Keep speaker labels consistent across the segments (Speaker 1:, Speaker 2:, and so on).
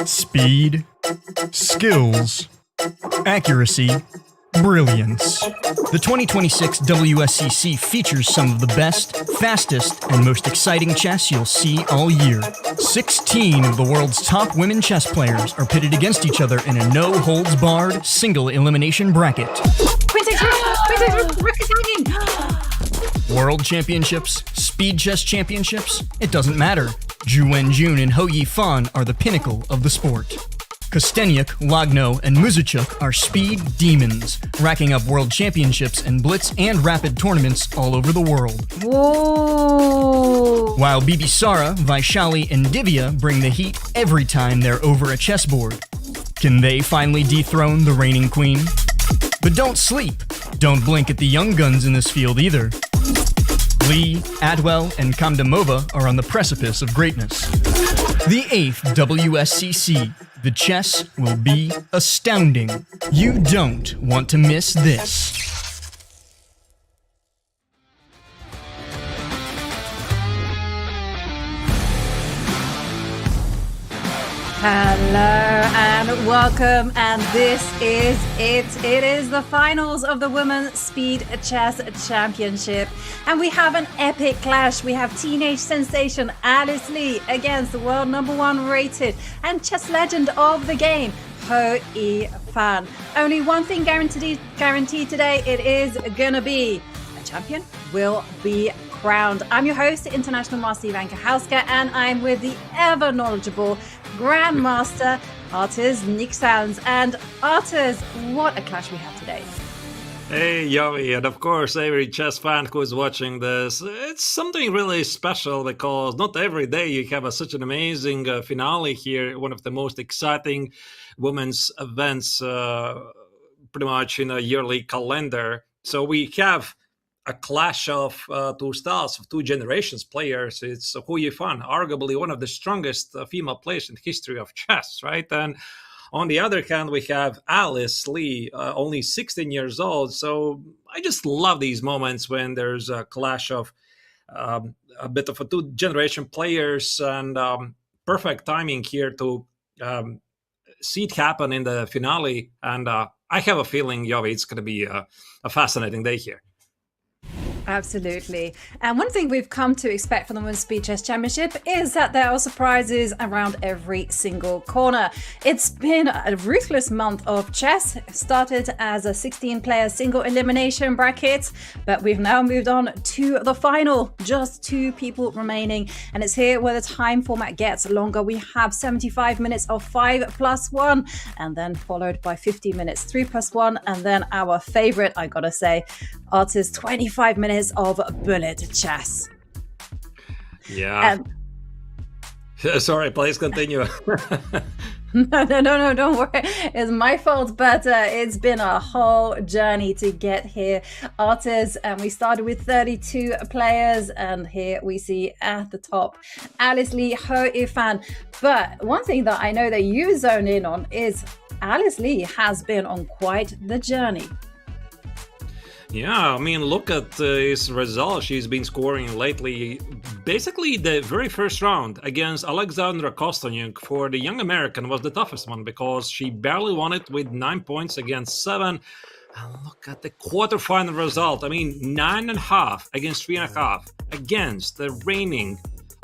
Speaker 1: Speed, skills, accuracy, brilliance. The 2026 WSCC features some of the best, fastest, and most exciting chess you'll see all year. 16 of the world's top women chess players are pitted against each other in a no-holds-barred, single-elimination bracket. World Championships, Speed Chess Championships, it doesn't matter. Zhu Wenjun and Ho Yifan are the pinnacle of the sport. Kostenyuk, Lagno, and Muzichuk are speed demons, racking up world championships in blitz and rapid tournaments all over the world.
Speaker 2: Whoa!
Speaker 1: While Bibisara, Vaishali, and Divya bring the heat every time they're over a chessboard. Can they finally dethrone the reigning queen? But don't sleep. Don't blink at the young guns in this field either. Lee, Adwell, and Kamdamova are on the precipice of greatness. The 8th WSCC. The chess will be astounding. You don't want to miss this.
Speaker 2: Hello and welcome, and this is it. It is the finals of the Women's Speed Chess Championship, and we have an epic clash. We have teenage sensation Alice Lee against the world #1 rated and chess legend of the game, Ho Yifan. Only one thing guaranteed today. It is gonna be a champion will be crowned. I'm your host, International Master Yifan Kahauska, and I'm with the ever knowledgeable Grandmaster Arturs Nick Sounds. And Arturs, what a clash we have today.
Speaker 3: Hey, Yovi, and of course, every chess fan who is watching this, it's something really special because not every day you have such an amazing finale here, one of the most exciting women's events pretty much in a yearly calendar. So we have a clash of two styles, of two generations players. It's Ho Yifan, arguably one of the strongest female players in the history of chess, right? And on the other hand, we have Alice Lee, only 16 years old. So I just love these moments when there's a clash of a bit of a two-generation players, and perfect timing here to see it happen in the finale. And I have a feeling, Yovi, it's going to be a fascinating day here.
Speaker 2: Absolutely. And one thing we've come to expect from the Women's Speed Chess Championship is that there are surprises around every single corner. It's been a ruthless month of chess. It started as a 16-player single elimination bracket, but we've now moved on to the final. Just 2 people remaining, and it's here where the time format gets longer. We have 75 minutes of 5+1, and then followed by 50 minutes 3+1, and then our favorite, I gotta say, Arturs 25 minutes of bullet chess.
Speaker 3: Yeah. Sorry, please continue.
Speaker 2: No, don't worry. It's my fault, but it's been a whole journey to get here, Arturs. And we started with 32 players, and here we see at the top Alice Lee, Ho Yifan. But one thing that I know that you zone in on is Alice Lee has been on quite the journey.
Speaker 3: Yeah, I mean, look at his results she's been scoring lately. Basically, the very first round against Alexandra Kostenyuk for the young American was the toughest one because she barely won it with 9 points against 7. And look at the quarterfinal result. I mean, 9.5 against 3.5 against the reigning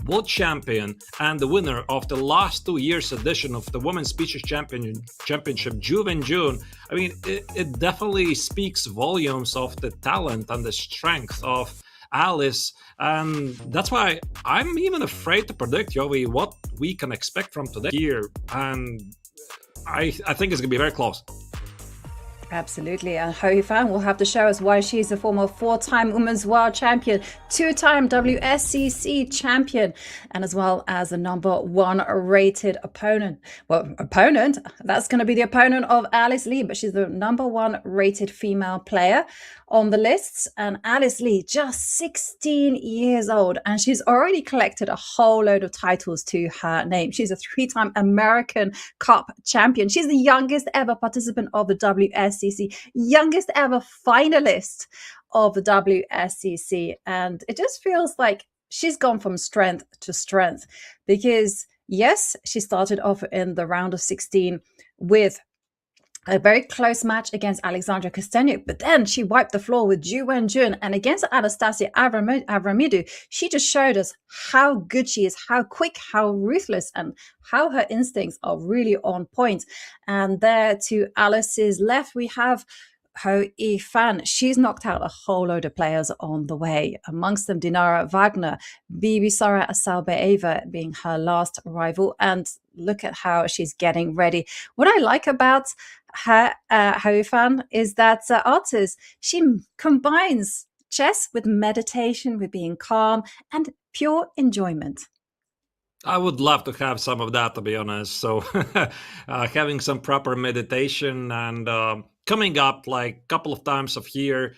Speaker 3: world champion and the winner of the last 2 years edition of the Women's Speed Chess Championship, Zhu Wenjun. I mean, it definitely speaks volumes of the talent and the strength of Alice, and that's why I'm even afraid to predict, Yovi, what we can expect from today here, and I think it's going to be very close.
Speaker 2: Absolutely. And Ho Yifan will have to show us why she's a former 4-time Women's World Champion, 2-time WSCC champion, and as well as a #1 rated opponent. Well, opponent, that's going to be the opponent of Alice Lee, but she's the #1 rated female player on the lists. And Alice Lee, just 16 years old, and she's already collected a whole load of titles to her name. She's a 3-time American Cup champion. She's the youngest ever participant of the WSCC, youngest ever finalist of the WSCC. And it just feels like she's gone from strength to strength, because Yes, she started off in the round of 16 with a very close match against Alexandra Kostenyuk, but then she wiped the floor with Ju Wenjun, and against Anastasia Avramidou, she just showed us how good she is, how quick, how ruthless, and how her instincts are really on point. And there to Alice's left, we have Ho Yifan. She's knocked out a whole load of players on the way, amongst them Dinara Wagner, Bibisara Asalbeeva being her last rival. And look at how she's getting ready. What I like about her, Ho Yifan, is that artist, she combines chess with meditation, with being calm and pure enjoyment.
Speaker 3: I would love to have some of that, to be honest. So having some proper meditation and coming up like a couple of times a year,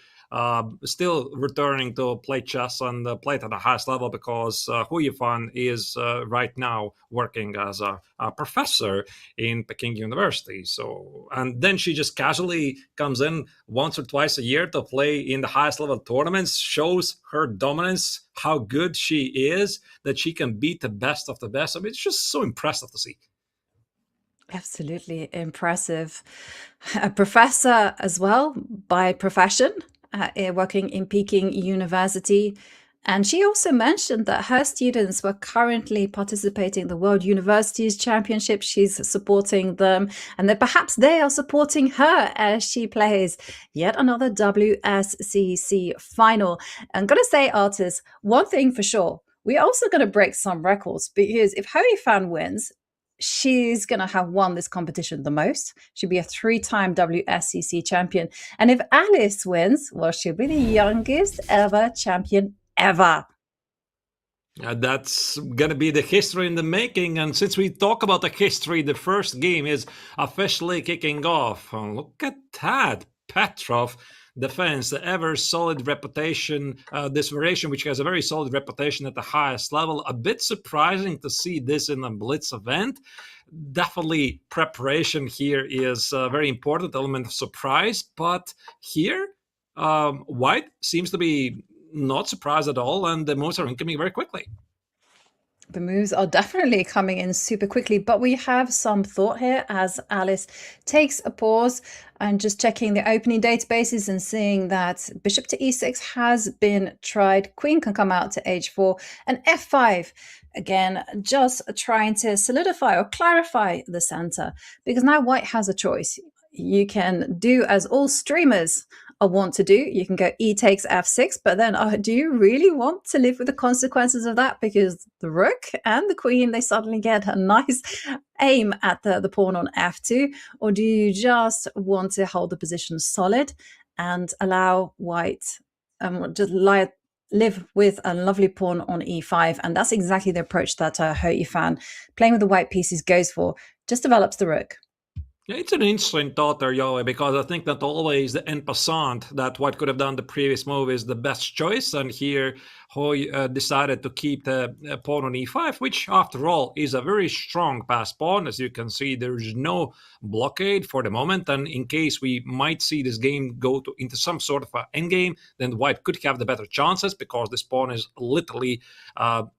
Speaker 3: still returning to play chess and play it at the highest level, because Hu Yifan is right now working as a professor in Peking University. So, and then she just casually comes in once or twice a year to play in the highest level tournaments, shows her dominance, how good she is, that she can beat the best of the best. I mean, it's just so impressive to see.
Speaker 2: Absolutely impressive. A professor as well by profession, working in Peking University. And she also mentioned that her students were currently participating in the World Universities Championship. She's supporting them, and that perhaps they are supporting her as she plays yet another WSCC final. I'm going to say, artists, one thing for sure, we're also going to break some records, because if Ho Yifan wins, she's going to have won this competition the most. She'll be a 3-time WSCC champion. And if Alice wins, well, she'll be the youngest ever champion ever.
Speaker 3: That's going to be the history in the making. And since we talk about the history, the first game is officially kicking off. Look at that. Petrov defends the ever solid reputation, this variation, which has a very solid reputation at the highest level. A bit surprising to see this in a blitz event. Definitely preparation here is a very important element of surprise, but here White seems to be not surprised at all, and the moves are incoming very quickly.
Speaker 2: The moves are definitely coming in super quickly, but we have some thought here as Alice takes a pause and just checking the opening databases and seeing that bishop to e6 has been tried. Queen can come out to h4 and f5. Again, just trying to solidify or clarify the center, because now White has a choice. You can do as all streamers want to do. You can go e takes f6, but then do you really want to live with the consequences of that? Because the rook and the queen, they suddenly get a nice aim at the pawn on f2. Or do you just want to hold the position solid and allow White just live with a lovely pawn on e5? And that's exactly the approach that Ho Yifan, playing with the white pieces, goes for. Just develops the rook.
Speaker 3: Yeah, it's an interesting thought there, Yahweh, because I think that always the en passant that White could have done the previous move is the best choice. And here Hoy decided to keep the pawn on e5, which after all is a very strong pass pawn. As you can see, there's no blockade for the moment. And in case we might see this game go into some sort of an endgame, then White could have the better chances, because this pawn is literally not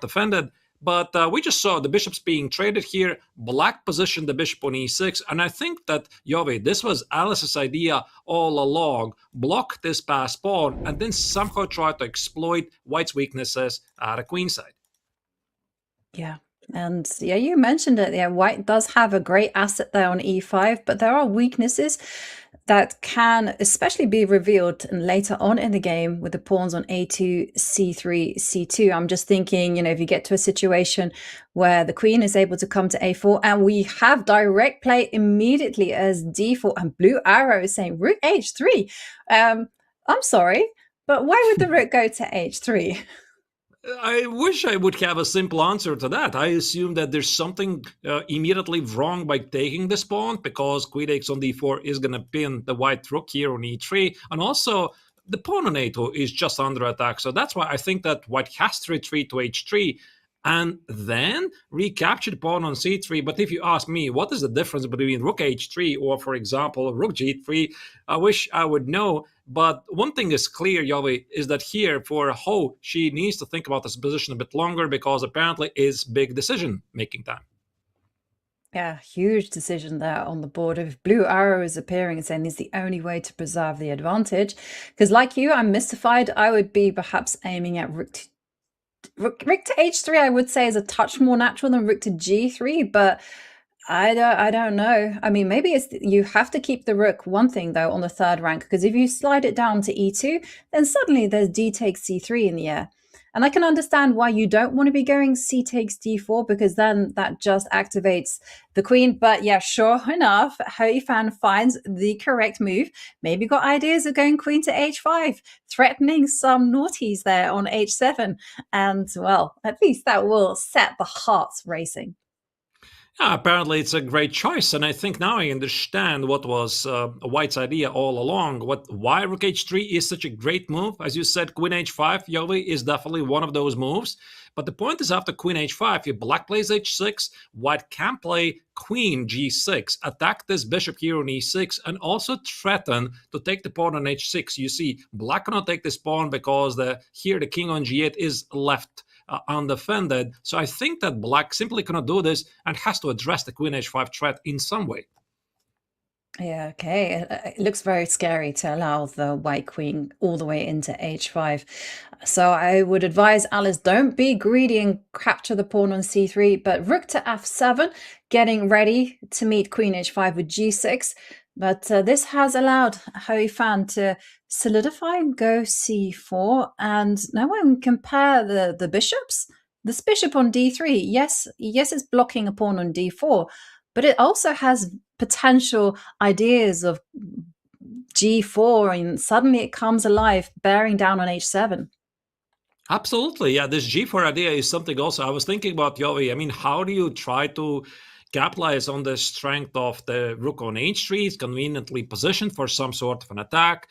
Speaker 3: defended. But we just saw the bishops being traded here. Black positioned the bishop on e6. And I think that, Yove, this was Alice's idea all along. Block this pass pawn and then somehow try to exploit White's weaknesses at a queenside.
Speaker 2: Yeah. And yeah, you mentioned it. Yeah, White does have a great asset there on e5, but there are weaknesses that can especially be revealed later on in the game with the pawns on a2, c3, c2. I'm just thinking, if you get to a situation where the queen is able to come to a4 and we have direct play immediately as d4, and blue arrow is saying rook h3. I'm sorry, but why would the rook go to h3?
Speaker 3: I wish I would have a simple answer to that. I assume that there's something immediately wrong by taking this pawn, because queen takes on d4 is going to pin the white rook here on e3. And also, the pawn on a2 is just under attack. So that's why I think that White has to retreat to h3 and then recapture the pawn on c3. But if you ask me, what is the difference between rook h3 or, for example, rook g3, I wish I would know. But one thing is clear, Yovi, is that here for Ho, she needs to think about this position a bit longer because apparently it's big decision making time.
Speaker 2: Yeah, huge decision there on the board. If blue arrow is appearing and saying it's the only way to preserve the advantage, because like you, I'm mystified. I would be perhaps aiming at rook to h3. I would say is a touch more natural than rook to g3, but I don't know. I mean, maybe it's you have to keep the rook. One thing though on the third rank, because if you slide it down to e2, then suddenly there's d takes c3 in the air. And I can understand why you don't want to be going c takes d4, because then that just activates the queen. But yeah, sure enough, Yifan finds the correct move. Maybe got ideas of going queen to h5, threatening some naughties there on h7. And well, at least that will set the hearts racing.
Speaker 3: Yeah, apparently it's a great choice, and I think now I understand what was White's idea all along. Why Rook h3 is such a great move. As you said, Queen h5, Yovi, is definitely one of those moves. But the point is, after Queen h5, if Black plays h6, White can play Queen g6, attack this bishop here on e6, and also threaten to take the pawn on h6. You see, Black cannot take this pawn because here the king on g8 is left undefended. So I think that Black simply cannot do this and has to address the Queen h5 threat in some way.
Speaker 2: Yeah, okay. It looks very scary to allow the white queen all the way into h5. So I would advise Alice, don't be greedy and capture the pawn on c3, but rook to f7, getting ready to meet queen h5 with g6. But this has allowed Yifan to solidify and go c4. And now when we compare the bishops, this bishop on d3, yes, it's blocking a pawn on d4, but it also has potential ideas of g4, and suddenly it comes alive, bearing down on h7.
Speaker 3: Absolutely, yeah. This g4 idea is something also I was thinking about, Yovi. I mean, how do you try to capitalize on the strength of the rook on h3? It's conveniently positioned for some sort of an attack.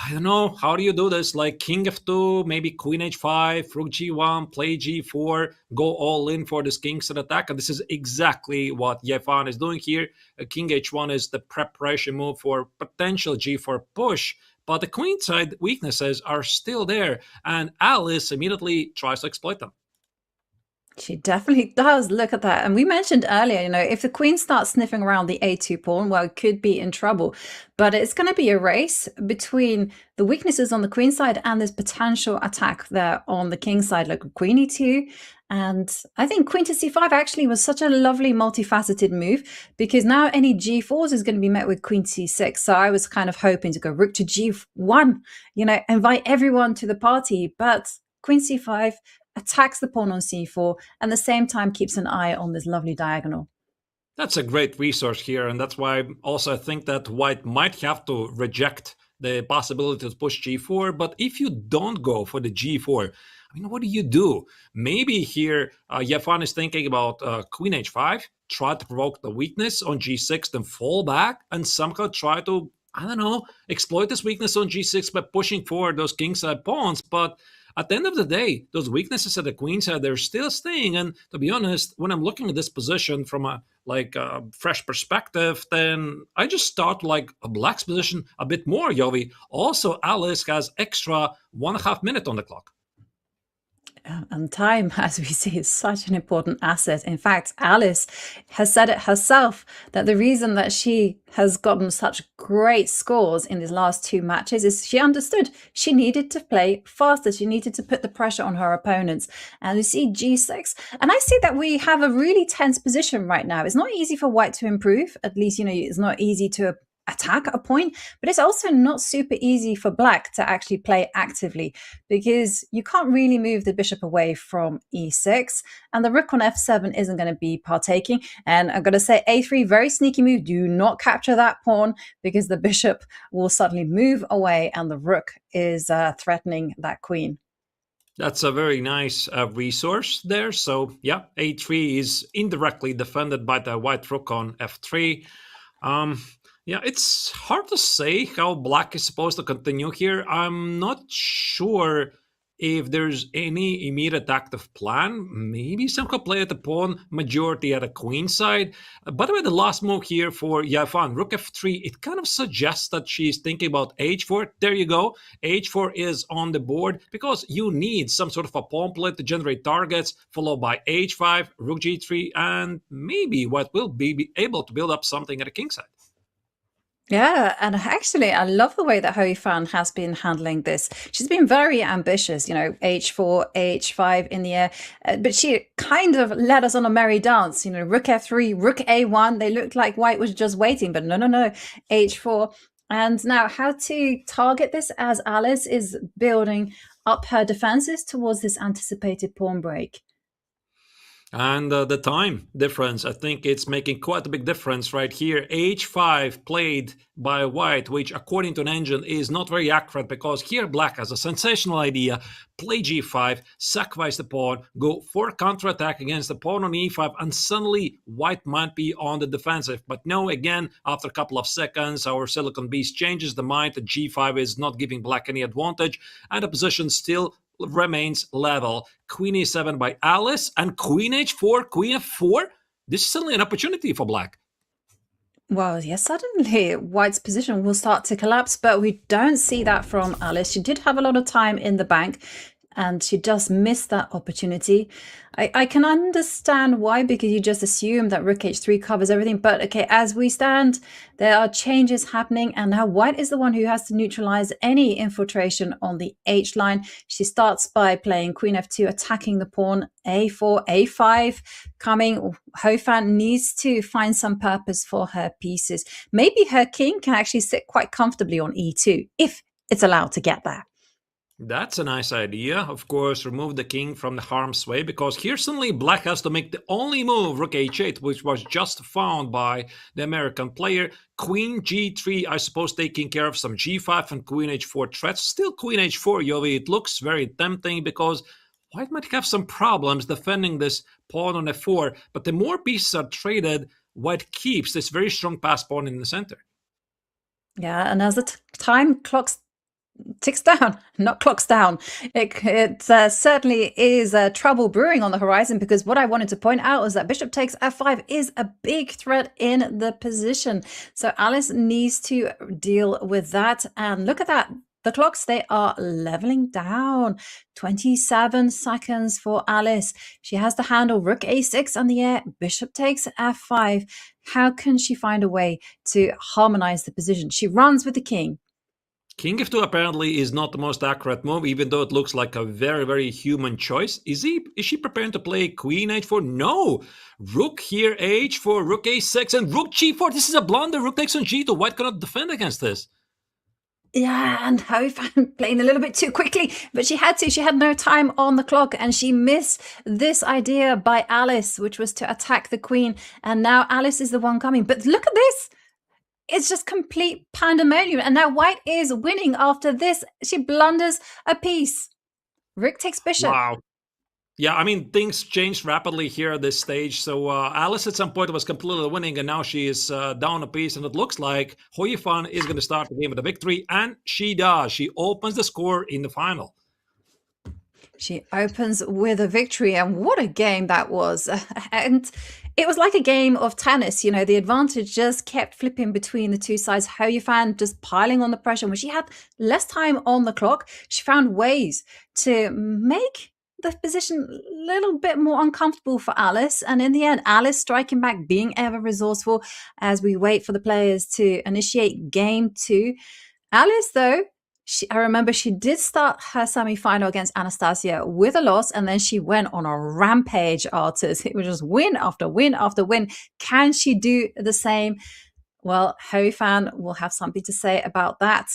Speaker 3: I don't know, how do you do this? Like king f2, maybe queen h5, rook g1, play g4, go all in for this kingside attack. And this is exactly what Yifan is doing here. King h1 is the preparation move for potential g4 push. But the queenside weaknesses are still there, and Alice immediately tries to exploit them.
Speaker 2: She definitely does. Look at that. And we mentioned earlier, if the queen starts sniffing around the a2 pawn, well, it could be in trouble. But it's going to be a race between the weaknesses on the queen side and this potential attack there on the king side, like queen e2. And I think queen to c5 actually was such a lovely multifaceted move, because now any g4s is going to be met with queen to c6. So I was kind of hoping to go rook to g1, invite everyone to the party. But queen c5 attacks the pawn on c4, and at the same time keeps an eye on this lovely diagonal.
Speaker 3: That's a great resource here, and that's why also I think that White might have to reject the possibility to push g4. But if you don't go for the g4, I mean, what do you do? Maybe here Yifan is thinking about queen h5, try to provoke the weakness on g6, then fall back and somehow try to, I don't know, exploit this weakness on g6 by pushing forward those kingside pawns. But at the end of the day, those weaknesses at the queen side, they're still staying. And to be honest, when I'm looking at this position from a fresh perspective, then I just start like a Black's position a bit more, Yovi. Also, Alice has extra 1.5 minutes on the clock.
Speaker 2: And time, as we see, is such an important asset. In fact, Alice has said it herself that the reason that she has gotten such great scores in these last 2 matches is she understood she needed to play faster. She needed to put the pressure on her opponents. And you see g6. And I see that we have a really tense position right now. It's not easy for White to improve. At least, it's not easy to attack a point, but it's also not super easy for Black to actually play actively, because you can't really move the bishop away from e6, and the rook on f7 isn't going to be partaking. And I've got to say, a3, very sneaky move. Do not capture that pawn, because the bishop will suddenly move away and the rook is threatening that queen.
Speaker 3: That's a very nice resource there. So yeah, a3 is indirectly defended by the white rook on f3. Yeah, it's hard to say how Black is supposed to continue here. I'm not sure if there's any immediate active plan, maybe some could play at the pawn, majority at a queen side. By the way, the last move here for Yifan, rook f3, it kind of suggests that she's thinking about h4. There you go. h4 is on the board because you need some sort of a pawn play to generate targets, followed by h5, rook g3, and maybe White will be able to build up something at the king side.
Speaker 2: Yeah, and actually, I love the way that Ho Yifan has been handling this. She's been very ambitious, h4, h5 in the air, but she kind of led us on a merry dance. Rook f3, rook a1. They looked like White was just waiting, but no, h4. And now, how to target this as Alice is building up her defenses towards this anticipated pawn break.
Speaker 3: And the time difference, I think it's making quite a big difference right here. h5 played by White, which according to an engine is not very accurate, because here Black has a sensational idea. Play g5, sacrifice the pawn, go for counterattack against the pawn on e5, and suddenly White might be on the defensive. But no, again, after a couple of seconds, our Silicon Beast changes the mind that g5 is not giving Black any advantage, and the position still remains level. Queen e7 by Alice, and queen h4, queen f4. This is suddenly an opportunity for Black.
Speaker 2: Well, yes, suddenly White's position will start to collapse, but we don't see that from Alice. She did have a lot of time in the bank, and she just missed that opportunity. I can understand why, because you just assume that rook h3 covers everything. But okay, as we stand, there are changes happening, and now White is the one who has to neutralize any infiltration on the h line. She starts by playing queen f2, attacking the pawn, a4, a5 coming. Ho Yifan needs to find some purpose for her pieces. Maybe her king can actually sit quite comfortably on e2, if it's allowed to get there.
Speaker 3: That's a nice idea. Of course, remove the king from the harm's way, because here suddenly Black has to make the only move, rook h8, which was just found by the American player. Queen g3, I suppose, taking care of some g5 and queen h4 threats. Still queen h4, Yovi. It looks very tempting because White might have some problems defending this pawn on f4, but the more pieces are traded, White keeps this very strong pass pawn in the center.
Speaker 2: Yeah, and as the time ticks down, not clocks down. It certainly is trouble brewing on the horizon, because what I wanted to point out is that bishop takes f5 is a big threat in the position. So Alice needs to deal with that. And look at that. The clocks, they are leveling down. 27 seconds for Alice. She has to handle rook a6 on the air. Bishop takes f5. How can she find a way to harmonize the position? She runs with the king.
Speaker 3: King f2 apparently is not the most accurate move, even though it looks like a very, very human choice. Is she preparing to play queen h4? No! Rook here, h4, rook a6, and rook g4. This is a blunder. Rook takes on g2. White cannot defend against this.
Speaker 2: Yeah, and Ho Yifan playing a little bit too quickly, but she had to. She had no time on the clock, and she missed this idea by Alice, which was to attack the queen. And now Alice is the one coming. But look at this. It's just complete pandemonium. And now White is winning after this. She blunders a piece. Rook takes bishop.
Speaker 3: Wow. Yeah, I mean, things changed rapidly here at this stage. So Alice at some point was completely winning, and now she is down a piece. And it looks like Ho Yifan is going to start the game with a victory. And she does. She opens the score in the final.
Speaker 2: She opens with a victory, and what a game that was. And it was like a game of tennis. The advantage just kept flipping between the two sides. Ho Yifan just piling on the pressure. When she had less time on the clock, she found ways to make the position a little bit more uncomfortable for Alice. And in the end, Alice striking back, being ever resourceful as we wait for the players to initiate game 2. Alice, though, I remember she did start her semi-final against Anastasia with a loss, and then she went on a rampage artist. It was just win after win after win. Can she do the same? Well, Ho Yifan will have something to say about that.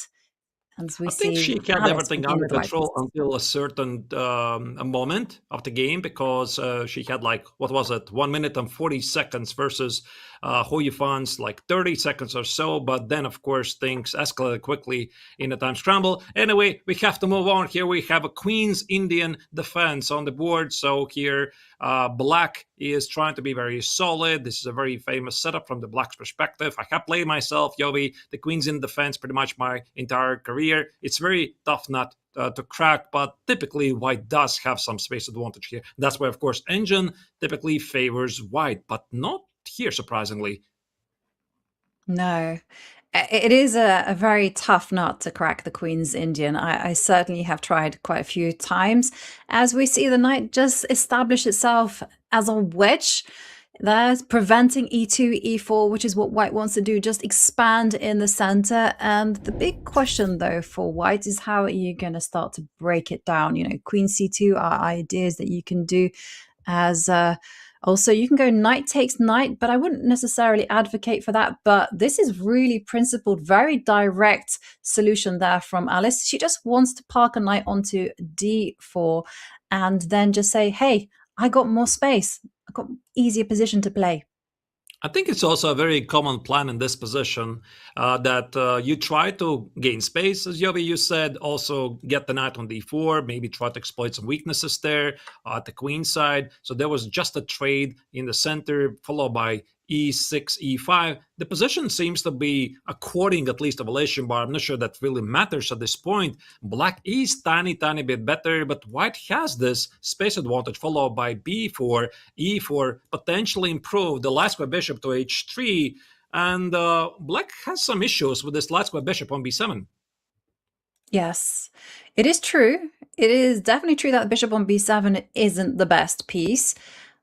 Speaker 3: I think she kept everything under control until a certain moment of the game, because she had 1 minute and 40 seconds versus Ho Yifan's 30 seconds or so. But then, of course, things escalated quickly in the time scramble. Anyway, we have to move on here. We have a Queen's Indian defense on the board. So here, Black is trying to be very solid. This is a very famous setup from the Black's perspective. I have played myself, Yovi, the Queen's Indian defense pretty much my entire career. It's very tough nut to crack, but typically white does have some space advantage here. That's why, of course, engine typically favors white, but not here, surprisingly.
Speaker 2: No. It is a very tough nut to crack, the Queen's Indian. I certainly have tried quite a few times. As we see the knight just establish itself as a wedge, that's preventing e2, e4, which is what white wants to do, just expand in the center. And the big question, though, for white is how are you going to start to break it down? Queen c2 are ideas that you can do as also, you can go knight takes knight, but I wouldn't necessarily advocate for that. But this is really principled, very direct solution there from Alice. She just wants to park a knight onto d4 and then just say, hey, I got more space. I got easier position to play.
Speaker 3: I think it's also a very common plan in this position that you try to gain space, as Yovi, you said, also get the knight on d4, maybe try to exploit some weaknesses there at the queen side. So there was just a trade in the center, followed by e6, e5. The position seems to be according at least evaluation bar. I'm not sure that really matters at this point. Black is tiny bit better, but white has this space advantage, followed by b4, e4, potentially improved the last square bishop to h3, and black has some issues with this last square bishop on b7.
Speaker 2: Yes, it is true. It is definitely true that bishop on b7 isn't the best piece.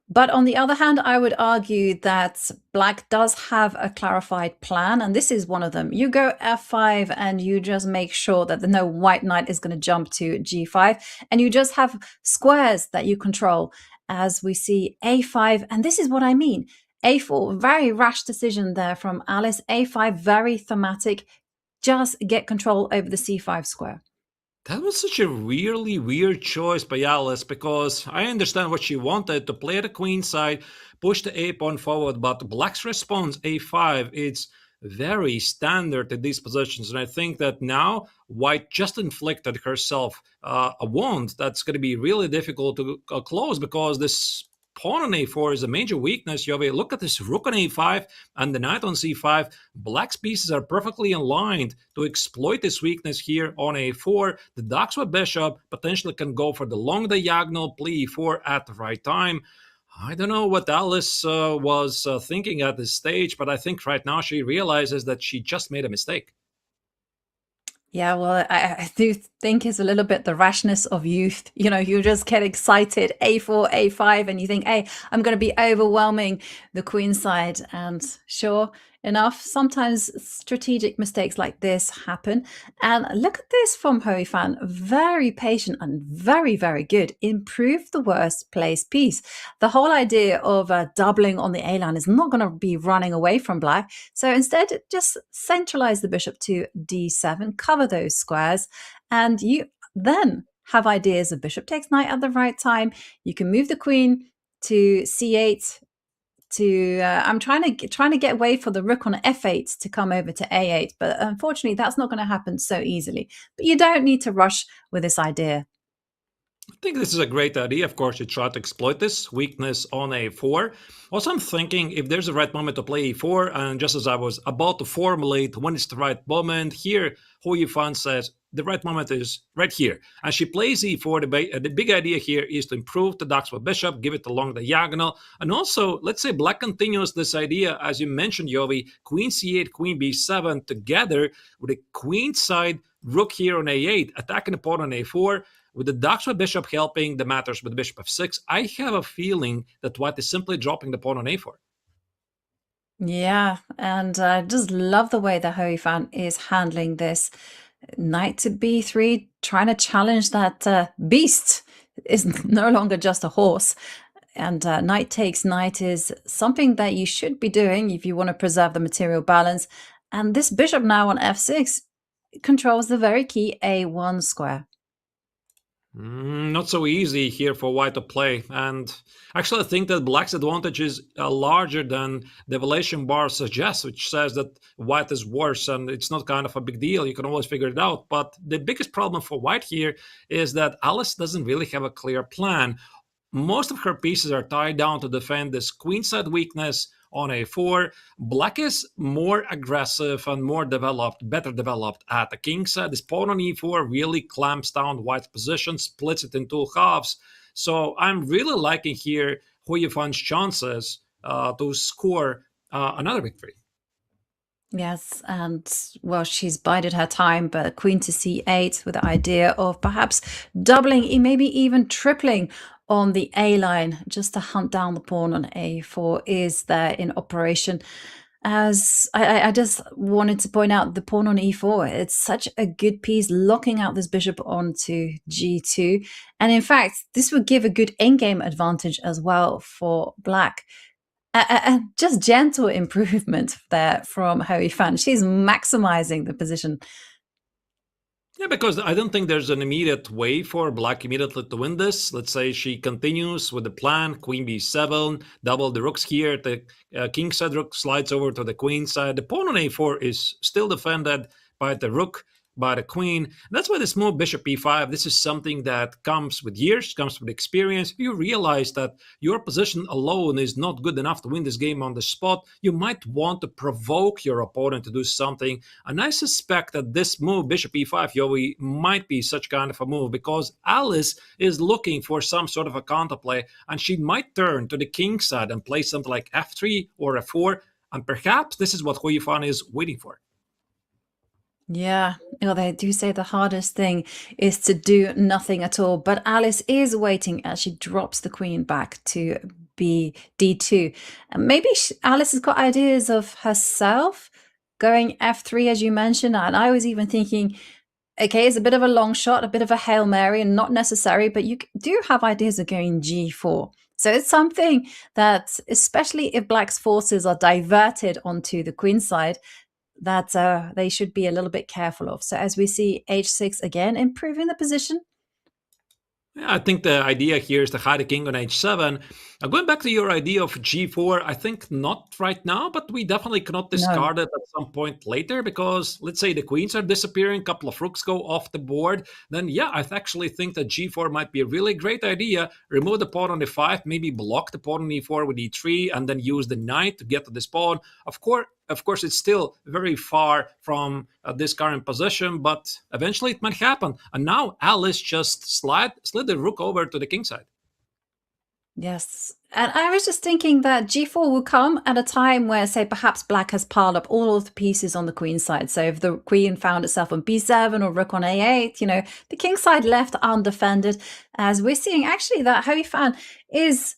Speaker 2: But on the other hand, I would argue that black does have a clarified plan, and this is one of them. You go f5 and you just make sure that no white knight is going to jump to g5, and you just have squares that you control, as we see a5, and this is what I mean. a4, very rash decision there from Alice. a5, very thematic. Just get control over the c5 square.
Speaker 3: That was such a really weird choice by Alice, because I understand what she wanted, to play the queen side, push the a pawn forward, but black's response, a5, it's very standard in these positions. And I think that now white just inflicted herself a wound that's going to be really difficult to close, because this pawn on a4 is a major weakness. You have a look at this rook on a5 and the knight on c5. Black's pieces are perfectly aligned to exploit this weakness here on a4. The dark square bishop potentially can go for the long diagonal, play e4 at the right time. I don't know what Alice was thinking at this stage, but I think right now she realizes that she just made a mistake.
Speaker 2: Yeah, well, I do think it's a little bit the rashness of youth. You just get excited, a4, a5, and you think, hey, I'm going to be overwhelming the queen side. And sure enough, sometimes strategic mistakes like this happen. And look at this from Yifan. Very patient and very, very good. Improve the worst place piece. The whole idea of doubling on the A-line is not going to be running away from black. So instead, just centralize the bishop to d7, cover those squares, and you then have ideas of bishop takes knight at the right time. You can move the queen to c8, I'm trying to get away for the rook on f8 to come over to a8, but unfortunately that's not going to happen so easily. But you don't need to rush with this idea.
Speaker 3: I think this is a great idea. Of course, you try to exploit this weakness on a4. Also, I'm thinking if there's a right moment to play e4, and just as I was about to formulate when it's the right moment, here Yifan says the right moment is right here. And she plays e4. The big idea here is to improve the dark square bishop, give it a long diagonal. And also, let's say black continues this idea, as you mentioned, Yovi, queen c8, queen b7 together with a queen side rook here on a8, attacking the pawn on a4. With the dark square bishop helping the matters with bishop f6, I have a feeling that white is simply dropping the pawn on a4.
Speaker 2: Yeah, and I just love the way that Yifan is handling this. Knight to b3, trying to challenge that beast. Is no longer just a horse. And knight takes knight is something that you should be doing if you want to preserve the material balance. And this bishop now on f6 controls the very key a1 square.
Speaker 3: Not so easy here for white to play, and actually I think that black's advantage is larger than the evaluation bar suggests, which says that white is worse, and it's not kind of a big deal. You can always figure it out. But the biggest problem for white here is that Alice doesn't really have a clear plan. Most of her pieces are tied down to defend this queenside weakness on a4. Black is more aggressive and more developed, better developed at the king side. This pawn on e4 really clamps down white's position, splits it in two halves. So I'm really liking here Yifan's chances to score another victory.
Speaker 2: Yes, and well, she's bided her time, but queen to c8 with the idea of perhaps doubling, maybe even tripling on the A line, just to hunt down the pawn on a4 is there in operation. As I just wanted to point out, the pawn on e4, it's such a good piece, locking out this bishop onto g2. And in fact, this would give a good endgame advantage as well for black. Just gentle improvement there from Yifan. She's maximizing the position.
Speaker 3: Yeah, because I don't think there's an immediate way for black immediately to win this. Let's say she continues with the plan, queen b7, double the rooks here. The king side rook slides over to the queen side. The pawn on a4 is still defended by the rook, by the queen. And that's why this move bishop e5, this is something that comes with years, comes with experience. You realize that your position alone is not good enough to win this game on the spot. You might want to provoke your opponent to do something. And I suspect that this move, bishop e5, Yowie, might be such kind of a move because Alice is looking for some sort of a counterplay, and she might turn to the king side and play something like f3 or f4. And perhaps this is what Yifan is waiting for.
Speaker 2: Yeah, they do say the hardest thing is to do nothing at all. But Alice is waiting as she drops the queen back to d2. And maybe Alice has got ideas of herself going f3, as you mentioned. And I was even thinking, okay, it's a bit of a long shot, a bit of a Hail Mary, and not necessary, but you do have ideas of going g4. So it's something that, especially if black's forces are diverted onto the queen side, that they should be a little bit careful of. So as we see h6 again, improving the position.
Speaker 3: Yeah, I think the idea here is to hide the king on h7. Going back to your idea of g4, I think not right now, but we definitely cannot discard it at some point later because let's say the queens are disappearing, a couple of rooks go off the board, then yeah, I actually think that g4 might be a really great idea. Remove the pawn on e5, maybe block the pawn on e4 with e3, and then use the knight to get to this pawn. Of course, it's still very far from this current position, but eventually it might happen. And now Alice just slid the rook over to the king side.
Speaker 2: Yes. And I was just thinking that g4 will come at a time where, say, perhaps black has piled up all of the pieces on the queen side. So if the queen found itself on b7 or rook on a8, the king side left undefended, as we're seeing actually that Yifan is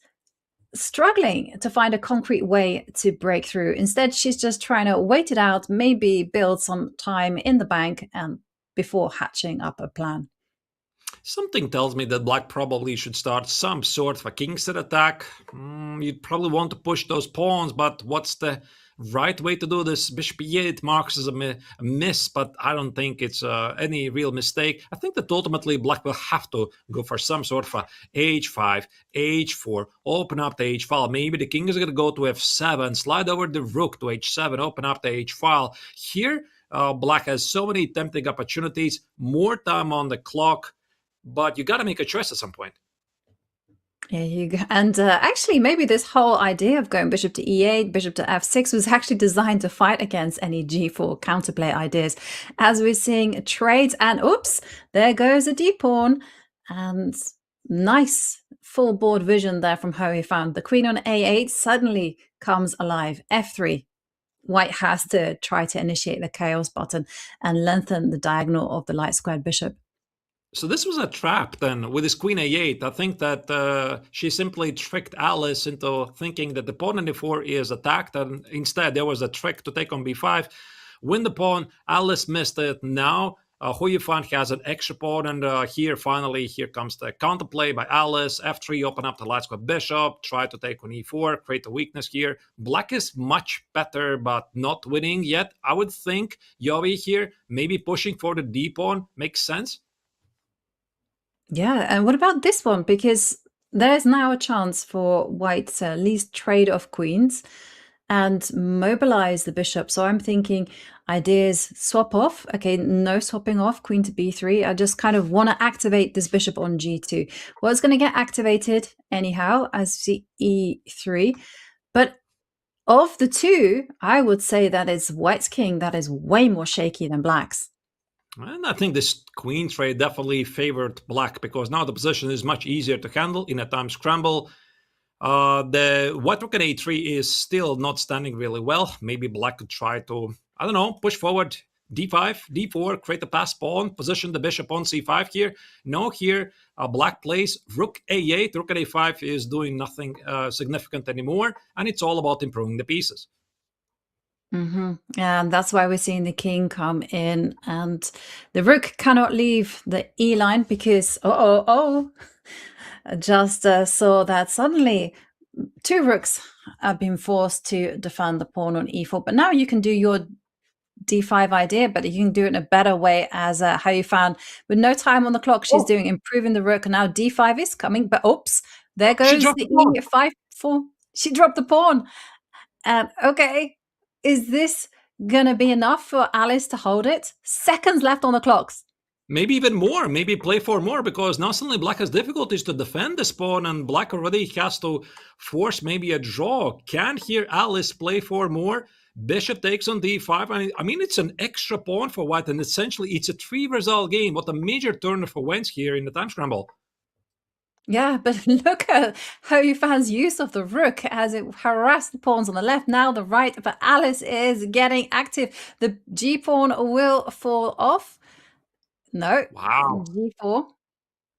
Speaker 2: struggling to find a concrete way to break through. Instead, she's just trying to wait it out, maybe build some time in the bank and before hatching up a plan.
Speaker 3: Something tells me that black probably should start some sort of a king side attack. You'd probably want to push those pawns, but what's the right way to do this? Bishop e8 marks as a miss, but I don't think it's any real mistake. I think that ultimately black will have to go for some sort of a h5, h4, open up the h file. Maybe the king is going to go to f7, slide over the rook to h7, open up the h file. Here, black has so many tempting opportunities, more time on the clock, but you got to make a choice at some point.
Speaker 2: Yeah, you go. And actually, maybe this whole idea of going bishop to e8, bishop to f6 was actually designed to fight against any g4 counterplay ideas. As we're seeing trades, and oops, there goes a d-pawn. And nice full board vision there from Yifan. The queen on a8 suddenly comes alive. f3. White has to try to initiate the chaos button and lengthen the diagonal of the light squared bishop.
Speaker 3: So this was a trap then with his queen a8. I think that she simply tricked Alice into thinking that the pawn on e4 is attacked, and instead there was a trick to take on b5, win the pawn. Alice missed it. Now Yifan has an extra pawn, and here comes the counterplay by Alice. f3, open up the light square bishop, try to take on e4, create a weakness here. Black is much better, but not winning yet. I would think Yowie here, maybe pushing for the d-pawn makes sense.
Speaker 2: Yeah, and what about this one? Because there's now a chance for white to at least trade off queens and mobilize the bishop. So I'm thinking ideas swap off. Okay, no swapping off, queen to b3. I just kind of want to activate this bishop on g2. Well, it's going to get activated anyhow as e3. But Of the two, I would say that it's White's king that is way more shaky than Black's.
Speaker 3: And I think this queen trade definitely favored black because now the position is much easier to handle in a time scramble. The white rook at a3 is still not standing really well. Maybe black could try to, I don't know, push forward d5, d4, create a pass pawn, position the bishop on c5 here. No, here black plays rook a8. Rook at a5 is doing nothing significant anymore, and it's all about improving the pieces.
Speaker 2: And that's why we're seeing the king come in, and the rook cannot leave the e line because I just saw that suddenly two rooks have been forced to defend the pawn on e4. But now you can do your d5 idea, but you can do it in a better way, as how you found with no time on the clock. She's doing improving the rook, and now d5 is coming. But oops, there goes the e5-4. She dropped the pawn, and okay. Is this going to be enough for Alice to hold it? Seconds left on the clocks.
Speaker 3: Maybe even more. Maybe play for more, because now suddenly black has difficulties to defend this pawn, and black already has to force maybe a draw. Can here Alice play for more? Bishop takes on d5. I mean, it's an extra pawn for white, and essentially it's a 3-result game. What a major turn for Wentz here in the time scramble.
Speaker 2: Yeah, but look at how Yifan's use of the rook as it harassed the pawns on the left, now the right, but Alice is getting active. The g-pawn will fall off. No.
Speaker 3: Wow.
Speaker 2: g4.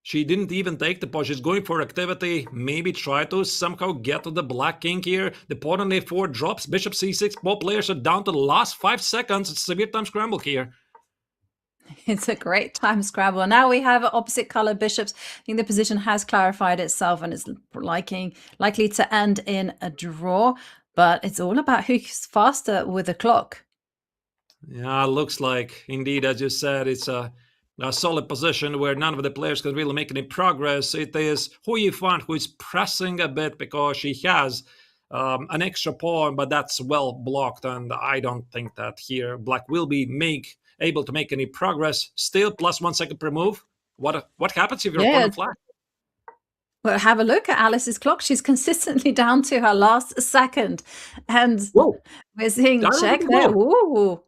Speaker 3: She didn't even take the pawn. She's going for activity. Maybe try to somehow get to the black king here. The pawn on a4 drops. Bishop c6. Both players are down to the last 5 seconds. It's a severe time scramble here.
Speaker 2: It's a great time scramble. And now we have opposite color bishops. I think the position has clarified itself, and it's likely to end in a draw. But it's all about who's faster with the clock.
Speaker 3: Yeah, looks like, indeed, as you said, it's a solid position where none of the players can really make any progress. It is Yifan who is pressing a bit because she has an extra pawn, but that's well blocked, and I don't think that here black will be able to make any progress. Still plus 1 second per move. What happens if your opponent flags?
Speaker 2: Well, have a look at Alice's clock. She's consistently down to her last second, and we're seeing check there. Ooh.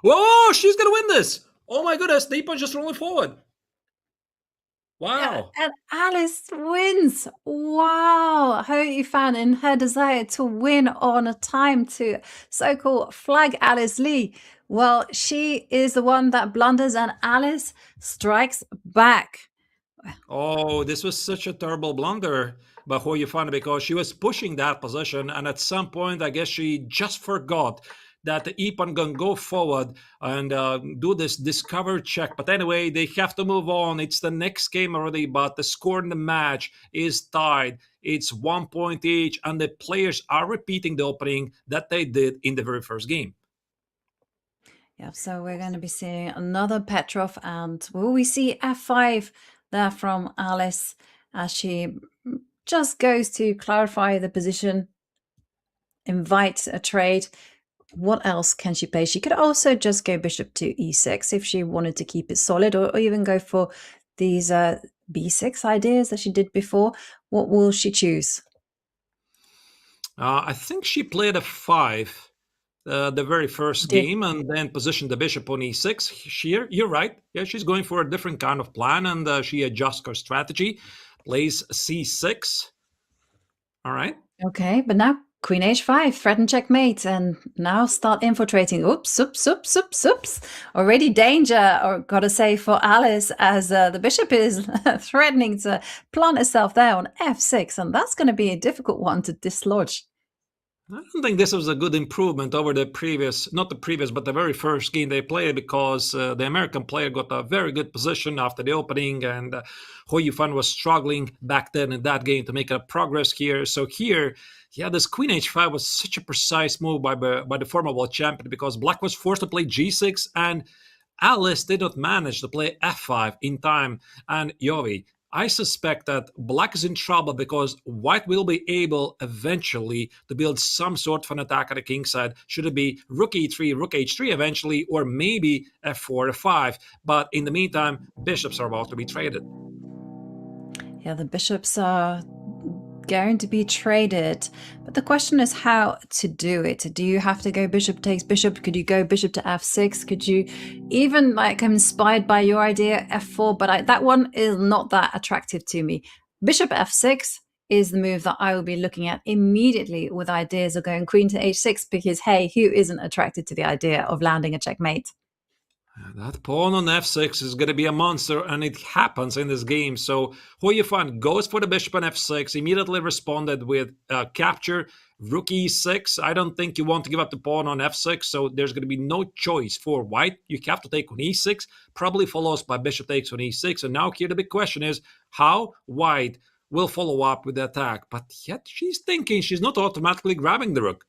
Speaker 3: Whoa, she's gonna win this. Oh my goodness, the pawn just rolling forward. Wow.
Speaker 2: Yeah, and Alice wins. Wow. How Yifan, in her desire to win on a time to so-called flag Alice Lee. Well, she is the one that blunders, and Alice strikes back.
Speaker 3: Oh, this was such a terrible blunder by Yifan, because she was pushing that position, and at some point, I guess she just forgot that the e-pawn can go forward and do this discover check. But anyway, they have to move on. It's the next game already, but the score in the match is tied. It's 1 point each, and the players are repeating the opening that they did in the very first game.
Speaker 2: Yeah, so we're going to be seeing another Petrov, and will we see f5 there from Alice as she just goes to clarify the position, invite a trade. What else can she play? She could also just go bishop to e6 if she wanted to keep it solid, or even go for these b6 ideas that she did before. What will she choose?
Speaker 3: I think she played f5 the very first game, and then positioned the bishop on e6. Here, you're right. Yeah, she's going for a different kind of plan, and she adjusts her strategy, plays c6. All right.
Speaker 2: Okay, but now queen h5, threaten checkmate, and now start infiltrating. Oops. Already danger, or gotta say, for Alice, as the bishop is threatening to plant itself there on f6, and that's going to be a difficult one to dislodge.
Speaker 3: I don't think this was a good improvement over the previous, not the previous, but the very first game they played, because the American player got a very good position after the opening, and Yifan was struggling back then in that game to make a progress here. So here, yeah, this queen h5 was such a precise move by the former world champion, because black was forced to play g6, and Alice did not manage to play f5 in time. And Yovi, I suspect that black is in trouble, because white will be able eventually to build some sort of an attack at the king side. Should it be rook e3, rook h3 eventually, or maybe f4, f5. But in the meantime, bishops are about to be traded.
Speaker 2: Yeah, the bishops are going to be traded. But the question is how to do it. Do you have to go bishop takes bishop? Could you go bishop to f6? Could you even, like, I'm inspired by your idea, f4, but that one is not that attractive to me. Bishop f6 is the move that I will be looking at immediately with ideas of going queen to h6, because, hey, who isn't attracted to the idea of landing a checkmate?
Speaker 3: That pawn on f6 is going to be a monster, and it happens in this game. So Yifan goes for the bishop on f6, immediately responded with capture, rook e6. I don't think you want to give up the pawn on f6, so there's going to be no choice for white. You have to take on e6, probably follows by bishop takes on e6. And now here the big question is how white will follow up with the attack. But yet she's thinking she's not automatically grabbing the rook.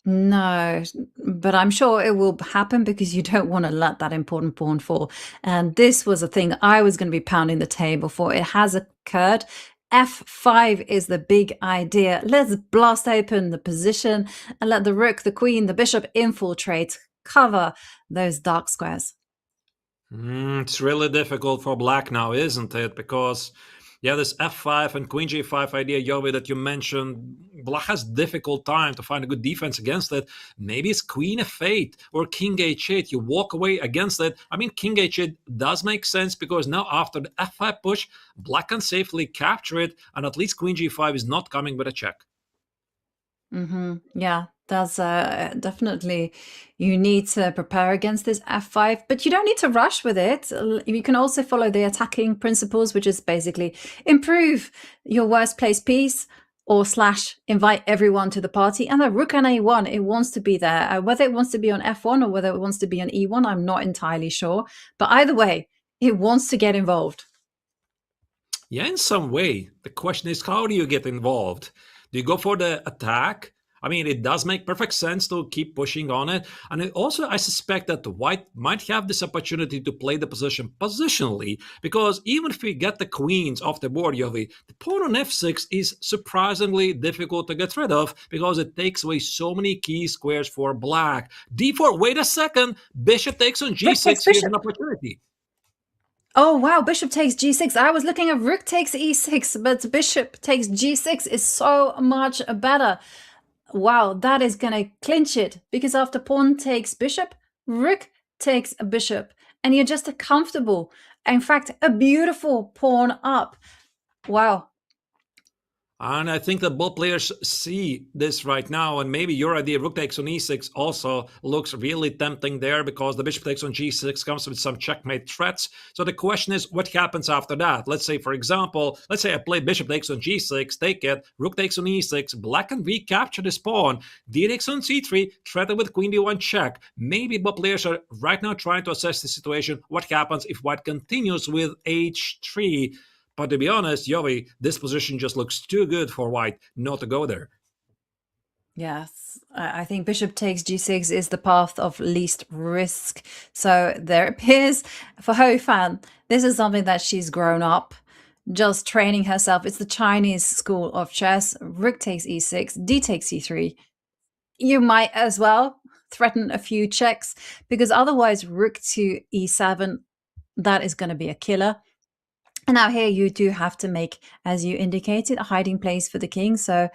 Speaker 2: No, but I'm sure it will happen because you don't want to let that important pawn fall. And this was a thing I was going to be pounding the table for. It has occurred. F5 is the big idea. Let's blast open the position and let the rook, the queen, the bishop infiltrate, cover those dark squares.
Speaker 3: It's really difficult for black now, isn't it? Because this f5 and queen g5 idea, Yovi, that you mentioned, black has difficult time to find a good defense against it. Maybe it's queen f8 or king h8. You walk away against it. I mean, king h8 does make sense because now after the f5 push, black can safely capture it, and at least queen g5 is not coming with a check.
Speaker 2: Yeah, that's definitely, you need to prepare against this f5, but you don't need to rush with it. You can also follow the attacking principles, which is basically improve your worst placed piece or / invite everyone to the party. And the rook on a1, it wants to be there. Whether it wants to be on f1 or whether it wants to be on e1, I'm not entirely sure. But either way, it wants to get involved.
Speaker 3: Yeah, in some way. The question is, how do you get involved? Do you go for the attack? I mean, it does make perfect sense to keep pushing on it. And I suspect that the white might have this opportunity to play the position positionally, because even if we get the queens off the board, Yovi, the pawn on f6 is surprisingly difficult to get rid of because it takes away so many key squares for black. d4, wait a second, bishop takes on g6, here's an opportunity.
Speaker 2: Oh, wow, bishop takes g6. I was looking at rook takes e6, but bishop takes g6 is so much better. Wow, that is going to clinch it, because after pawn takes bishop, rook takes a bishop, and you're just comfortable. In fact, a beautiful pawn up. Wow.
Speaker 3: And I think that both players see this right now, and maybe your idea, rook takes on e6, also looks really tempting there because the bishop takes on g6 comes with some checkmate threats. So the question is, what happens after that? Let's say, for example, I play bishop takes on g6, take it, rook takes on e6, black can recapture this pawn, d takes on c3, threatened with queen d1 check. Maybe both players are right now trying to assess the situation, what happens if white continues with h3. But to be honest, Yovi, this position just looks too good for white not to go there.
Speaker 2: Yes, I think bishop takes g6 is the path of least risk. So there appears for Yifan, this is something that she's grown up, just training herself. It's the Chinese school of chess. Rook takes e6, d takes c3. You might as well threaten a few checks, because otherwise rook to e7, that is going to be a killer. And now here you do have to make, as you indicated, a hiding place for the king. So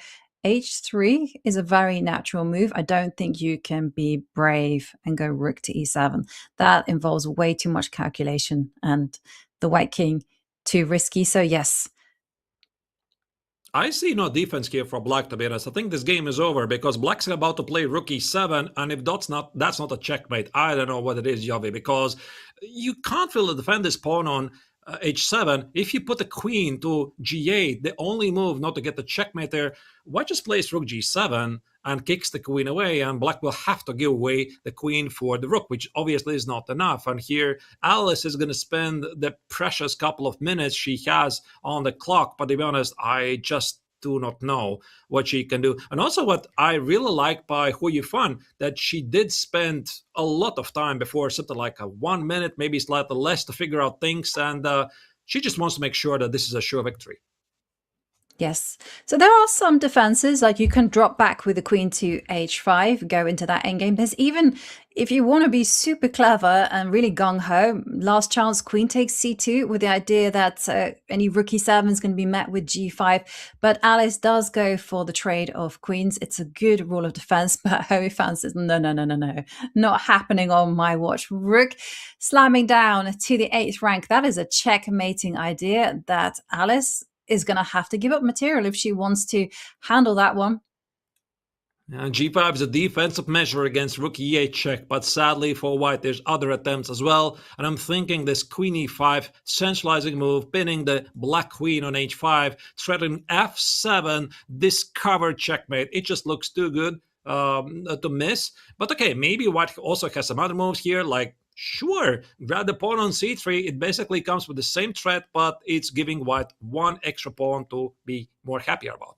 Speaker 2: h3 is a very natural move. I don't think you can be brave and go rook to e7. That involves way too much calculation, and the white king too risky. So yes.
Speaker 3: I see no defense here for black, to be honest. I think this game is over because black's about to play rook e7, and if that's not a checkmate, I don't know what it is, Yovi, because you can't really defend this pawn on h7. If you put the queen to g8, the only move not to get the checkmate there, white just plays rook g7 and kicks the queen away, and black will have to give away the queen for the rook, which obviously is not enough. And here Alice is going to spend the precious couple of minutes she has on the clock, but to be honest, I just do not know what she can do. And also what I really like by Yifan, that she did spend a lot of time before, something like 1 minute, maybe slightly less, to figure out things, and she just wants to make sure that this is a sure victory.
Speaker 2: Yes. So there are some defenses, like you can drop back with the queen to h5, go into that endgame. There's even, if you want to be super clever and really gung-ho, last chance, queen takes c2 with the idea that any rook e7 is going to be met with g5. But Alice does go for the trade of queens. It's a good rule of defense, but Yifan says, no, not happening on my watch. Rook slamming down to the 8th rank. That is a checkmating idea that Alice is going to have to give up material if she wants to handle that one.
Speaker 3: And g5 is a defensive measure against rook e8 check, but sadly for white there's other attempts as well, and I'm thinking this queen e5 centralizing move, pinning the black queen on h5, threatening f7, discovered checkmate. It just looks too good to miss. But okay, maybe white also has some other moves here, like sure, grab the pawn on c3. It basically comes with the same threat, but it's giving white one extra pawn to be more happier about.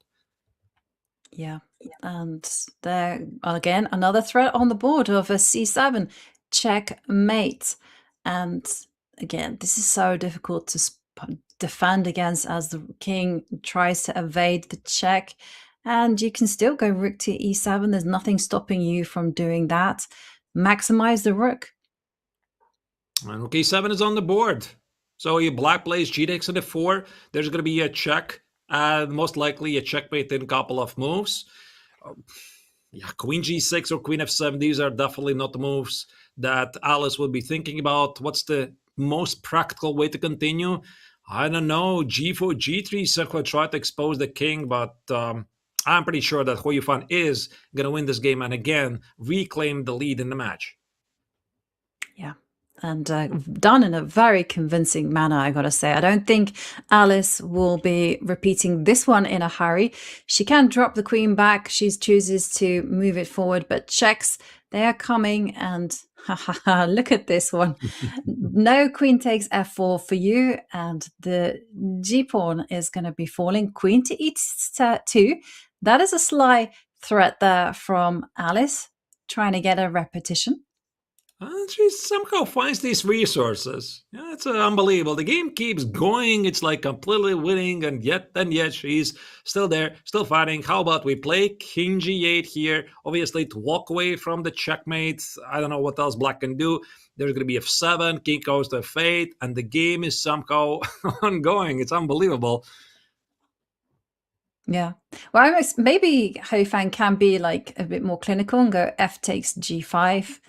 Speaker 2: Yeah, and there again another threat on the board of a c7 checkmate. And again, this is so difficult to defend against as the king tries to evade the check, and you can still go rook to e7. There's nothing stopping you from doing that. Maximize the rook.
Speaker 3: And rook e7 is on the board. So your black plays g takes on f4. There's going to be a check, and most likely a checkmate in a couple of moves. Yeah, queen g6 or queen f7, these are definitely not the moves that Alice would be thinking about. What's the most practical way to continue? I don't know. g4, g3, certainly try to expose the king, but I'm pretty sure that Yifan is going to win this game and again reclaim the lead in the match.
Speaker 2: Yeah. And done in a very convincing manner, I gotta say. I don't think Alice will be repeating this one in a hurry. She can drop the queen back. She chooses to move it forward, but checks, they are coming. And look at this one. No queen takes f4 for you. And the g-pawn is going to be falling. Queen to e2. That is a sly threat there from Alice, trying to get a repetition.
Speaker 3: She somehow finds these resources. Yeah, it's unbelievable. The game keeps going. It's like completely winning, and yet she's still there, still fighting. How about we play king g8 here? Obviously, to walk away from the checkmate. I don't know what else black can do. There's going to be f7, king goes to f8, and the game is somehow ongoing. It's unbelievable.
Speaker 2: Yeah. Well, maybe Yifan can be like a bit more clinical and go f takes g5.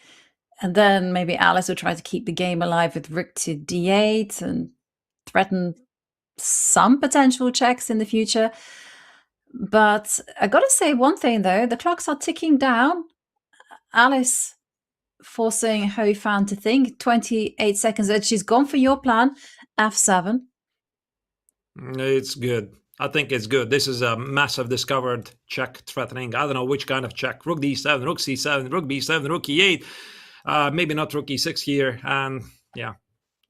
Speaker 2: And then maybe Alice will try to keep the game alive with rook to d8 and threaten some potential checks in the future. But I got to say one thing, though. The clocks are ticking down. Alice forcing Yifan to think. 28 seconds. She's gone for your plan. f7.
Speaker 3: It's good. I think it's good. This is a massive discovered check threatening. I don't know which kind of check. Rook d7, rook c7, rook b7, rook e8. Maybe not rook e6 here, and yeah,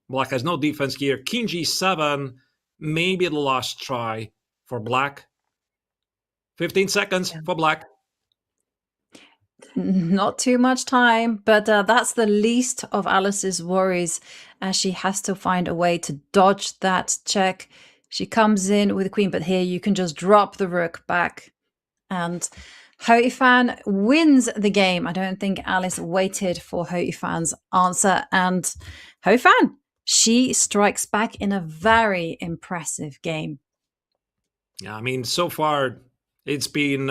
Speaker 3: black has no defense here. King g7, maybe the last try for black. 15 seconds for black.
Speaker 2: Not too much time, but that's the least of Alice's worries, as she has to find a way to dodge that check. She comes in with the queen, but here you can just drop the rook back, and Yifan wins the game. I don't think Alice waited for Yifan's answer. And Yifan, she strikes back in a very impressive game.
Speaker 3: Yeah, I mean, so far it's been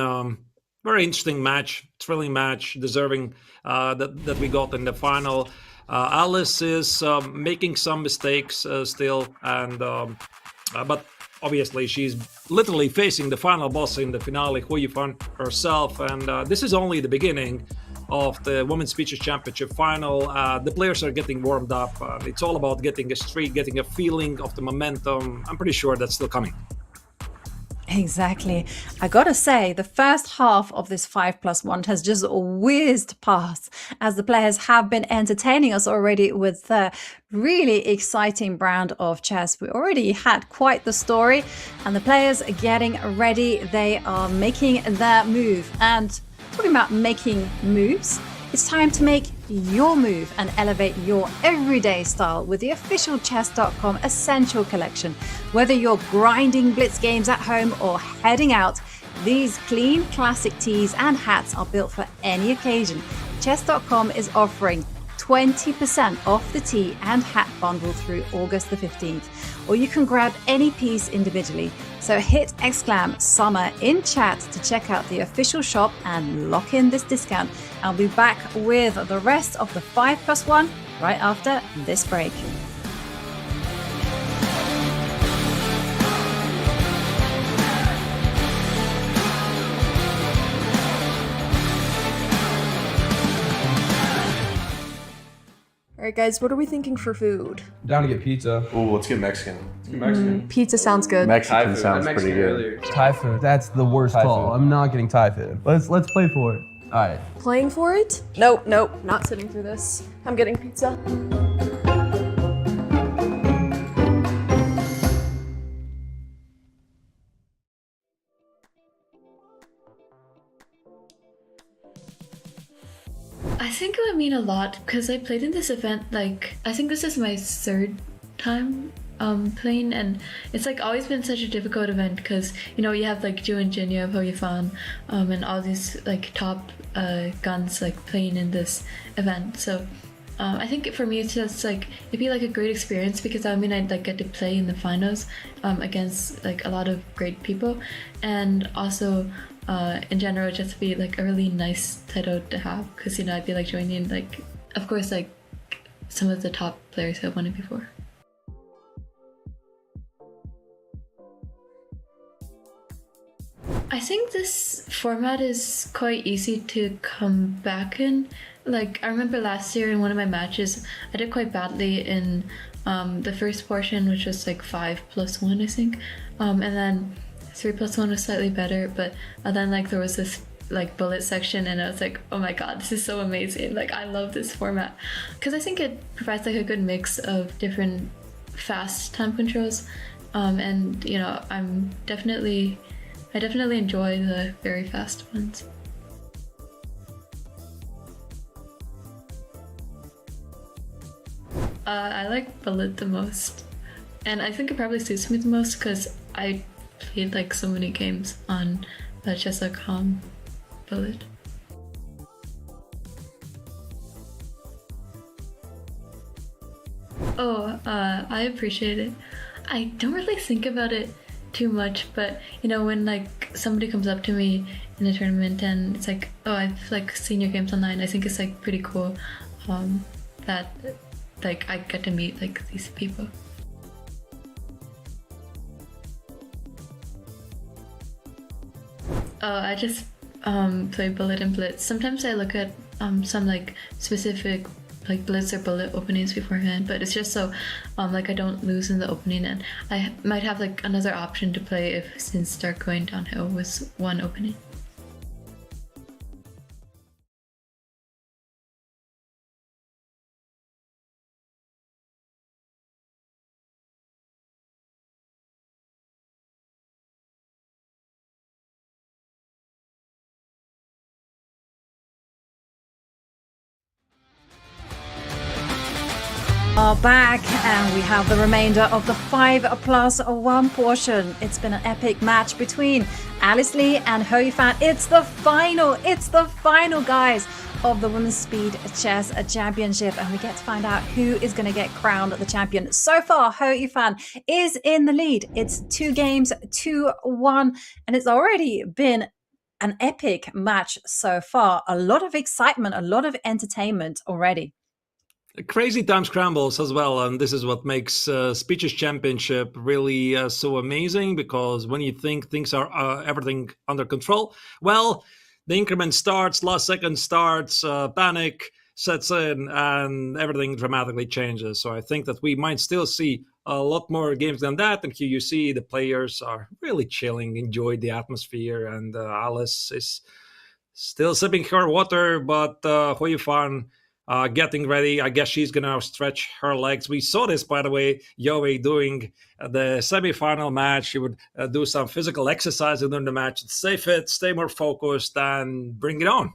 Speaker 3: very interesting match, thrilling match, deserving that we got in the final. Alice is making some mistakes still, and but obviously, she's literally facing the final boss in the finale, Yifan herself, and this is only the beginning of the Women's Speeches Championship final. The players are getting warmed up. It's all about getting a streak, getting a feeling of the momentum. I'm pretty sure that's still coming.
Speaker 2: Exactly. I gotta say, the first half of this 5+1 has just whizzed past, as the players have been entertaining us already with a really exciting brand of chess. We already had quite the story, and the players are getting ready. They are making their move. And talking about making moves, it's time to make your move and elevate your everyday style with the official Chess.com Essential Collection. Whether you're grinding blitz games at home or heading out, these clean classic tees and hats are built for any occasion. Chess.com is offering 20% off the tee and hat bundle through August the 15th, or you can grab any piece individually. So hit !summer in chat to check out the official shop and lock in this discount. I'll be back with the rest of the 5+1 right after this break.
Speaker 4: Alright guys, what are we thinking for food?
Speaker 5: Down to get pizza.
Speaker 6: Ooh, let's get Mexican. Let's get Mexican.
Speaker 4: Pizza sounds good.
Speaker 6: Mexican sounds pretty good.
Speaker 5: Earlier. Thai food. That's the worst call. I'm not getting Thai food. Let's play for it. All right.
Speaker 4: Playing for it? Nope, not sitting through this. I'm getting pizza.
Speaker 7: I think it would mean a lot because I played in this event, like, I think this is my third time playing, and it's like always been such a difficult event because, you know, you have like Ju and Jin, you have Yifan, and all these like top guns like playing in this event. So I think for me it's just like, it'd be like a great experience because I mean I'd like get to play in the finals against like a lot of great people, and also in general just be like a really nice title to have because, you know, I'd be like joining like, of course, like some of the top players who have won it before. I think this format is quite easy to come back in. Like, I remember last year in one of my matches, I did quite badly in the first portion, which was like 5+1, I think. And then 3+1 was slightly better, but then like there was this like bullet section and I was like, oh my god, this is so amazing. Like, I love this format. Because I think it provides like a good mix of different fast time controls. And, you know, I definitely enjoy the very fast ones. I like bullet the most, and I think it probably suits me the most because I played like so many games on Chess.com bullet. Oh, I appreciate it. I don't really think about it too much, but you know, when like somebody comes up to me in a tournament and it's like, oh, I've like seen your games online, I think it's like pretty cool that like I get to meet like these people. I just play bullet and blitz. Sometimes I look at some like specific like blitz or bullet openings beforehand, but it's just so like I don't lose in the opening, and I might have like another option to play if since start going downhill with one opening.
Speaker 2: Are back and we have the remainder of the 5+1 portion. It's been an epic match between Alice Lee and Yifan. It's the final, guys, of the Women's Speed Chess Championship, and we get to find out who is going to get crowned the champion. So far, Yifan is in the lead. It's 2 games, 2-1, and it's already been an epic match so far. A lot of excitement, a lot of entertainment already.
Speaker 3: Crazy time scrambles as well, and this is what makes Speeches Championship really so amazing, because when you think things are everything under control, well, the increment starts, last second starts, panic sets in, and everything dramatically changes. So I think that we might still see a lot more games than that, and here you see the players are really chilling, enjoy the atmosphere, and Alice is still sipping her water, but Yifan getting ready. I guess she's going to stretch her legs. We saw this, by the way, Yoei doing the semi-final match. She would do some physical exercise during the match to stay fit, stay more focused, and bring it on.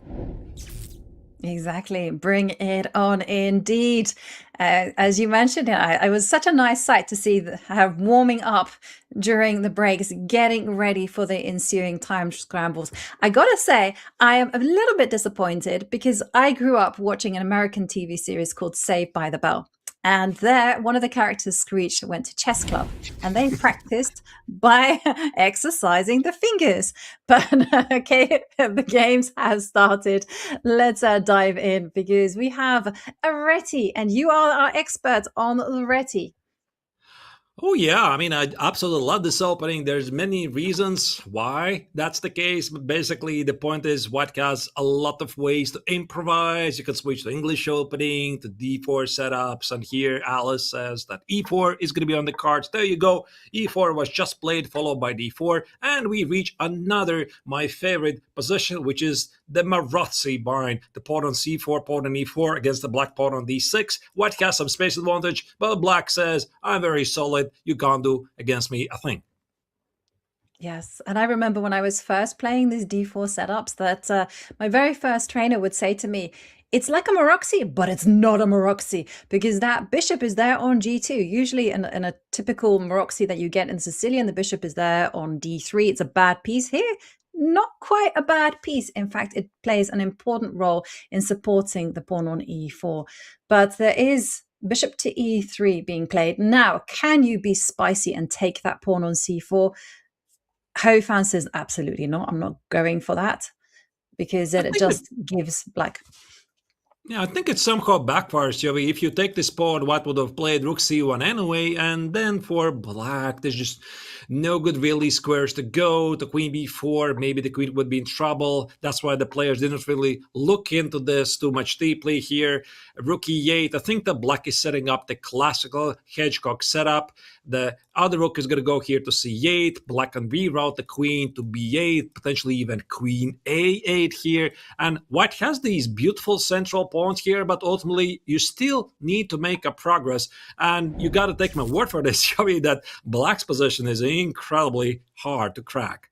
Speaker 2: Exactly. Bring it on indeed. As you mentioned, it was such a nice sight to see her warming up during the breaks, getting ready for the ensuing time scrambles. I gotta say, I am a little bit disappointed because I grew up watching an American TV series called Saved by the Bell. And there, one of the characters, Screech, went to chess club and they practiced by exercising the fingers. But okay, the games have started. Let's dive in because we have Areti, and you are our expert on Areti.
Speaker 3: Oh yeah, I mean, I absolutely love this opening. There's many reasons why that's the case, but basically the point is White has a lot of ways to improvise. You can switch to English opening, to D4 setups, and here Alice says that E4 is going to be on the cards. There you go. E4 was just played, followed by D4, and we reach another, my favorite position, which is the Marozzi bind. The pawn on C4, pawn on E4 against the black pawn on D6. White has some space advantage, but black says, I'm very solid. You can't do against me a thing.
Speaker 2: Yes, and I remember when I was first playing these D4 setups that my very first trainer would say to me, it's like a Maroxy, but it's not a Maroxy because that bishop is there on G2. Usually in a typical Maroxy that you get in Sicilian, the bishop is there on D3. It's a bad piece here. Not quite a bad piece. In fact, it plays an important role in supporting the pawn on E4. But there is bishop to E3 being played. Now, can you be spicy and take that pawn on C4? Yifan says absolutely not. I'm not going for that because it just gives black.
Speaker 3: Yeah, I think it somehow backfires, Joey. If you take this pawn, White would have played rook c1 anyway, and then for black, there's just no good really squares to go. To queen b4, maybe the queen would be in trouble. That's why the players didn't really look into this too much deeply here. Rook e8, I think the black is setting up the classical hedgehog setup. The other rook is going to go here to c8. Black can reroute the queen to b8, potentially even queen a8 here. And White has these beautiful central pawns here, but ultimately you still need to make a progress. And you got to take my word for this, Joey, that Black's position is incredibly hard to crack.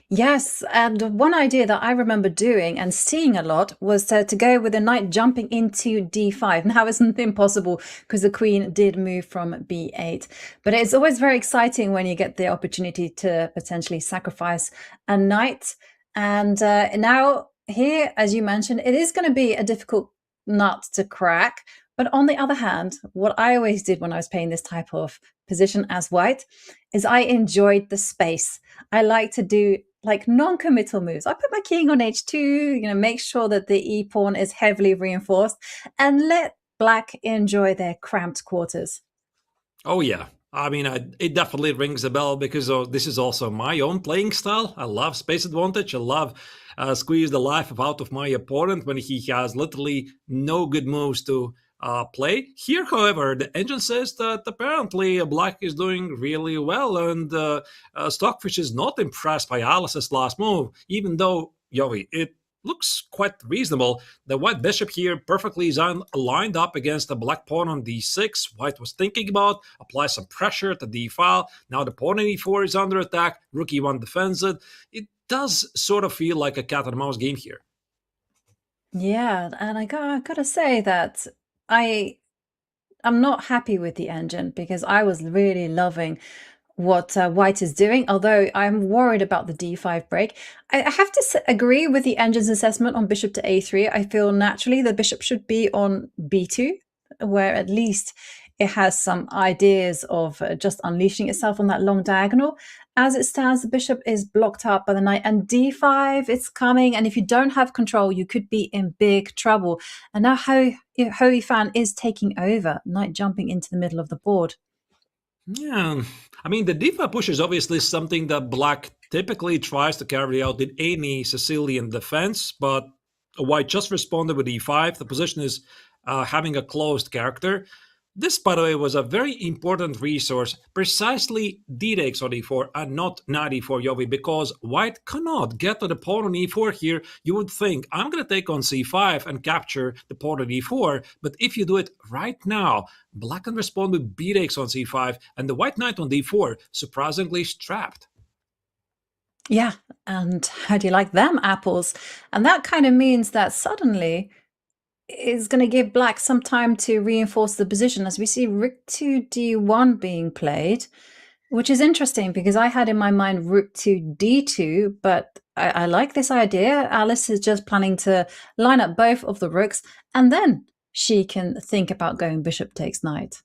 Speaker 2: Yes, and one idea that I remember doing and seeing a lot was to go with the knight jumping into d5. Now it's impossible because the queen did move from b8. But it's always very exciting when you get the opportunity to potentially sacrifice a knight. And now here, as you mentioned, it is going to be a difficult nut to crack. But on the other hand, what I always did when I was playing this type of position as White is I enjoyed the space. I like to do like non-committal moves. I put my king on h2, make sure that the e-pawn is heavily reinforced and let Black enjoy their cramped quarters.
Speaker 3: Oh, yeah. I mean, it definitely rings a bell because this is also my own playing style. I love space advantage. I love squeeze the life out of my opponent when he has literally no good moves to play. Here, however, the engine says that apparently Black is doing really well, and Stockfish is not impressed by Alice's last move, even though, Yovi, it looks quite reasonable. The white bishop here perfectly is lined up against the black pawn on d6. White was thinking about apply some pressure to d file. Now the pawn on e4 is under attack. Rook e1 defends it. It does sort of feel like a cat and mouse game here.
Speaker 2: Yeah, and I gotta say that I'm not happy with the engine because I was really loving what White is doing, although I'm worried about the d5 break. I have to agree with the engine's assessment on bishop to a3. I feel naturally the bishop should be on b2, where at least it has some ideas of just unleashing itself on that long diagonal. As it stands, the bishop is blocked out by the knight, and d5, it's coming, and if you don't have control, you could be in big trouble. And now Yifan is taking over, knight jumping into the middle of the board.
Speaker 3: Yeah, I mean, the d5 push is obviously something that Black typically tries to carry out in any Sicilian defense, but White just responded with e5. The position is having a closed character. This, by the way, was a very important resource, precisely d takes on e4 and not knight e4, Yovi, because White cannot get to the pawn on e4 here. You would think, I'm going to take on c5 and capture the pawn on e4, but if you do it right now, Black can respond with b takes on c5, and the white knight on d4 surprisingly is trapped.
Speaker 2: Yeah, and how do you like them apples? And that kind of means that suddenly is going to give black some time to reinforce the position as we see rook to d1 being played, which is interesting because I had in my mind rook to d2, but I like this idea. Alice is just planning to line up both of the rooks, and then she can think about going bishop takes knight.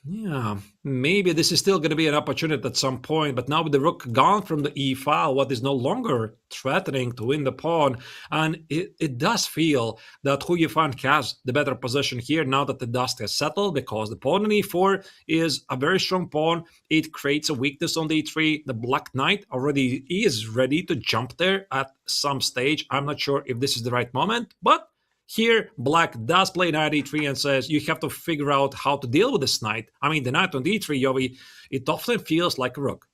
Speaker 3: Yeah, maybe this is still going to be an opportunity at some point, but now with the rook gone from the e file, what is no longer threatening to win the pawn, and it does feel that Hu Yifan has the better position here now that the dust has settled, because the pawn on e4 is a very strong pawn. It creates a weakness on the e3. The black knight already is ready to jump there at some stage. I'm not sure if this is the right moment, but here, black does play knight e3 and says you have to figure out how to deal with this knight. I mean, the knight on d3, Yovi, it often feels like a rook.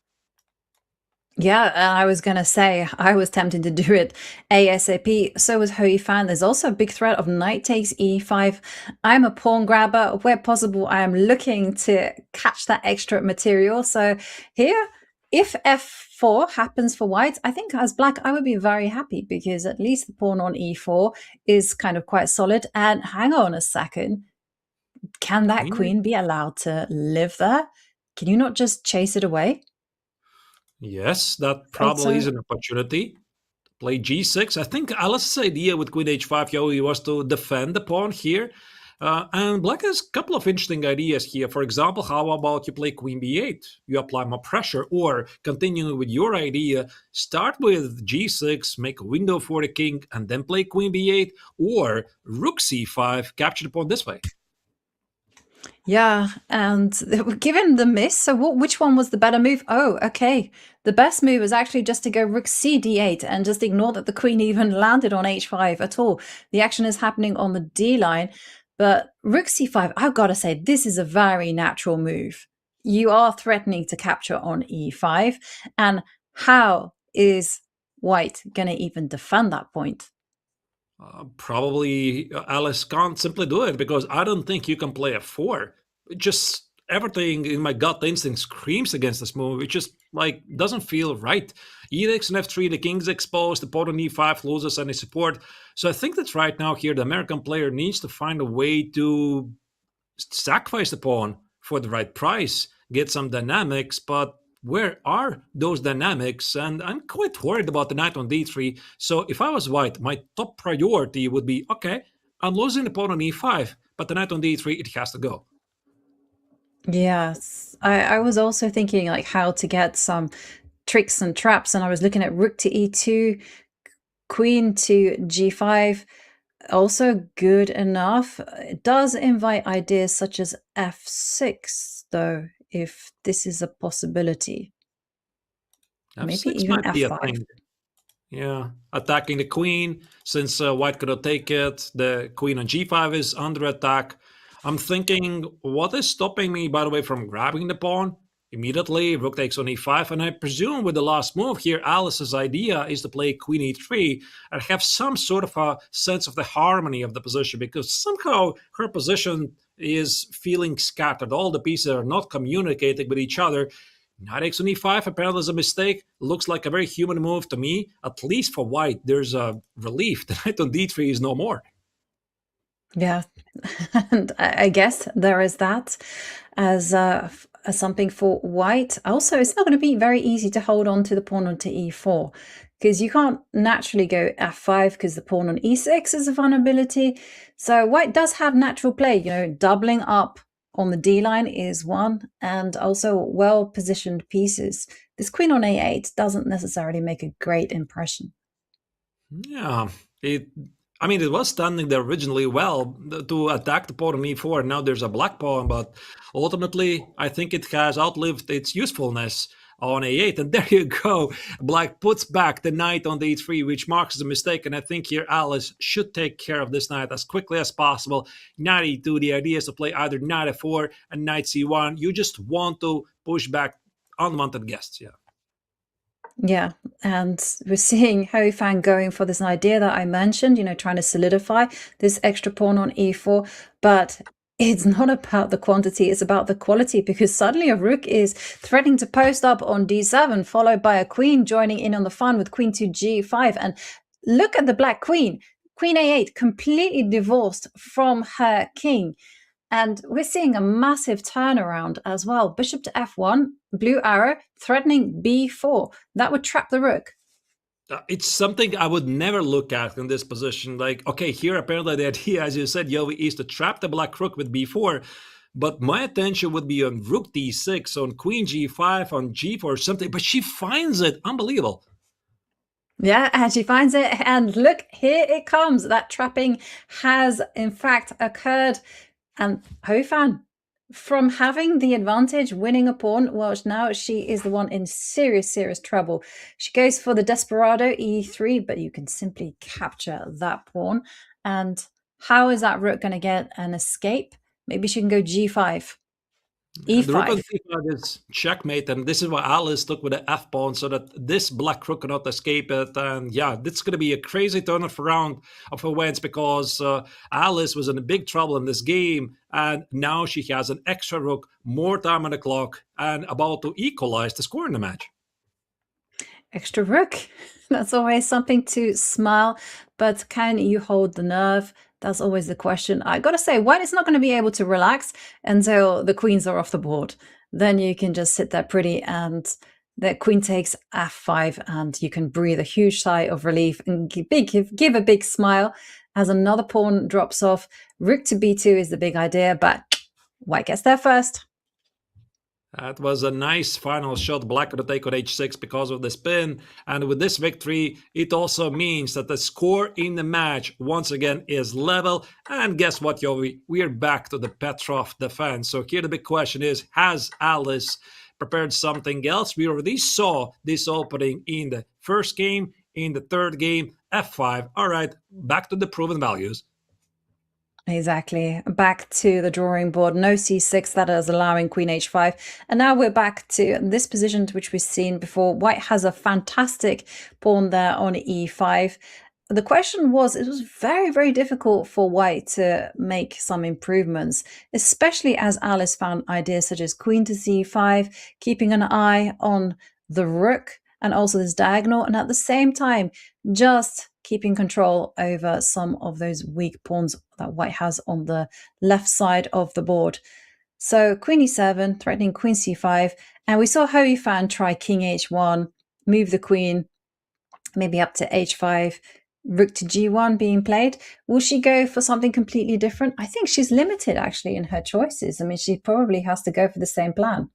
Speaker 2: Yeah, I was going to say, I was tempted to do it ASAP. So was Hu Yifan. There's also a big threat of knight takes e5. I'm a pawn grabber. Where possible, I am looking to catch that extra material. So here, if f4 happens for white, I think as black, I would be very happy because at least the pawn on e4 is kind of quite solid. And hang on a second. Can that queen be allowed to live there? Can you not just chase it away?
Speaker 3: Yes, that probably is an opportunity. Play g6. I think Alice's idea with queen h5, Yogi, was to defend the pawn here. And black has a couple of interesting ideas here. For example, how about you play queen b8? You apply more pressure, or continuing with your idea, start with g6, make a window for the king, and then play queen b8, or rook c5, capture the pawn this way.
Speaker 2: Yeah, and given the miss, so which one was the better move? Oh, okay. The best move is actually just to go rook c d8 and just ignore that the queen even landed on h5 at all. The action is happening on the d line, but rook c5, I've got to say, this is a very natural move. You are threatening to capture on e5, and how is white going to even defend that point?
Speaker 3: Probably Alice can't simply do it because I don't think you can play f4. Just everything in my gut instinct screams against this move. It just like doesn't feel right. E takes an f3, the king's exposed, the pawn on e5 loses any support. So I think that right now here the American player needs to find a way to sacrifice the pawn for the right price, get some dynamics, but where are those dynamics? And I'm quite worried about the knight on d3. So if I was white, my top priority would be, okay, I'm losing the pawn on e5, but the knight on d3, it has to go.
Speaker 2: Yes, I was also thinking like how to get some tricks and traps, and I was looking at rook to e2, queen to g5, also good enough. It does invite ideas such as f6, though, if this is a possibility.
Speaker 3: F6
Speaker 2: maybe even
Speaker 3: might be a
Speaker 2: f5.
Speaker 3: thing. Yeah, attacking the queen, since white cannot take it. The queen on g5 is under attack. I'm thinking, what is stopping me, by the way, from grabbing the pawn? Immediately, rook takes on e5, and I presume with the last move here, Alice's idea is to play queen e3 and have some sort of a sense of the harmony of the position, because somehow her position is feeling scattered. All the pieces are not communicating with each other. Knight takes on e5 apparently is a mistake. Looks like a very human move to me. At least for white, there's a relief. The knight on d3 is no more.
Speaker 2: Yeah, and I guess there is that as something for white. Also, it's not going to be very easy to hold on to the pawn onto e4 because you can't naturally go f5 because the pawn on e6 is a vulnerability. So white does have natural play, doubling up on the d line is one, and also well-positioned pieces. This queen on a8 doesn't necessarily make a great impression.
Speaker 3: Yeah, it was standing there originally well to attack the pawn on e4. Now there's a black pawn, but ultimately, I think it has outlived its usefulness on a8. And there you go. Black puts back the knight on the e3, which marks the mistake. And I think here Alice should take care of this knight as quickly as possible. Knight e2, the idea is to play either knight f4 and knight c1. You just want to push back unwanted guests, yeah.
Speaker 2: Yeah, and we're seeing Hu Yifan going for this idea that I mentioned, trying to solidify this extra pawn on e4. But It's not about the quantity, it's about the quality, because suddenly a rook is threatening to post up on d7, followed by a queen joining in on the fun with queen to g5. And look at the black queen. Queen a8, completely divorced from her king. And we're seeing a massive turnaround as well. Bishop to f1, blue arrow, threatening b4. That would trap the rook.
Speaker 3: It's something I would never look at in this position. Like, okay, here apparently the idea, as you said, Yovi, is to trap the black rook with b4. But my attention would be on rook d6, on queen g5, on g4, something. But she finds it. Unbelievable.
Speaker 2: Yeah, and she finds it. And look, here it comes. That trapping has, in fact, occurred. And Yifan, from having the advantage, winning a pawn, well, now she is the one in serious, serious trouble. She goes for the desperado e3, but you can simply capture that pawn. And how is that rook going to get an escape? Maybe she can go g5. E5.
Speaker 3: The rook on c5 is checkmate, and this is why Alice took with the f pawn, so that this black rook cannot escape it. And yeah, it's going to be a crazy turnaround of events, because Alice was in big trouble in this game, and now she has an extra rook, more time on the clock, and about to equalize the score in the match.
Speaker 2: Extra rook. That's always something to smile, but can you hold the nerve? That's always the question. I gotta say, white is not going to be able to relax until the queens are off the board. Then you can just sit there pretty, and the queen takes f5, and you can breathe a huge sigh of relief and give a big smile as another pawn drops off. Rook to b2 is the big idea, but white gets there first.
Speaker 3: That was a nice final shot. Black could take on h6 because of the spin. And with this victory, it also means that the score in the match, once again, is level. And guess what, Yovi? We're back to the Petrov defense. So here the big question is, has Alice prepared something else? We already saw this opening in the first game, in the third game, f5. All right, back to the proven values.
Speaker 2: Exactly. Back to the drawing board. No c6, that is allowing queen h5. And now we're back to this position which we've seen before. White has a fantastic pawn there on e5. The question was, it was very, very difficult for white to make some improvements, especially as Alice found ideas such as queen to c5, keeping an eye on the rook and also this diagonal, and at the same time, just keeping control over some of those weak pawns that white has on the left side of the board. So queen e7, threatening queen c5, and we saw Yifan try king h1, move the queen maybe up to h5, rook to g1 being played. Will she go for something completely different? I think she's limited actually in her choices. I mean, she probably has to go for the same plan.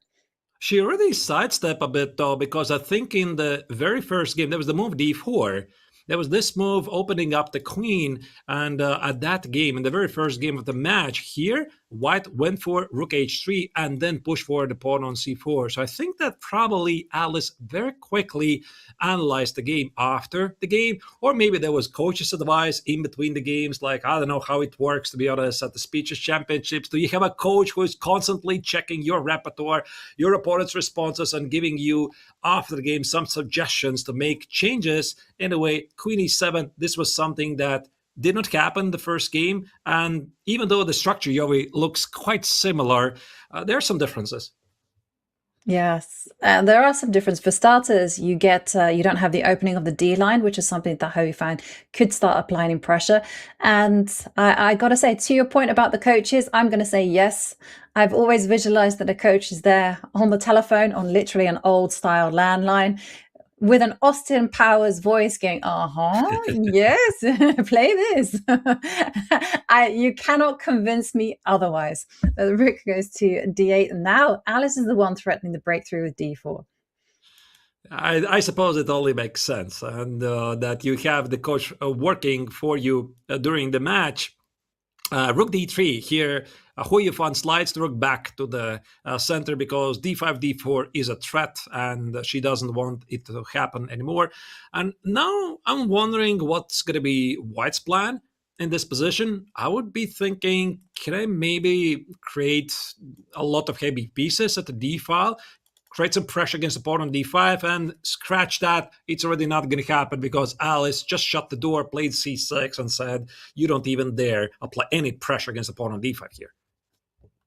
Speaker 3: She already sidestepped a bit though, because I think in the very first game, there was the move d4. There was this move opening up the queen, and at that game, in the very first game of the match, here, white went for rook h3 and then pushed for the pawn on c4. So I think that probably Alice very quickly analyzed the game after the game, or maybe there was coach's advice in between the games, like, I don't know how it works, to be honest, at the Speeches Championships. Do you have a coach who is constantly checking your repertoire, your opponent's responses, and giving you, after the game, some suggestions to make changes? In a way, queen e7, this was something that did not happen the first game. And even though the structure, Yovi, looks quite similar, there are some differences.
Speaker 2: Yes, there are some differences. For starters, you don't have the opening of the D line, which is something that Yifan could start applying pressure. And I got to say, to your point about the coaches, I'm going to say yes. I've always visualized that a coach is there on the telephone, on literally an old style landline, with an Austin Powers voice going, yes, play this. You cannot convince me otherwise. The rook goes to d8, and now Alice is the one threatening the breakthrough with d4.
Speaker 3: I suppose it only makes sense, and that you have the coach working for you during the match. Rook d3 here. Yifan slides the rook back to the center because d5, d4 is a threat, and she doesn't want it to happen anymore. And now I'm wondering what's going to be white's plan in this position. I would be thinking, can I maybe create a lot of heavy pieces at the d file, create some pressure against the pawn on d5, and scratch that? It's already not going to happen because Alice just shut the door, played c6, and said, you don't even dare apply any pressure against the pawn on d5 here.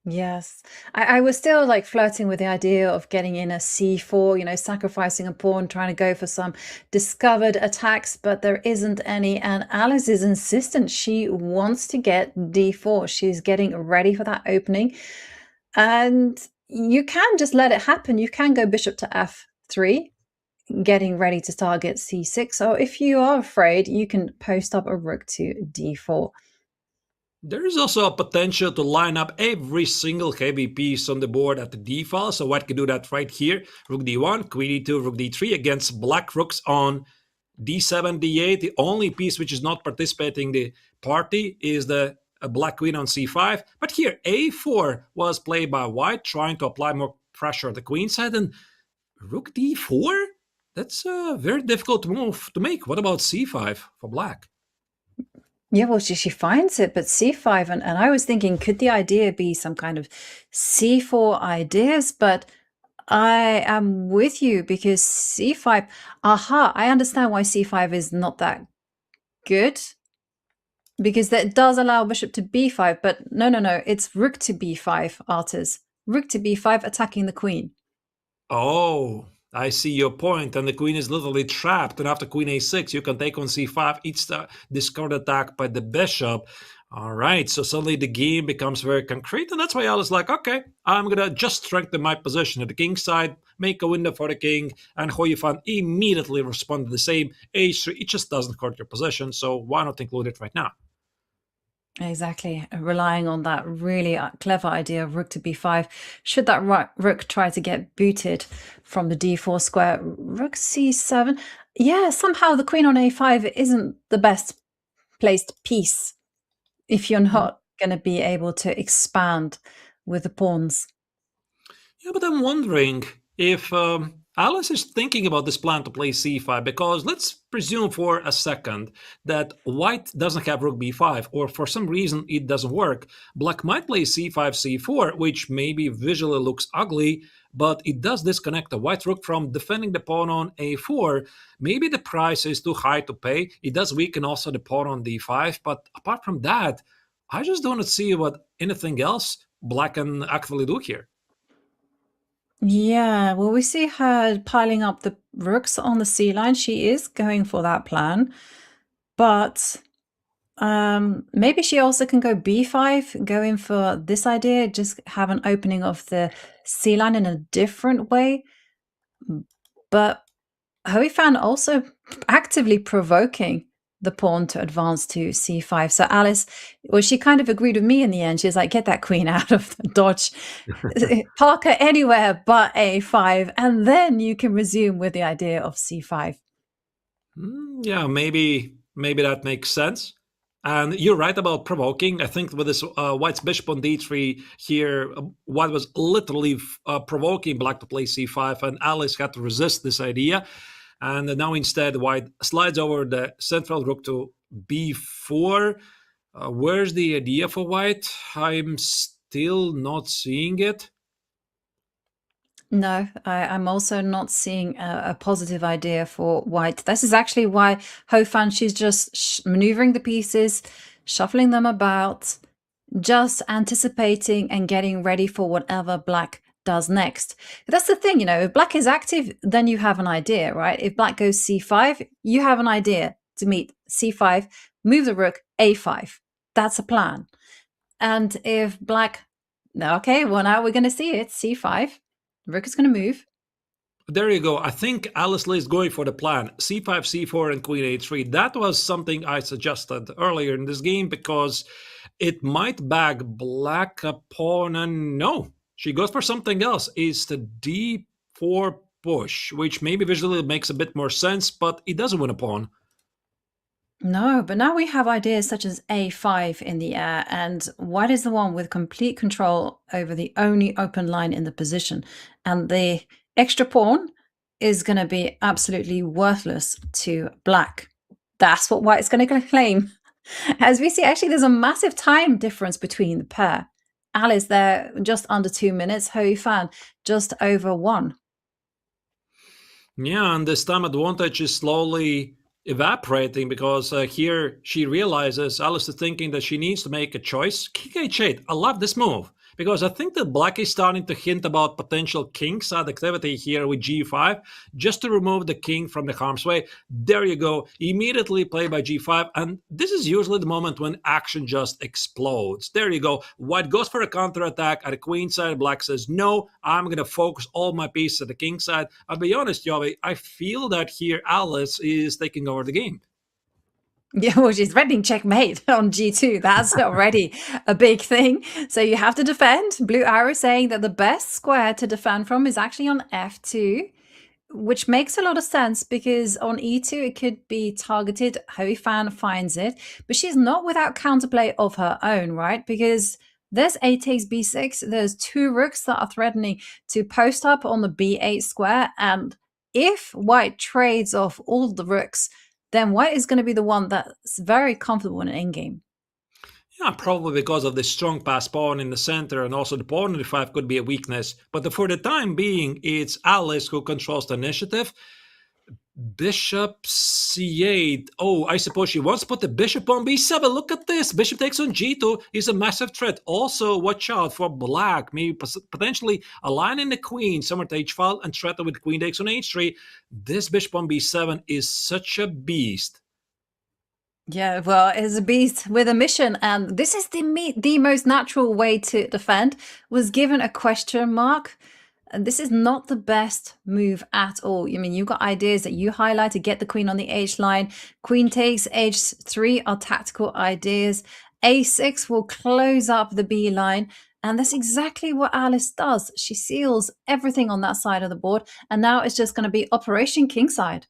Speaker 2: Yes. I was still like flirting with the idea of getting in a c4, sacrificing a pawn, trying to go for some discovered attacks, but there isn't any. And Alice is insistent. She wants to get d4. She's getting ready for that opening. And you can just let it happen. You can go bishop to f3, getting ready to target c6. Or if you are afraid, you can post up a rook to d4.
Speaker 3: There is also a potential to line up every single heavy piece on the board at the d-file, so white can do that right here. Rook d1, queen d2, rook d3 against black rooks on d7, d8. The only piece which is not participating in the party is the black queen on c5. But here, a4 was played by white, trying to apply more pressure on the queen side, and rook d4? That's a very difficult move to make. What about c5 for black?
Speaker 2: Yeah, well, she finds it, but c5, and I was thinking, could the idea be some kind of c4 ideas? But I am with you because c5, I understand why c5 is not that good, because that does allow bishop to b5, but no, it's rook to b5, Artis. Rook to b5 attacking the queen.
Speaker 3: Oh, I see your point, and the queen is literally trapped, and after queen a6, you can take on c5, each discard attack by the bishop. All right, so suddenly the game becomes very concrete, and that's why Alice like, okay, I'm going to just strengthen my position at the king side, make a window for the king, and Yifan immediately responded the same. h3, it just doesn't hurt your position, so why not include it right now?
Speaker 2: Exactly, relying on that really clever idea of rook to b5. Should that rook try to get booted from the d4 square, rook c7, yeah, somehow the queen on a5 isn't the best placed piece if you're not going to be able to expand with the pawns.
Speaker 3: Yeah, but I'm wondering if Alice is thinking about this plan to play c5, because let's presume for a second that white doesn't have rook b5, or for some reason it doesn't work. Black might play c5, c4, which maybe visually looks ugly, but it does disconnect the white rook from defending the pawn on a4. Maybe the price is too high to pay. It does weaken also the pawn on d5, but apart from that, I just don't see what anything else black can actually do here.
Speaker 2: Yeah, well, we see her piling up the rooks on the c line. She is going for that plan, but maybe she also can go b5, go in for this idea, just have an opening of the c line in a different way. But Yifan also actively provoking the pawn to advance to c5. So Alice, well, she kind of agreed with me in the end. She's like, get that queen out of the dodge, park her anywhere but a5, and then you can resume with the idea of c5.
Speaker 3: Yeah, maybe that makes sense. And you're right about provoking. I think with this white's bishop on d3 here, white was literally provoking black to play c5, and Alice had to resist this idea. And now instead, white slides over the central rook to b4. Where's the idea for white? I'm still not seeing it.
Speaker 2: No, I'm also not seeing a positive idea for white. This is actually why Yifan, she's just maneuvering the pieces, shuffling them about, just anticipating and getting ready for whatever black does next. That's the thing, if black is active, then you have an idea, right? If black goes c5, you have an idea to meet c5, move the rook, a5. That's a plan. And if black, okay, well, now we're going to see it, c5. Rook is going to move.
Speaker 3: There you go. I think Alice Lee is going for the plan. c5, c4, and queen a3. That was something I suggested earlier in this game because it might bag black a pawn, and no. She goes for something else. It's the d4 push, which maybe visually makes a bit more sense, but it doesn't win a pawn.
Speaker 2: No, but now we have ideas such as a5 in the air, and white is the one with complete control over the only open line in the position. And the extra pawn is going to be absolutely worthless to black. That's what white's going to claim. As we see, actually, there's a massive time difference between the pair. Alice there just under 2 minutes, Yifan just over 1.
Speaker 3: Yeah, and this time advantage is slowly evaporating because here she realizes, Alice is thinking that she needs to make a choice. King h8, I love this move. because I think that black is starting to hint about potential kingside activity here with g5, just to remove the king from the harm's way. There you go, immediately play by g5, and this is usually the moment when action just explodes. There you go, white goes for a counterattack at the queen side, black says, no, I'm going to focus all my pieces at the king side. I'll be honest, Yovi, I feel that here Alice is taking over the game.
Speaker 2: Yeah, well, she's threatening checkmate on g2. That's already a big thing. So you have to defend. Blue arrow saying that the best square to defend from is actually on f2, which makes a lot of sense because on e2 it could be targeted. Yifan finds it, but she's not without counterplay of her own, right? Because there's a takes b6. There's two rooks that are threatening to post up on the b8 square. And if white trades off all the rooks, then white is going to be the one that's very comfortable in an endgame.
Speaker 3: Yeah, probably because of the strong pass pawn in the center, and also the pawn on e5 could be a weakness. But for the time being, it's Alice who controls the initiative. Bishop c8. Oh, I suppose she wants to put the bishop on b7. Look at this. Bishop takes on g2 is a massive threat. Also, watch out for black. Maybe potentially aligning the queen somewhere to h5 and threaten with queen takes on h3. This bishop on b7 is such a beast.
Speaker 2: Yeah, well, it's a beast with a mission, and this is the most natural way to defend. Was given a question mark. And this is not the best move at all. I mean, you've got ideas that you highlight to get the queen on the h line. Queen takes h3 are tactical ideas. a6 will close up the b line. And that's exactly what Alice does. She seals everything on that side of the board. And now it's just going to be Operation Kingside.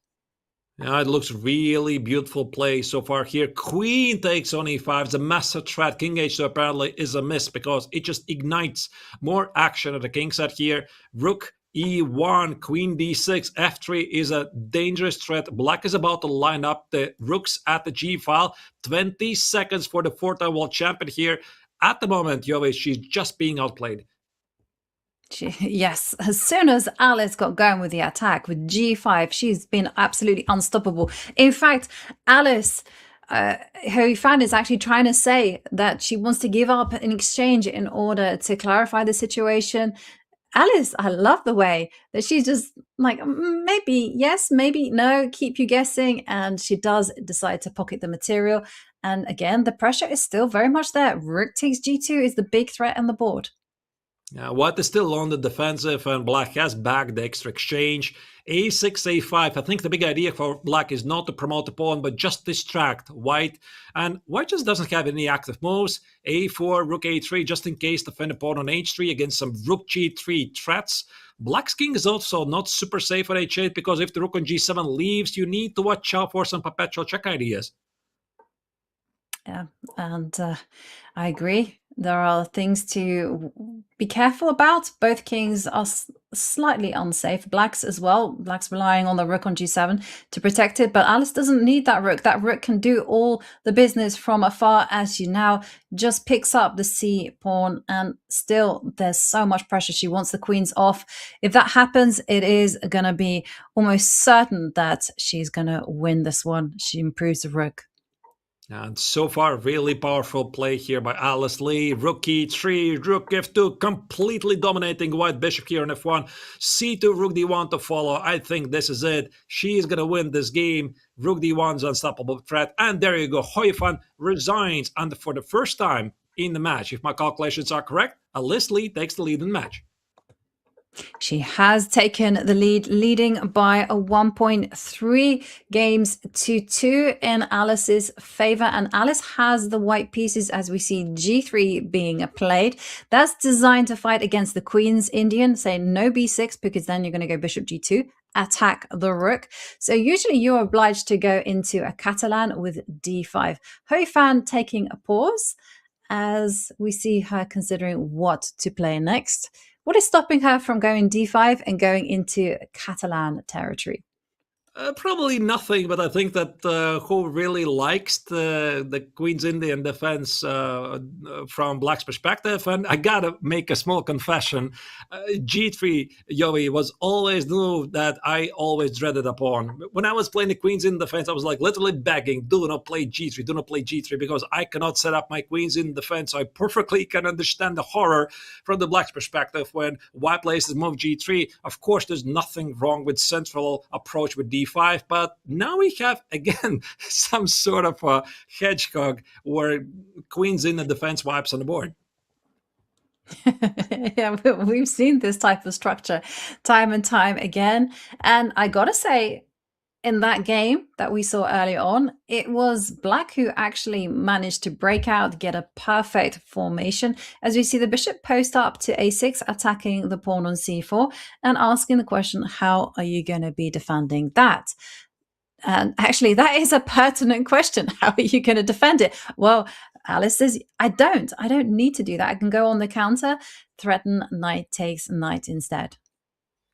Speaker 3: Yeah, it looks really beautiful play so far here. Queen takes on e5. It's a massive threat. King h2 apparently is a miss because it just ignites more action at the king side here. Rook e1, queen d6, f3 is a dangerous threat. Black is about to line up the rooks at the g file. 20 seconds for the four-time world champion here. At the moment, Yovi, she's just being outplayed.
Speaker 2: Yes, as soon as Alice got going with the attack with g5, she's been absolutely unstoppable. In fact, Alice, her fan is actually trying to say that she wants to give up in exchange in order to clarify the situation. Alice, I love the way that she's just like, maybe yes, maybe no, keep you guessing. And she does decide to pocket the material. And again, the pressure is still very much there. Rook takes g2 is the big threat on the board.
Speaker 3: White is still on the defensive, and black has backed the extra exchange. a6, a5. I think the big idea for black is not to promote the pawn, but just distract white. And white just doesn't have any active moves. a4, rook a3, just in case defend the pawn on h3 against some rook g3 threats. Black's king is also not super safe on h8, because if the rook on g7 leaves, you need to watch out for some perpetual check ideas.
Speaker 2: Yeah, and I agree. There are things to be careful about. Both kings are slightly unsafe. Black's as well. Black's relying on the rook on g7 to protect it, but Alice doesn't need that rook. That rook can do all the business from afar, as she now just picks up the c pawn, and still there's so much pressure. She wants the queens off. If that happens, it is going to be almost certain that she's going to win this one. She improves the rook.
Speaker 3: And so far, really powerful play here by Alice Lee. Rook e3, rook f2, completely dominating white bishop here on f1. c2, rook d1 to follow. I think this is it. She's going to win this game. Rook d1's unstoppable threat. And there you go. Yifan resigns. And for the first time in the match, if my calculations are correct, Alice Lee takes the lead in the match.
Speaker 2: She has taken the lead, leading by a 1.3 games to 2 in Alice's favor. And Alice has the white pieces, as we see g3 being played. That's designed to fight against the queen's Indian, saying no b6, because then you're going to go bishop g2, attack the rook. So usually you're obliged to go into a Catalan with d5. Yifan taking a pause as we see her considering what to play next. What is stopping her from going d5 and going into Catalan territory?
Speaker 3: Probably nothing, but I think that who really likes the Queen's Indian defense from Black's perspective, and I gotta make a small confession. G3, Yowie, was always the move that I always dreaded upon. When I was playing the Queen's Indian defense, I was like literally begging, do not play G3, do not play G3, because I cannot set up my Queen's Indian defense. So I perfectly can understand the horror from the Black's perspective when White plays this move G3. Of course, there's nothing wrong with central approach with D5, but now we have again some sort of a hedgehog where Queen's in the defense wipes on the board.
Speaker 2: Yeah, we've seen this type of structure time and time again. And I gotta say, in that game that we saw earlier on, it was Black who actually managed to break out, get a perfect formation. As we see the bishop post up to a6, attacking the pawn on c4 and asking the question, how are you going to be defending that? And actually, that is a pertinent question. How are you going to defend it? Well, Alice says, I don't need to do that. I can go on the counter, threaten knight takes knight instead.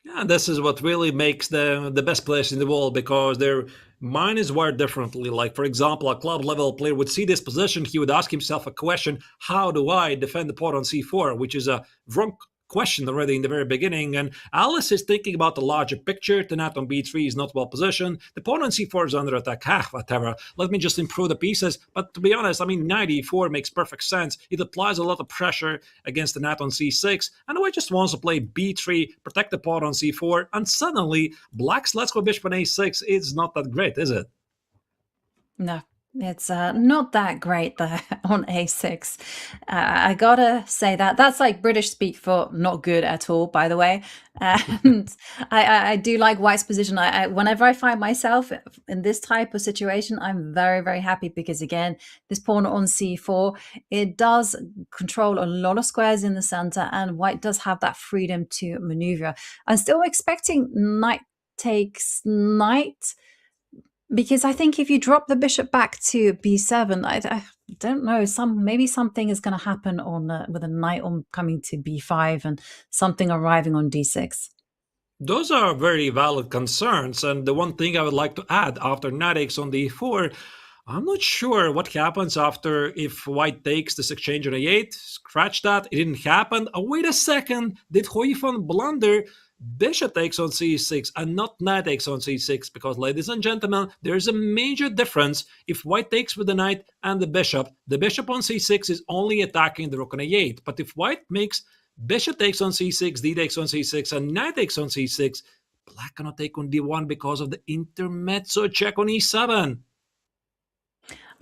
Speaker 3: Yeah, this is what really makes them the best players in the world, because their mind is wired differently. Like, for example, a club level player would see this position, he would ask himself a question, how do I defend the pawn on c4, which is a wrong question already in the very beginning. And Alice is thinking about the larger picture. The knight on b3 is not well positioned. The pawn on c4 is under attack. Whatever. Let me just improve the pieces. But to be honest, I mean, knight e4 makes perfect sense. It applies a lot of pressure against the knight on c6. And the white just wants to play b3, protect the pawn on c4. And suddenly, Black's let's go bishop on a6 is not that great, is it?
Speaker 2: No. It's not that great there on a6. I gotta say that's like British speak for not good at all, by the way. And I do like White's position. Whenever I find myself in this type of situation, I'm very, very happy because, again, this pawn on c4, it does control a lot of squares in the center, and White does have that freedom to maneuver. I'm still expecting knight takes knight, because I think if you drop the bishop back to b7, I don't know, maybe something is going to happen on with a knight on coming to b5 and something arriving on d6.
Speaker 3: Those are very valid concerns. And the one thing I would like to add after knight takes on d4, I'm not sure what happens after if White takes this exchange on a8. Scratch that. It didn't happen. Oh, wait a second. Did Yifan blunder? Bishop takes on c6 and not knight takes on c6, because, ladies and gentlemen, there's a major difference. If White takes with the knight and the bishop on c6 is only attacking the rook on a8. But if White makes bishop takes on c6, d takes on c6, and knight takes on c6, Black cannot take on d1 because of the intermezzo check on e7.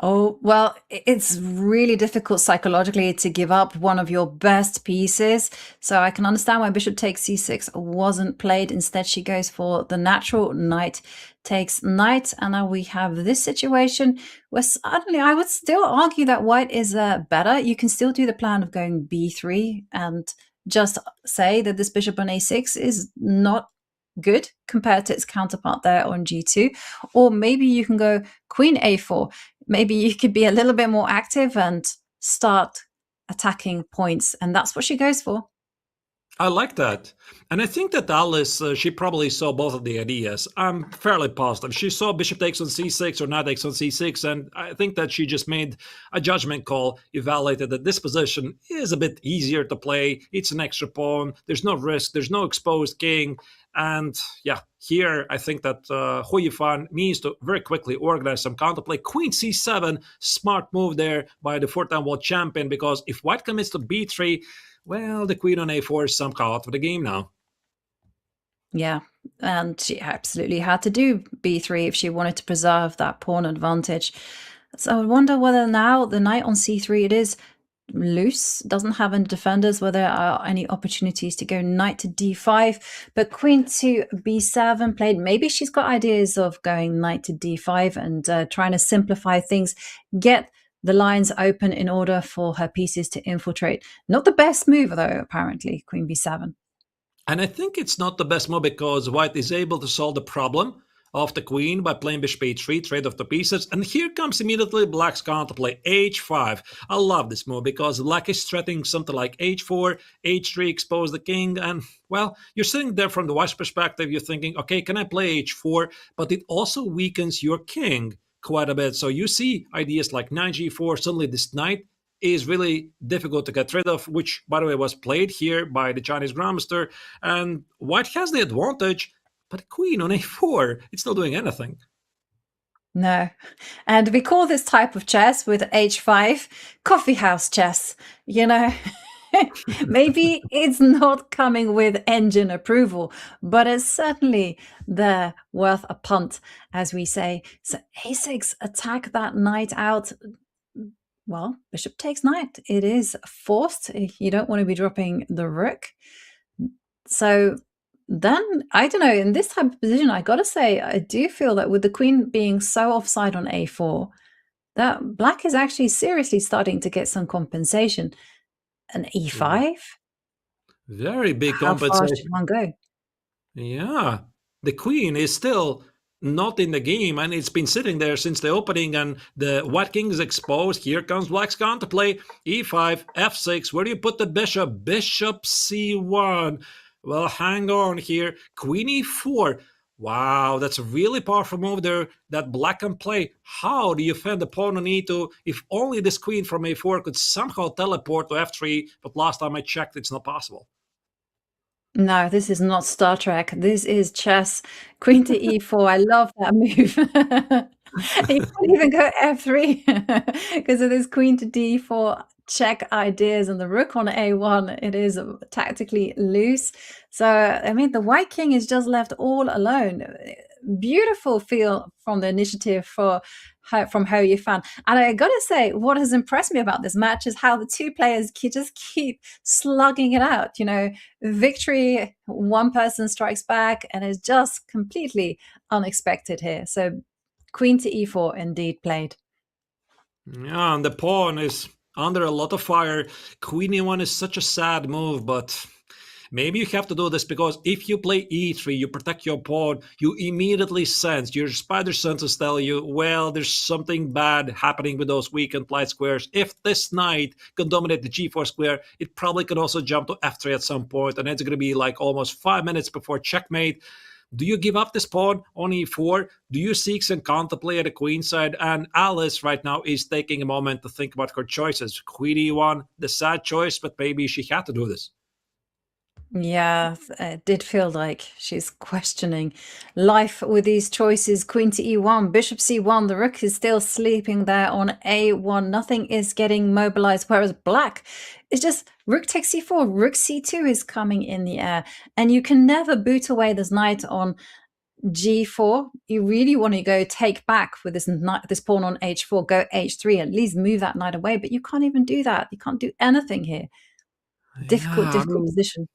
Speaker 2: Oh, well, it's really difficult psychologically to give up one of your best pieces. So I can understand why bishop takes c6 wasn't played. Instead, she goes for the natural knight takes knight. And now we have this situation where suddenly I would still argue that White is better. You can still do the plan of going b3 and just say that this bishop on a6 is not good compared to its counterpart there on g2. Or maybe you can go queen a4. Maybe you could be a little bit more active and start attacking points. And that's what she goes for.
Speaker 3: I like that. And I think that Alice, she probably saw both of the ideas. I'm fairly positive. She saw bishop takes on c6 or knight takes on c6, and I think that she just made a judgment call, evaluated that this position is a bit easier to play. It's an extra pawn. There's no risk. There's no exposed king. And yeah, here I think that Yifan needs to very quickly organize some counterplay. Queen c7, smart move there by the four-time world champion, because if White commits to b3, well, the queen on a4 is somehow out of the game now.
Speaker 2: Yeah, and she absolutely had to do b3 if she wanted to preserve that pawn advantage. So I wonder whether now the knight on c3, it is loose, doesn't have any defenders, whether there are any opportunities to go knight to d5, but queen to b7 played. Maybe she's got ideas of going knight to d5 and trying to simplify things, get the lines open in order for her pieces to infiltrate. Not the best move, though, apparently, queen b7.
Speaker 3: And I think it's not the best move because White is able to solve the problem of the queen by playing bishop a3, trade off the pieces. And here comes immediately black's counterplay, h5. I love this move because black is threatening something like h4, h3, expose the king. And, well, you're sitting there from the white's perspective. You're thinking, okay, can I play h4? But it also weakens your king quite a bit. So you see ideas like knight g4. Suddenly this knight is really difficult to get rid of, which, by the way, was played here by the Chinese grandmaster. And white has the advantage, but queen on a4, it's not doing anything.
Speaker 2: No. And we call this type of chess with h5 coffee house chess. You know, maybe it's not coming with engine approval, but it's certainly there, worth a punt, as we say. So a6, attack that knight out. Well, bishop takes knight. It is forced. You don't want to be dropping the rook. So then, I don't know, in this type of position, I got to say, I do feel that with the queen being so offside on a4, that black is actually seriously starting to get some compensation. An e5?
Speaker 3: Very big
Speaker 2: How far
Speaker 3: compensation.
Speaker 2: should one go?
Speaker 3: Yeah, the queen is still not in the game, and it's been sitting there since the opening, and the white king is exposed. Here comes black's counterplay, e5, f6. Where do you put the bishop? Bishop c1. Well, hang on here. Queen e4. Wow, that's a really powerful move there that black can play. How do you defend the pawn on e2? If only this queen from a4 could somehow teleport to f3, but last time I checked, it's not possible.
Speaker 2: No, this is not Star Trek. This is chess. Queen to e4. I love that move. You can't even go f3 because of this queen to d4 check ideas, and the rook on a1. It is tactically loose. So, I mean, the white king is just left all alone. Beautiful feel from the initiative from Ho Yifan. And I gotta say, what has impressed me about this match is how the two players just keep slugging it out. You know, victory, one person strikes back, and it's just completely unexpected here. So queen to e4 indeed played.
Speaker 3: Yeah, and the pawn is under a lot of fire. Queen e1 is such a sad move, but maybe you have to do this because if you play e3, you protect your pawn, you immediately sense, your spider senses tell you, well, there's something bad happening with those weak implied squares. If this knight can dominate the g4 square, it probably can also jump to f3 at some point, and it's going to be like almost 5 minutes before checkmate. Do you give up this pawn on e4? Do you seek some counterplay at the queen side? And Alice right now is taking a moment to think about her choices. Queen e1, the sad choice, but maybe she had to do this.
Speaker 2: Yeah, it did feel like she's questioning life with these choices. Queen to e1, bishop c1, the rook is still sleeping there on a1. Nothing is getting mobilized, whereas black is just rook takes c4, rook c2 is coming in the air. And you can never boot away this knight on g4. You really want to go take back with this pawn on h4, go h3, at least move that knight away. But you can't even do that. You can't do anything here. Difficult position.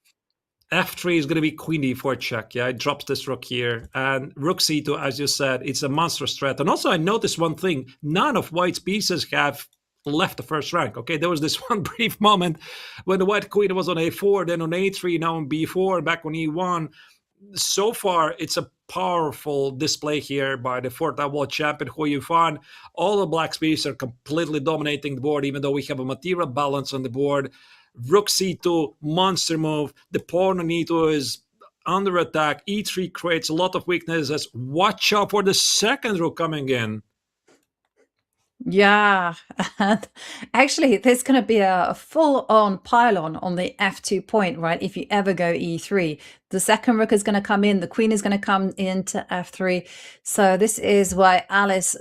Speaker 3: f3 is going to be queen d4 check. Yeah, it drops this rook here. And rook c2, as you said, it's a monstrous threat. And also I noticed one thing. None of white's pieces have left the first rank. Okay, there was this one brief moment when the white queen was on a4, then on a3, now on b4, back on e1. So far, it's a powerful display here by the four-time world champion Ho Yifan. All the black pieces are completely dominating the board, even though we have a material balance on the board. Rook c2, monster move. The pawn on e2 is under attack. e3 creates a lot of weaknesses. Watch out for the second rook coming in.
Speaker 2: Yeah, and actually, there's going to be a full-on pylon on the f2 point, right? If you ever go e3, the second rook is going to come in, the queen is going to come into f3. So this is why Alice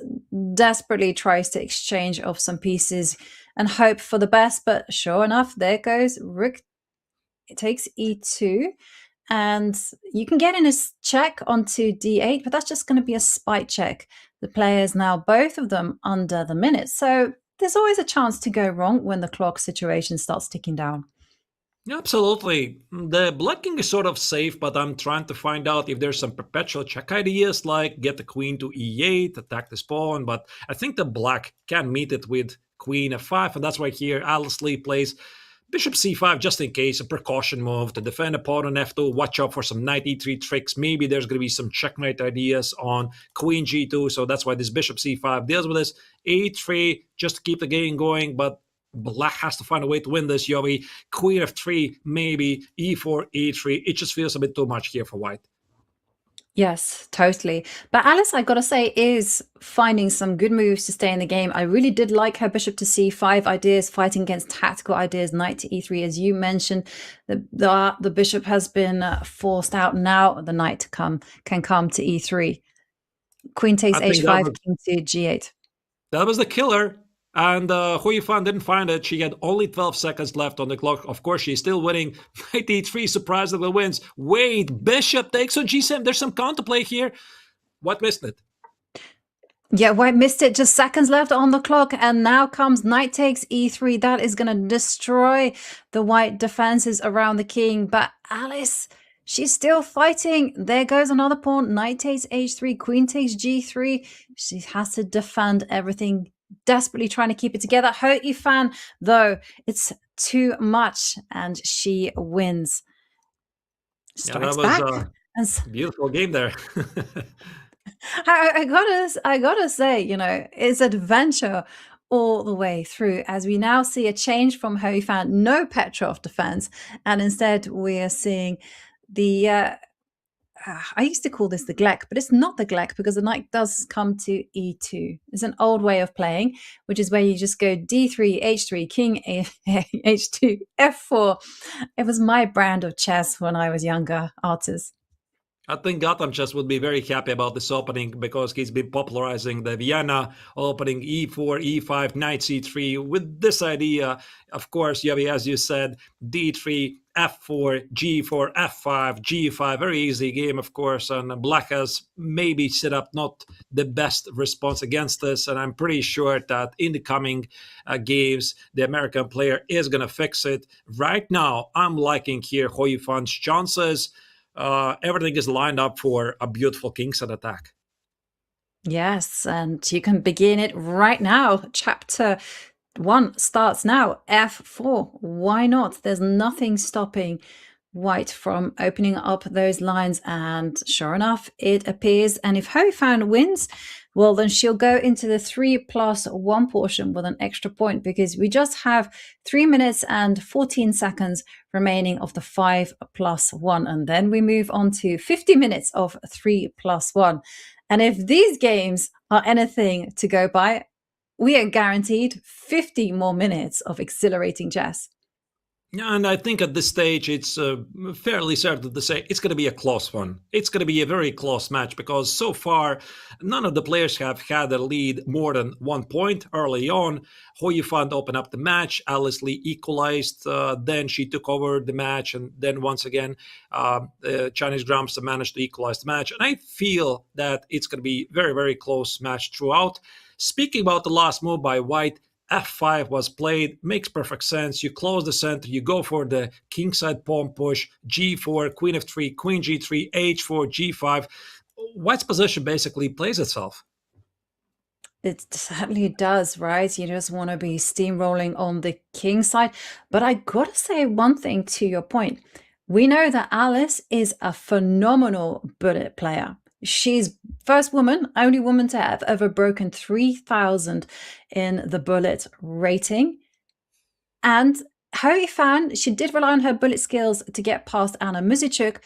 Speaker 2: desperately tries to exchange off some pieces and hope for the best. But sure enough, there goes rook. It takes e2. And you can get in a check onto d8, but that's just going to be a spite check. The players now, both of them under the minute. So there's always a chance to go wrong when the clock situation starts ticking down.
Speaker 3: Absolutely. The black king is sort of safe, but I'm trying to find out if there's some perpetual check ideas like get the queen to e8, attack this pawn. But I think the black can meet it with queen f5, and that's why here Alice Lee plays Bishop c5, just in case, a precaution move to defend pawn on f2. Watch out for some knight e3 tricks. Maybe there's going to be some checkmate ideas on queen g2. So that's why this bishop c5 deals with this. a3, just to keep the game going. But black has to find a way to win this, Yovi. Queen f3, maybe. e4, e3. It just feels a bit too much here for white.
Speaker 2: Yes, totally. But Alice, I gotta say, is finding some good moves to stay in the game. I really did like her bishop to c5 ideas, fighting against tactical ideas, knight to e3, as you mentioned. The bishop has been forced out. Now the knight can come to e3. Queen takes h5, king to g8.
Speaker 3: That was the killer. And Hu Yifan didn't find it. She had only 12 seconds left on the clock. Of course, she's still winning. Knight e3 surprisingly wins. Wait, bishop takes on g7. There's some counterplay here. What missed it?
Speaker 2: Yeah, white missed it. Just seconds left on the clock. And now comes knight takes e3. That is going to destroy the white defenses around the king. But Alice, she's still fighting. There goes another pawn. Knight takes h3. Queen takes g3. She has to defend everything, desperately trying to keep it together. Hu Yifan, though, it's too much, and she wins. Strikes back.
Speaker 3: A beautiful game there.
Speaker 2: I gotta say, it's adventure all the way through, as we now see a change from Hu Yifan, no Petrov defense, and instead we are seeing the I used to call this the Gleck, but it's not the Gleck because the knight does come to e2. It's an old way of playing, which is where you just go d3, h3, king h2, f4. It was my brand of chess when I was younger, artists.
Speaker 3: I think Gotham Chess would be very happy about this opening because he's been popularizing the Vienna opening, e4, e5, knight c3 with this idea. Of course, Yavi, as you said, d3, f4, g4, f5, g5. Very easy game, of course, and black has maybe set up not the best response against this, and I'm pretty sure that in the coming games, the American player is going to fix it. Right now, I'm liking here Hu Yifan's chances. Everything is lined up for a beautiful kingside attack.
Speaker 2: Yes, and you can begin it right now. Chapter 1 starts now. f4. Why not? There's nothing stopping white from opening up those lines, and sure enough, it appears. And if Hu Yifan wins, well, then she'll go into the 3+1 portion with an extra point, because we just have 3 minutes and 14 seconds remaining of the 5+1. And then we move on to 50 minutes of 3+1. And if these games are anything to go by, we are guaranteed 50 more minutes of exhilarating chess.
Speaker 3: Yeah, and I think at this stage, it's fairly certain to say it's going to be a close one. It's going to be a very close match because so far, none of the players have had a lead more than 1 point early on. Hu Yifan opened up the match. Alice Lee equalized. Then she took over the match. And then once again, Chinese Grandmaster managed to equalize the match. And I feel that it's going to be a very, very close match throughout. Speaking about the last move by white, f5 was played, makes perfect sense. You close the center, you go for the kingside pawn push, g4, queen f3, queen g3, h4, g5. White's position basically plays itself.
Speaker 2: It certainly does, right? You just want to be steamrolling on the king side. But I gotta say one thing to your point. We know that Alice is a phenomenal bullet player. She's first woman, only woman to have ever broken 3,000 in the bullet rating. And Hu Yifan, she did rely on her bullet skills to get past Anna Muzychuk,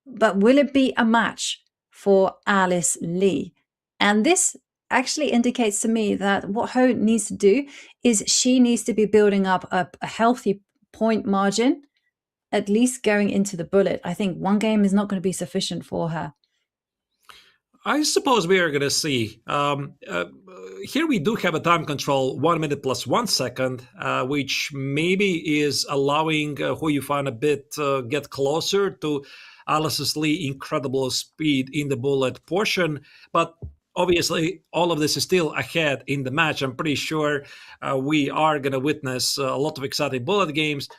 Speaker 2: but will it be a match for Alice Lee? And this actually indicates to me that what Hu needs to do is she needs to be building up a healthy point margin, at least going into the bullet. I think one game is not going to be sufficient for her.
Speaker 3: I suppose we are going to see. Here we do have a time control, 1 minute plus 1 second, which maybe is allowing Hu Yifan a bit get closer to Alice Lee incredible speed in the bullet portion. But obviously, all of this is still ahead in the match. I'm pretty sure we are going to witness a lot of exciting bullet games.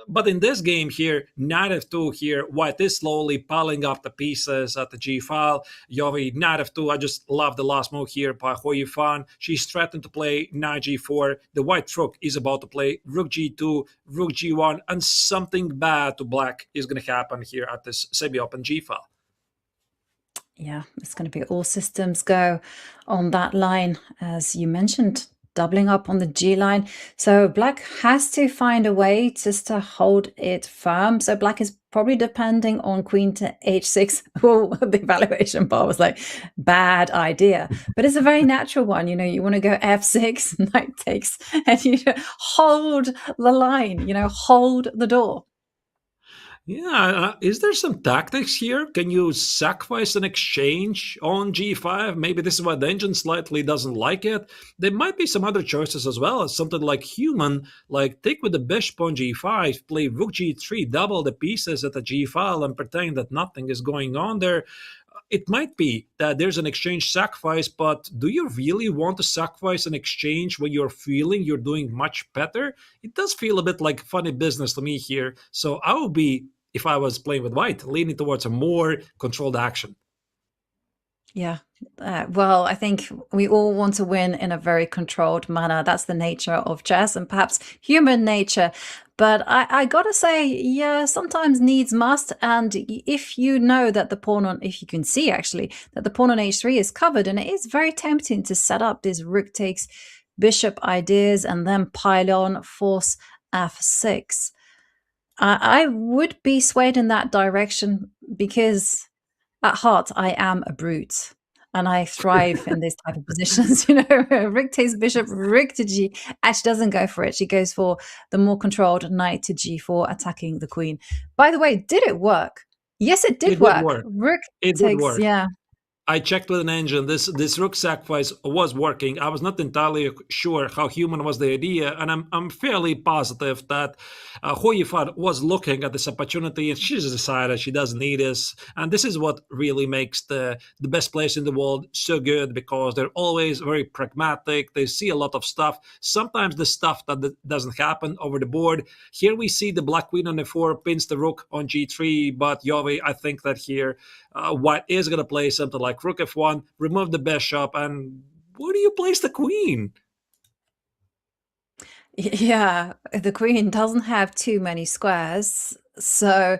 Speaker 3: But in this game here, knight f2 here, white is slowly piling up the pieces at the g file. Yovi, knight f2, I just love the last move here by Yifan. She's threatened to play knight g4. The white rook is about to play rook g2, rook g1, and something bad to black is going to happen here at this semi-open g file.
Speaker 2: Yeah, it's going to be all systems go on that line, as you mentioned, doubling up on the G line. So black has to find a way just to hold it firm. So black is probably depending on queen to h6. Oh, the evaluation bar was like, bad idea. But it's a very natural one. You know, you want to go f6, knight takes, and you hold the line, you know, hold the door.
Speaker 3: Yeah, is there some tactics here? Can you sacrifice an exchange on g5? Maybe this is why the engine slightly doesn't like it. There might be some other choices as well, something like human, like take with the bishop on g5, play rook g3, double the pieces at the g file and pretend that nothing is going on there. It might be that there's an exchange sacrifice, but do you really want to sacrifice an exchange when you're feeling you're doing much better? It does feel a bit like funny business to me here. So I would be, if I was playing with white, leaning towards a more controlled action.
Speaker 2: Yeah. Well, I think we all want to win in a very controlled manner. That's the nature of chess and perhaps human nature. But I gotta say, yeah, sometimes needs must. And if you know that the pawn on, if you can see actually that the pawn on h3 is covered, and it is very tempting to set up these rook takes bishop ideas and then pile on force f6. I would be swayed in that direction because at heart, I am a brute and I thrive in these type of positions. You know, rook takes bishop, rook to g. Actually doesn't go for it. She goes for the more controlled knight to g4, attacking the queen. By the way, did it work? Yes, it did work. Rook
Speaker 3: it
Speaker 2: takes,
Speaker 3: would work.
Speaker 2: Yeah.
Speaker 3: I checked with an engine. This rook sacrifice was working. I was not entirely sure how human was the idea, and I'm fairly positive that Yifan was looking at this opportunity, and she just decided she doesn't need this. And this is what really makes the best players in the world so good, because they're always very pragmatic. They see a lot of stuff. Sometimes the stuff that doesn't happen over the board. Here we see the black queen on f4 pins the rook on g3, but Yovi, I think that here white is going to play something like rook f1, remove the bishop, and where do you place the queen?
Speaker 2: Yeah, the queen doesn't have too many squares. So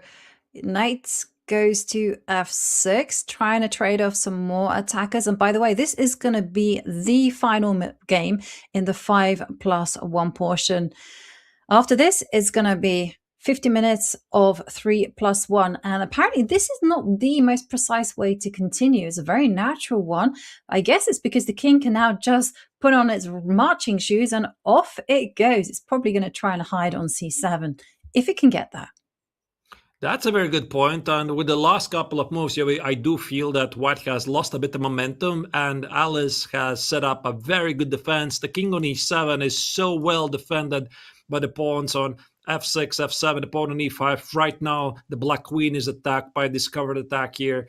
Speaker 2: knight goes to f6, trying to trade off some more attackers. And by the way, this is going to be the final game in the 5+1 portion. After this, it's going to be 50 minutes of 3+1. And apparently this is not the most precise way to continue. It's a very natural one. I guess it's because the king can now just put on its marching shoes and off it goes. It's probably going to try and hide on c7 if it can get that.
Speaker 3: That's a very good point. And with the last couple of moves, I do feel that white has lost a bit of momentum, and Alice has set up a very good defense. The king on e7 is so well defended by the pawns on f6, f7, the pawn on e5. Right now, the black queen is attacked by a discovered attack here.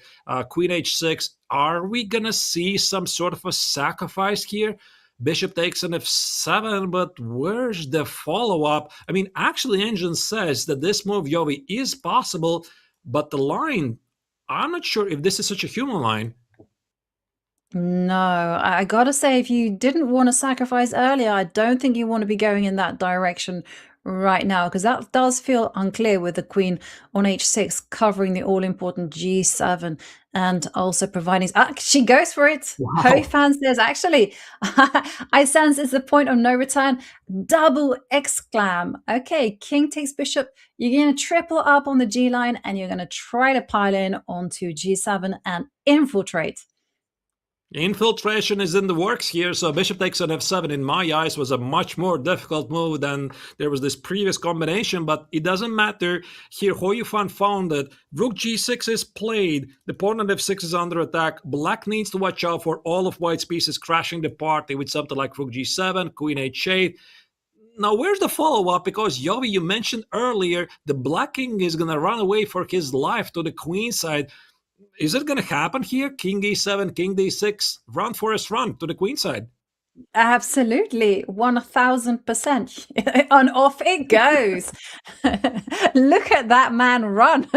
Speaker 3: Queen h6. Are we going to see some sort of a sacrifice here? Bishop takes an f7, but where's the follow-up? I mean, actually, engine says that this move, Yovi, is possible, but the line, I'm not sure if this is such a human line.
Speaker 2: No, I gotta say, if you didn't want to sacrifice earlier, I don't think you want to be going in that direction right now, because that does feel unclear with the queen on h6 covering the all-important g7 and also providing... she goes for it.
Speaker 3: Wow.
Speaker 2: Yifan says, actually, I sense it's the point of no return. Double exclam. Okay, king takes bishop. You're going to triple up on the g line and you're going to try to pile in onto g7 and infiltrate.
Speaker 3: Infiltration is in the works here, so bishop takes on f7 in my eyes was a much more difficult move than there was this previous combination, but it doesn't matter. Here Yifan found that rook g6 is played, the pawn on f6 is under attack. Black needs to watch out for all of white's pieces crashing the party with something like rook g7, queen h8. Now, where's the follow-up? Because, Yovi, you mentioned earlier the black king is going to run away for his life to the queen side. Is it going to happen here? King e7, king d6, run, Forrest, run to the queen side.
Speaker 2: Absolutely, 1000%. On off it goes. Look at that man run.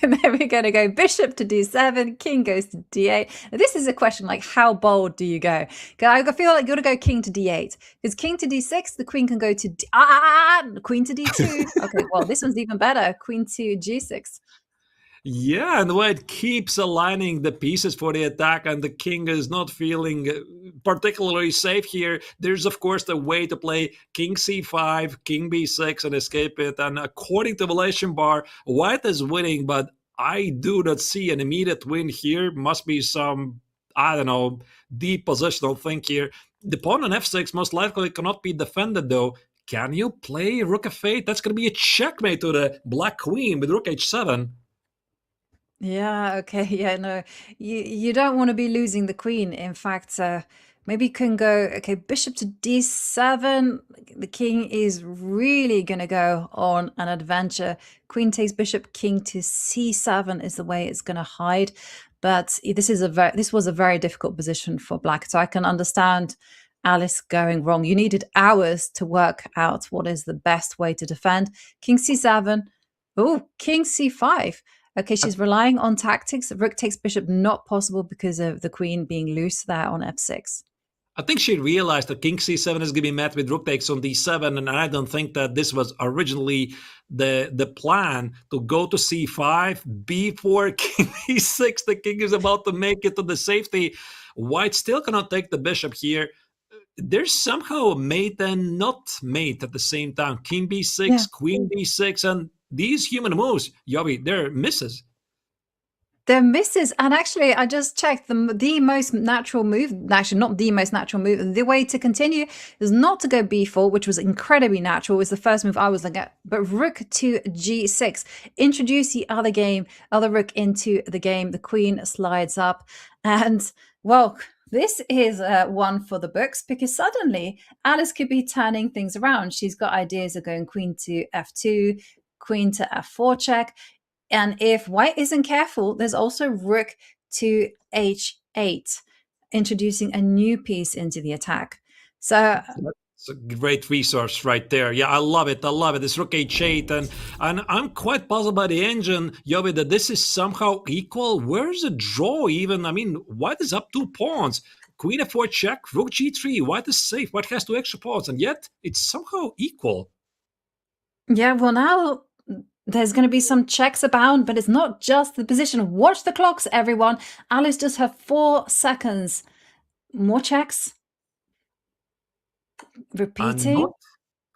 Speaker 2: And then we're going to go bishop to d7, king goes to d8. This is a question like, how bold do you go? I feel like you're going to go king to d8. Because king to d6, the queen can go to queen to d2. Okay, well, this one's even better. Queen to g6.
Speaker 3: Yeah, and the way it keeps aligning the pieces for the attack, and the king is not feeling particularly safe here. There's, of course, the way to play king c5, king b6, and escape it. And according to Relation Bar, white is winning, but I do not see an immediate win here. Must be some, I don't know, deep positional thing here. The pawn on f6 most likely cannot be defended, though. Can you play rook f8? That's going to be a checkmate to the black queen with rook h7.
Speaker 2: Yeah, okay. Yeah, no. You don't want to be losing the queen. In fact, maybe you can go, okay, bishop to d7. The king is really going to go on an adventure. Queen takes bishop, king to c7 is the way it's going to hide. But this was a very difficult position for black. So I can understand Alice going wrong. You needed hours to work out what is the best way to defend. King c7. Oh, king c5. Okay, she's relying on tactics. Rook takes bishop, not possible because of the queen being loose there on f6.
Speaker 3: I think she realized that king c7 is going to be met with rook takes on d7, and I don't think that this was originally the plan to go to c5, b4, king e6. The king is about to make it to the safety. White still cannot take the bishop here. There's somehow a mate and not mate at the same time. King b6, yeah. Queen b6, and these human moves, Yobi, they're misses.
Speaker 2: They're misses. And actually, I just checked the most natural move, actually not the most natural move, the way to continue is not to go b4, which was incredibly natural, was the first move I was looking at, but rook to g6. Introduce the other rook into the game. The queen slides up. And, well, this is one for the books because suddenly Alice could be turning things around. She's got ideas of going queen to f2, queen to f4 check. And if white isn't careful, there's also rook to h8, introducing a new piece into the attack. So
Speaker 3: that's a great resource right there. Yeah, I love it. I love it. It's rook h8. And I'm quite puzzled by the engine, Yobi, that this is somehow equal. Where's the draw even? I mean, white is up 2 pawns. Queen f4 check, rook g3. White is safe. White has 2 extra pawns. And yet it's somehow equal.
Speaker 2: Yeah, well, now there's going to be some checks abound, but it's not just the position. Watch the clocks, everyone. Alice does have 4 seconds. More checks. Repeating.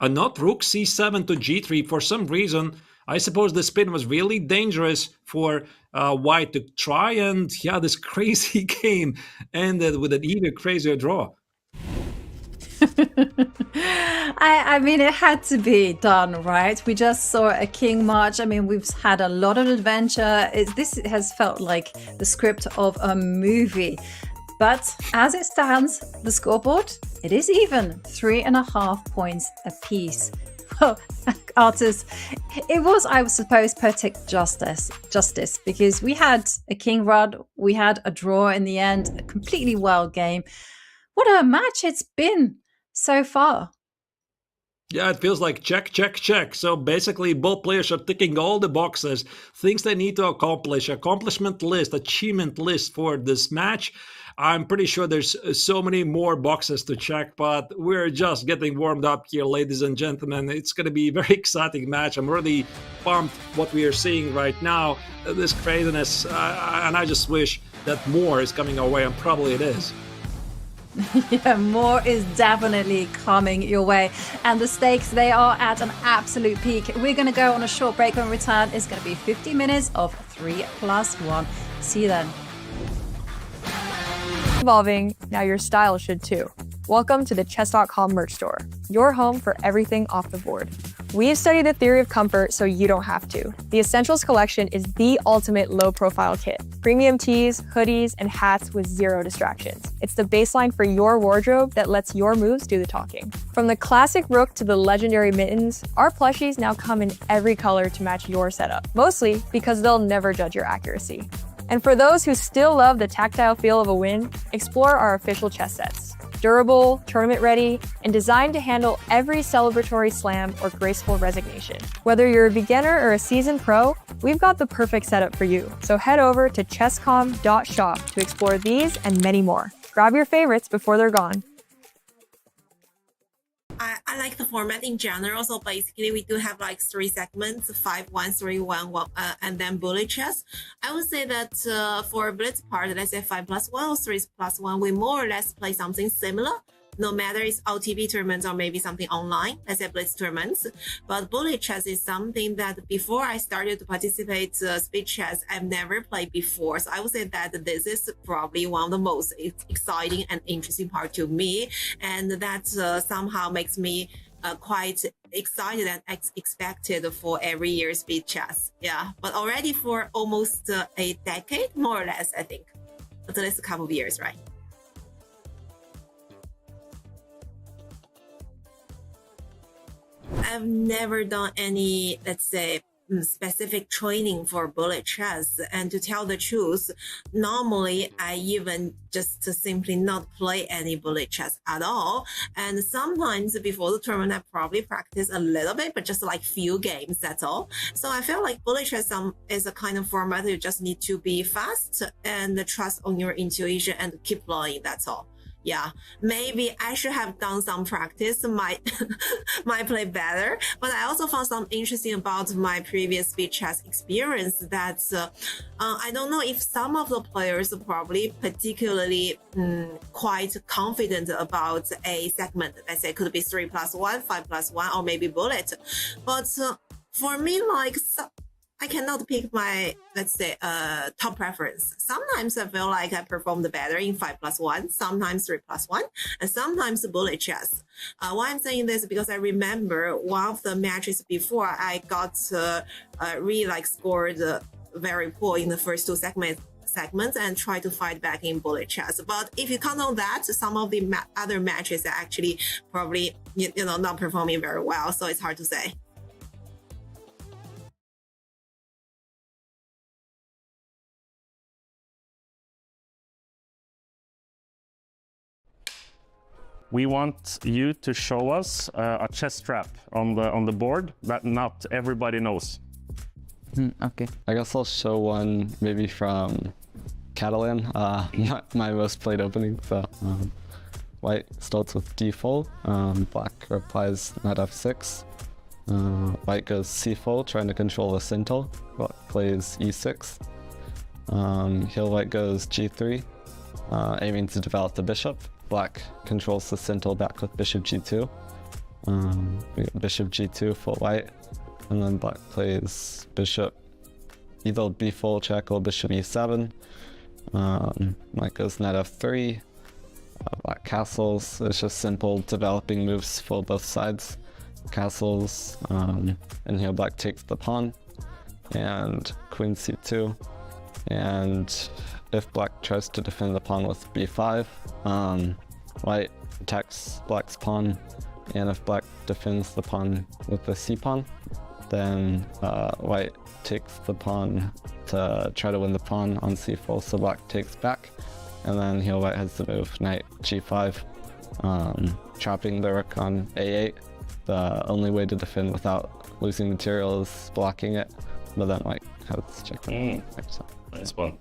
Speaker 3: And not rook c7 to g3. For some reason, I suppose the spin was really dangerous for white to try. And yeah, this crazy game ended with an even crazier draw.
Speaker 2: I mean, it had to be done, right? We just saw a king march. I mean, we've had a lot of adventure. This has felt like the script of a movie. But as it stands, the scoreboard, it is even 3.5 points apiece. Well, artists, it was, I suppose, poetic justice, because we had a king run, we had a draw in the end, a completely wild game. What a match it's been so far.
Speaker 3: Yeah, it feels like check, check, check. So basically, both players are ticking all the boxes, things they need to accomplish, accomplishment list, achievement list for this match. I'm pretty sure there's so many more boxes to check, but we're just getting warmed up here, ladies and gentlemen. It's going to be a very exciting match. I'm really pumped what we are seeing right now, this craziness, and I just wish that more is coming our way, and probably it is.
Speaker 2: Yeah, more is definitely coming your way. And the stakes, they are at an absolute peak. We're going to go on a short break. When we return, it's going to be 50 minutes of 3+1. See you then.
Speaker 4: Evolving, now your style should too. Welcome to the Chess.com merch store, your home for everything off the board. We've studied the theory of comfort so you don't have to. The Essentials collection is the ultimate low-profile kit. Premium tees, hoodies, and hats with 0 distractions. It's the baseline for your wardrobe that lets your moves do the talking. From the classic rook to the legendary mittens, our plushies now come in every color to match your setup, mostly because they'll never judge your accuracy. And for those who still love the tactile feel of a win, explore our official chess sets. Durable, tournament ready, and designed to handle every celebratory slam or graceful resignation. Whether you're a beginner or a seasoned pro, we've got the perfect setup for you. So head over to Chess.com.shop to explore these and many more. Grab your favorites before they're gone.
Speaker 8: I like the format in general. So basically, we do have like 3 segments: 5-1, 3-1, and then bullet chess. I would say that for blitz part, let's say 5+1 or 3+1, we more or less play something similar. No matter it's LTV tournaments or maybe something online, let's say blitz tournaments. But bullet chess is something that before I started to participate speed chess, I've never played before. So I would say that this is probably one of the most exciting and interesting part to me. And that somehow makes me quite excited and expected for every year's speed chess. Yeah, but already for almost a decade, more or less, I think. At least a couple of years, right? I've never done any, let's say, specific training for bullet chess. And to tell the truth, normally I even just simply not play any bullet chess at all. And sometimes before the tournament, I probably practice a little bit, but just like few games, that's all. So I feel like bullet chess is a kind of format you just need to be fast and trust on your intuition and keep playing, that's all. Yeah, maybe I should have done some practice, might play better. But I also found something interesting about my previous speed chess experience that I don't know if some of the players are probably particularly quite confident about a segment. Let's say it could be 3+1, 5+1, or maybe bullet. But for me, like, I cannot pick my, let's say, top preference. Sometimes I feel like I performed better in 5+1, sometimes 3+1, and sometimes bullet chess. Why I'm saying this is because I remember one of the matches before I got really like scored very poor in the first 2 segments and try to fight back in bullet chess. But if you count on that, some of the other matches are actually probably not performing very well. So it's hard to say.
Speaker 9: We want you to show us a chess trap on the board that not everybody knows.
Speaker 6: Okay. I guess I'll show one maybe from Catalan, not my most played opening. So white starts with d4, black replies knight f6. White goes c4, trying to control the center. Black plays e6. Here white goes g3, aiming to develop the bishop. Black controls the center back with bishop g2. We got bishop g2 for white, and then black plays bishop either b4 check or bishop e7. White goes knight f3. Black castles. It's just simple developing moves for both sides. Castles, and here black takes the pawn, and queen c2. And if black tries to defend the pawn with b5, white attacks black's pawn, and if black defends the pawn with the c-pawn, then white takes the pawn to try to win the pawn on c4, so black takes back, and then here white has to move knight g5, trapping the rook on a8. The only way to defend without losing material is blocking it, but then white has checkmate.
Speaker 9: Nice one.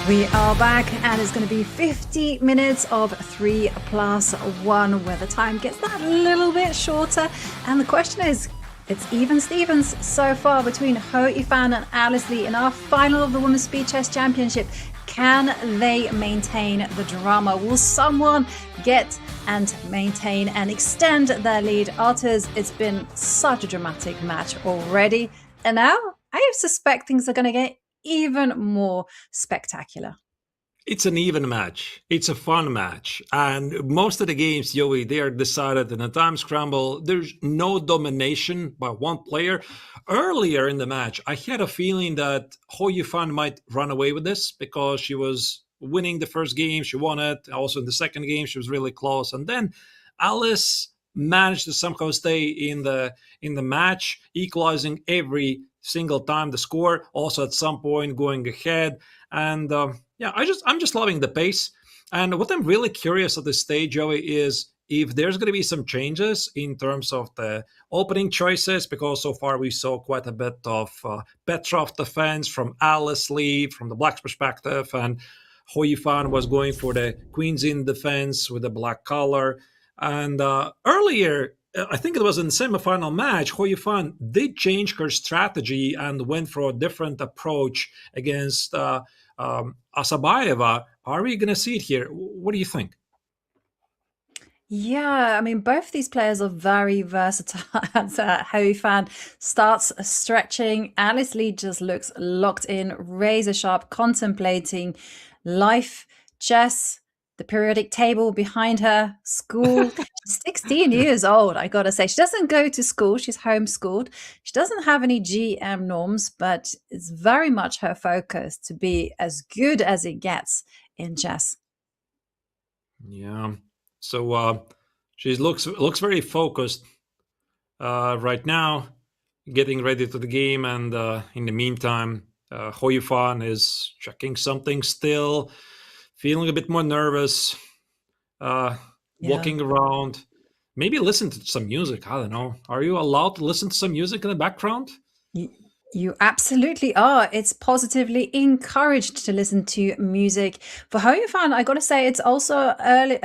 Speaker 2: We are back, and it's going to be 50 minutes of 3+1, where the time gets that little bit shorter. And the question is, it's even Stevens so far between Ho Yifan and Alice Lee in our final of the Women's Speed Chess Championship. Can they maintain the drama? Will someone get and maintain and extend their lead? Arturs, it's been such a dramatic match already, and now I suspect things are going to get even more spectacular.
Speaker 3: It's an even match. It's a fun match. And most of the games, Joey, they are decided in a time scramble. There's no domination by one player. Earlier in the match, I had a feeling that Yifan might run away with this because she was winning the first game. She won it. Also in the second game, she was really close. And then Alice managed to somehow stay in the match, equalizing every single time the score. Also at some point going ahead. And I'm just loving the pace. And what I'm really curious at this stage, Joey, is if there's going to be some changes in terms of the opening choices, because so far we saw quite a bit of Petrov defense from Alice Lee, from the Black's perspective, and Yifan was going for the Queen's in defense with the black color. And earlier, I think it was in the semifinal match, Yifan did change her strategy and went for a different approach against Asabayeva. Are we going to see it here? What do you think?
Speaker 2: Yeah, I mean, both these players are very versatile. Yifan starts stretching. Alice Lee just looks locked in, razor sharp, contemplating life, chess, the periodic table behind her, school. She's 16 years old, I gotta say. She doesn't go to school. She's homeschooled. She doesn't have any GM norms, but it's very much her focus to be as good as it gets in chess.
Speaker 3: Yeah. So she looks very focused right now, getting ready to the game. And in the meantime, Yifan is checking something still, feeling a bit more nervous, walking around. Maybe listen to some music. I don't know. Are you allowed to listen to some music in the background?
Speaker 2: You absolutely are. It's positively encouraged to listen to music. For Yifan, I got to say, it's also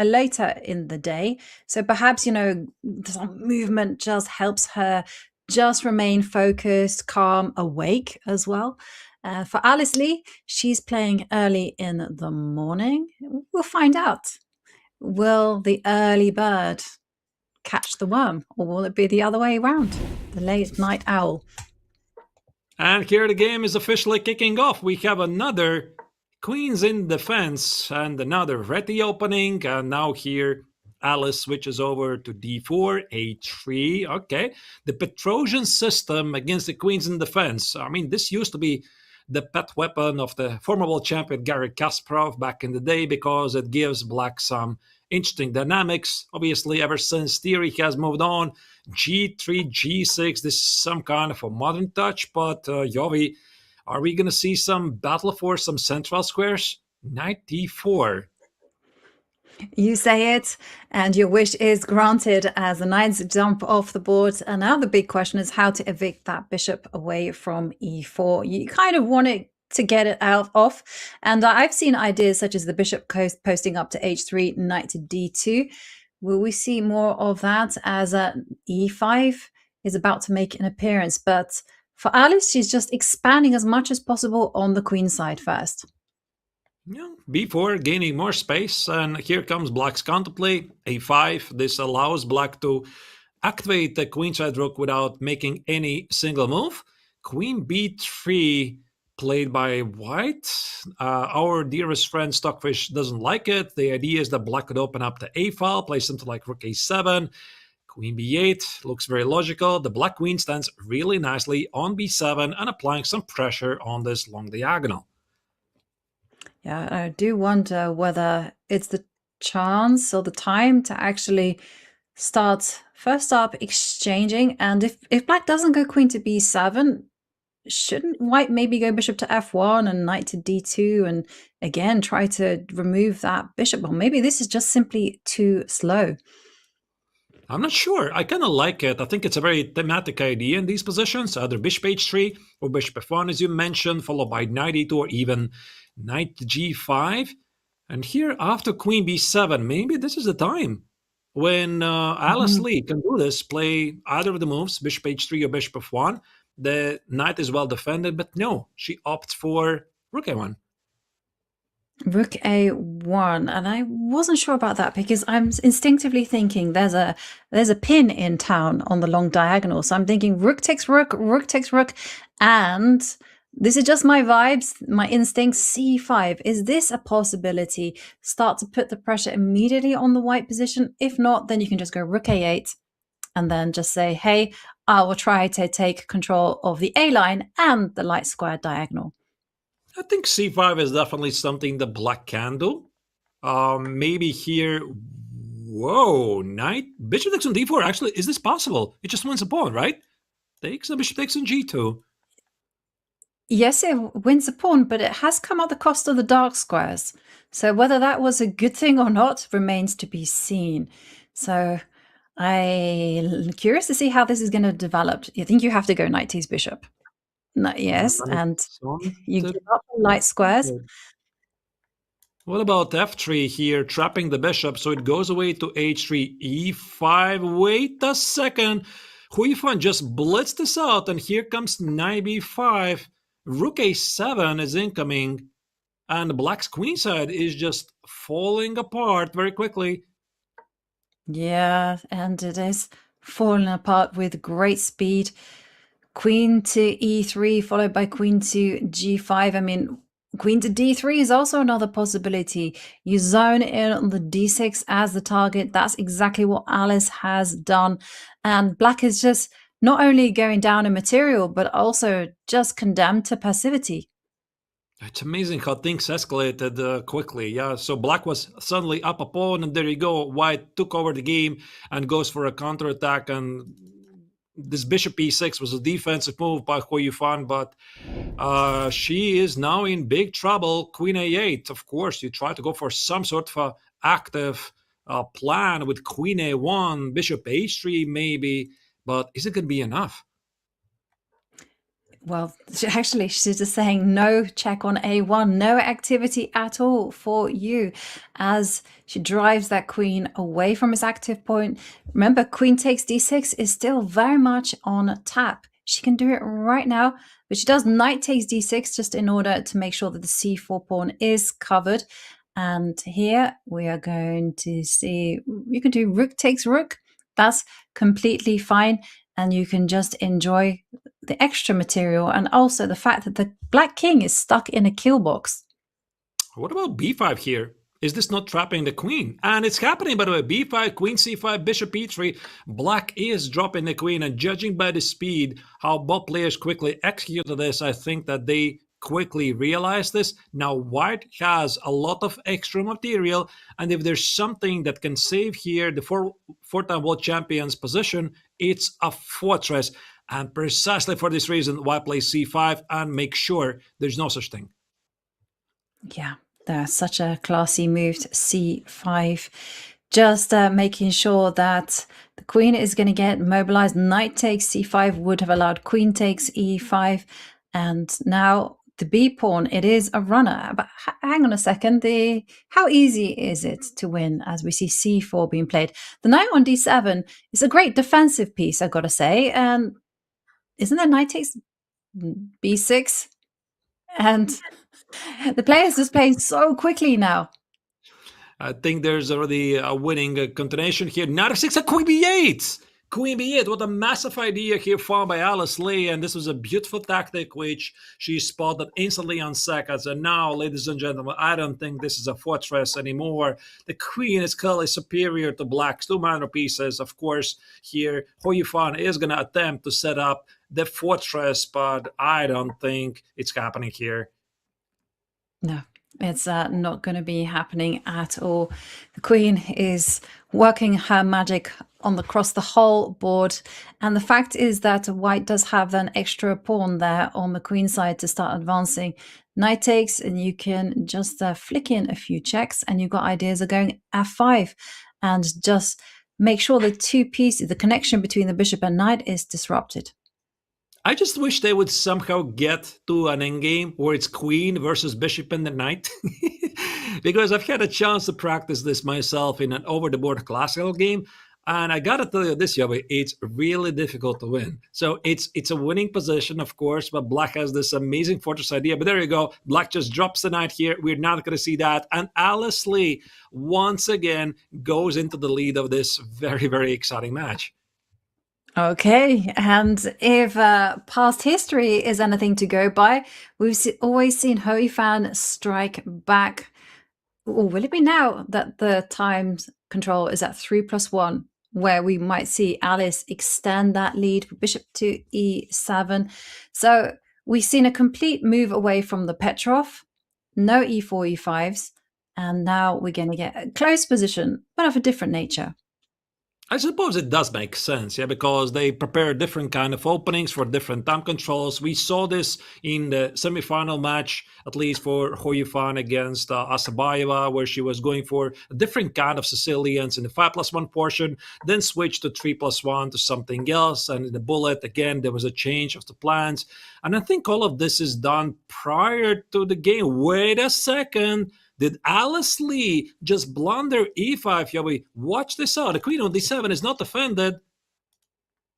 Speaker 2: later in the day. So perhaps, some movement just helps her just remain focused, calm, awake as well. For Alice Lee, she's playing early in the morning. We'll find out. Will the early bird catch the worm, or will it be the other way around? The late night owl.
Speaker 3: And here the game is officially kicking off. We have another Queen's in defense and another ready opening. And now here Alice switches over to d4, a3. Okay. The Petrosian system against the Queen's in defense. I mean, this used to be the pet weapon of the formidable champion Garry Kasparov back in the day because it gives Black some interesting dynamics. Obviously, ever since theory has moved on, G3, G6, this is some kind of a modern touch, but Jovi, are we going to see some battle for some central squares? Knight d4.
Speaker 2: You say it, and your wish is granted as the knights jump off the board. And now the big question is how to evict that bishop away from e4. You kind of want it to get it off. And I've seen ideas such as the bishop posting up to h3, knight to d2. Will we see more of that as e5 is about to make an appearance? But for Alice, she's just expanding as much as possible on the queen side first.
Speaker 3: Yeah, b4 gaining more space, and here comes Black's contemplate, a5. This allows Black to activate the queenside rook without making any single move. Queen b3 played by White. Our dearest friend Stockfish doesn't like it. The idea is that Black could open up the a file, play something like rook a7. Queen b8 looks very logical. The Black queen stands really nicely on b7 and applying some pressure on this long diagonal.
Speaker 2: Yeah, I do wonder whether it's the chance or the time to actually start first up exchanging. And if Black doesn't go queen to b7, shouldn't White maybe go bishop to f1 and knight to d2 and again try to remove that bishop? Or maybe this is just simply too slow.
Speaker 3: I'm not sure. I kind of like it. I think it's a very thematic idea in these positions. Either bishop h3 or bishop f1, as you mentioned, followed by knight e2 or even knight g5. And here after queen b7, maybe this is the time when Alice Lee can do this, play either of the moves, bishop h3 or bishop f1. The knight is well defended, but no, she opts for rook a1.
Speaker 2: Rook a1, and I wasn't sure about that because I'm instinctively thinking there's a pin in town on the long diagonal. So I'm thinking rook takes rook, and This is just my vibes, my instincts. C5. Is this a possibility? Start to put the pressure immediately on the white position. If not, then you can just go rook a8 and then just say, hey, I will try to take control of the A line and the light square diagonal.
Speaker 3: I think c5 is definitely something the black can do. Maybe here, whoa, knight, bishop takes on d4. Actually, is this possible? It just wins a pawn, right? Takes, bishop takes on g2.
Speaker 2: Yes, it wins a pawn, but it has come at the cost of the dark squares. So whether that was a good thing or not remains to be seen. So I'm curious to see how this is going to develop. I think you have to go knight takes bishop. Yes, and you give up the light squares.
Speaker 3: What about f3 here, trapping the bishop, so it goes away to h3, e5. Wait a second. Yifan just blitzed this out, and here comes knight b5. Rook a7 is incoming, and black's queenside is just falling apart very quickly.
Speaker 2: Yeah, and it is falling apart with great speed. Queen to e3, followed by queen to g5. I mean, queen to d3 is also another possibility. You zone in on the d6 as the target. That's exactly what Alice has done. And black is just not only going down in material, but also just condemned to passivity.
Speaker 3: It's amazing how things escalated quickly. Yeah, so black was suddenly up a pawn, and there you go. White took over the game and goes for a counterattack. And this bishop e6 was a defensive move by Yifan, but she is now in big trouble. Queen a8. Of course, you try to go for some sort of a active plan with queen a1, bishop h3 maybe, but is it going to be enough?
Speaker 2: Well, actually, she's just saying no check on a1, no activity at all for you as she drives that queen away from its active point. Remember, queen takes d6 is still very much on tap. She can do it right now, but she does knight takes d6 just in order to make sure that the c4 pawn is covered. And here we are going to see, you can do rook takes rook. That's completely fine. And you can just enjoy the extra material and also the fact that the black king is stuck in a kill box.
Speaker 3: What about b5 here? Is this not trapping the queen? And it's happening, by the way. b5, queen c5, bishop e3. Black is dropping the queen, and judging by the speed, how both players quickly executed this, I think that they quickly realized this. Now white has a lot of extra material, and if there's something that can save here the four-time world champion's position, it's a fortress. And precisely for this reason, white plays c5 and make sure there's no such thing.
Speaker 2: Yeah, that's such a classy move to c5. Just making sure that the queen is going to get mobilized. Knight takes c5 would have allowed queen takes e5. And now the b pawn, it is a runner. But hang on a second. How easy is it to win as we see c4 being played? The knight on d7 is a great defensive piece, I've got to say. And isn't there knight takes b6? And the players just playing so quickly now.
Speaker 3: I think there's already a winning continuation here. Knight f6 and queen b8. Queen b8, what a massive idea here found by Alice Lee, and this was a beautiful tactic which she spotted instantly on seconds. And now, ladies and gentlemen, I don't think this is a fortress anymore. The queen is clearly superior to black's two minor pieces. Of course, here Yifan is going to attempt to set up the fortress, but I don't think it's happening here.
Speaker 2: No, it's not going to be happening at all. The queen is working her magic across the whole board. And the fact is that white does have an extra pawn there on the queen side to start advancing. Knight takes, and you can just flick in a few checks, and you've got ideas of going f5 and just make sure the two pieces, the connection between the bishop and knight is disrupted.
Speaker 3: I just wish they would somehow get to an endgame where it's queen versus bishop and the knight. Because I've had a chance to practice this myself in an over-the-board classical game. And I gotta tell you this, Yobi, it's really difficult to win. So it's a winning position, of course, but black has this amazing fortress idea. But there you go. Black just drops the knight here. We're not going to see that. And Alice Lee, once again, goes into the lead of this very, very exciting match.
Speaker 2: Okay, and if past history is anything to go by, we've always seen Yifan strike back. Or will it be now that the times control is at 3+1, where we might see Alice extend that lead with bishop to e7? So we've seen a complete move away from the Petrov, no e4, e5s, and now we're going to get a close position, but of a different nature.
Speaker 3: I suppose it does make sense, yeah, because they prepare different kind of openings for different time controls. We saw this in the semifinal match, at least for Yifan against Asabayeva, where she was going for a different kind of Sicilians in the 5+1 portion, then switched to 3+1 to something else. And in the bullet, again, there was a change of the plans. And I think all of this is done prior to the game. Wait a second. Did Alice Lee just blunder e5? Yeah, we watch this out. The queen on d7 is not defended.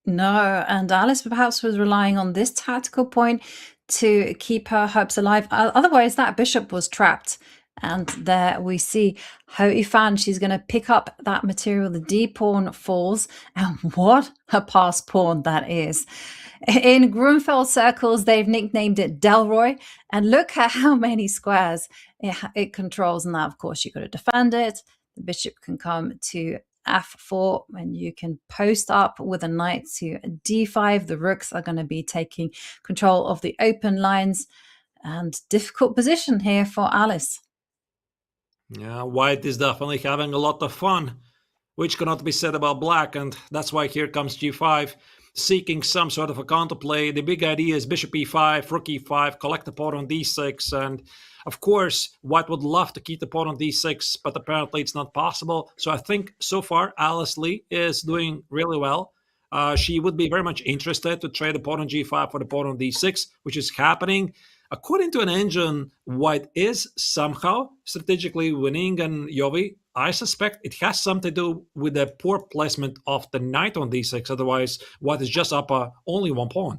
Speaker 2: No, and Alice perhaps was relying on this tactical point to keep her hopes alive. Otherwise, that bishop was trapped. And there we see Yifan. She's going to pick up that material. The d pawn falls. And what a pass pawn that is. In Grunfeld circles, they've nicknamed it Delroy. And look at how many squares it controls. And now, of course, you've got to defend it. The bishop can come to f4, and you can post up with a knight to d5. The rooks are going to be taking control of the open lines. And difficult position here for Alice.
Speaker 3: Yeah, white is definitely having a lot of fun, which cannot be said about black. And that's why here comes g5. Seeking some sort of a counterplay. The big idea is bishop e5, rook e5, collect the pawn on d6, and of course, white would love to keep the pawn on d6, but apparently it's not possible. So I think so far Alice Lee is doing really well. She would be very much interested to trade the pawn on g5 for the pawn on d6, which is happening. According to an engine, white is somehow strategically winning, and Yovi, I suspect it has something to do with the poor placement of the knight on d6. Otherwise, white is just up only one pawn.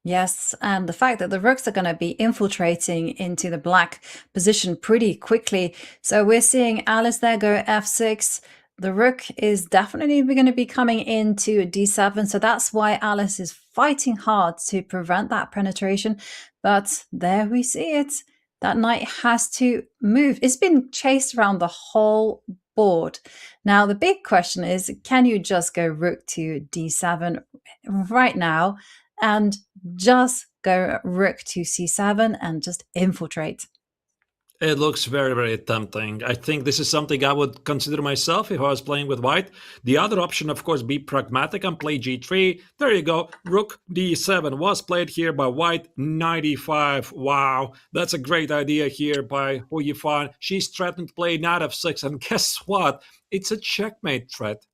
Speaker 2: Yes, and the fact that the rooks are going to be infiltrating into the black position pretty quickly. So we're seeing Alice there go f6. The rook is definitely going to be coming into d7. So that's why Alice is fighting hard to prevent that penetration. But there we see it. That knight has to move. It's been chased around the whole board. Now, the big question is, can you just go rook to d7 right now and just go rook to c7 and just infiltrate?
Speaker 3: It looks very, very tempting. I think this is something I would consider myself if I was playing with white. The other option, of course, be pragmatic and play g3. There you go. Rook d7 was played here by white. 95. Wow. That's a great idea here by Yifan. She's threatened to play knight f6. And guess what? It's a checkmate threat.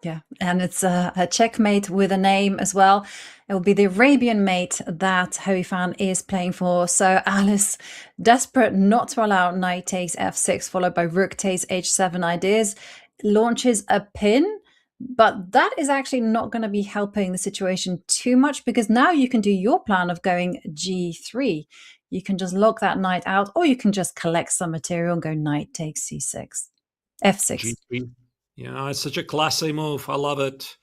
Speaker 2: Yeah, and it's a checkmate with a name as well. It will be the Arabian mate that Yifan is playing for. So Alice, desperate not to allow knight takes f6, followed by rook takes h7 ideas, launches a pin. But that is actually not going to be helping the situation too much, because now you can do your plan of going g3. You can just lock that knight out, or you can just collect some material and go knight takes c6, f6.
Speaker 3: G3. Yeah, it's such a classy move. I love it.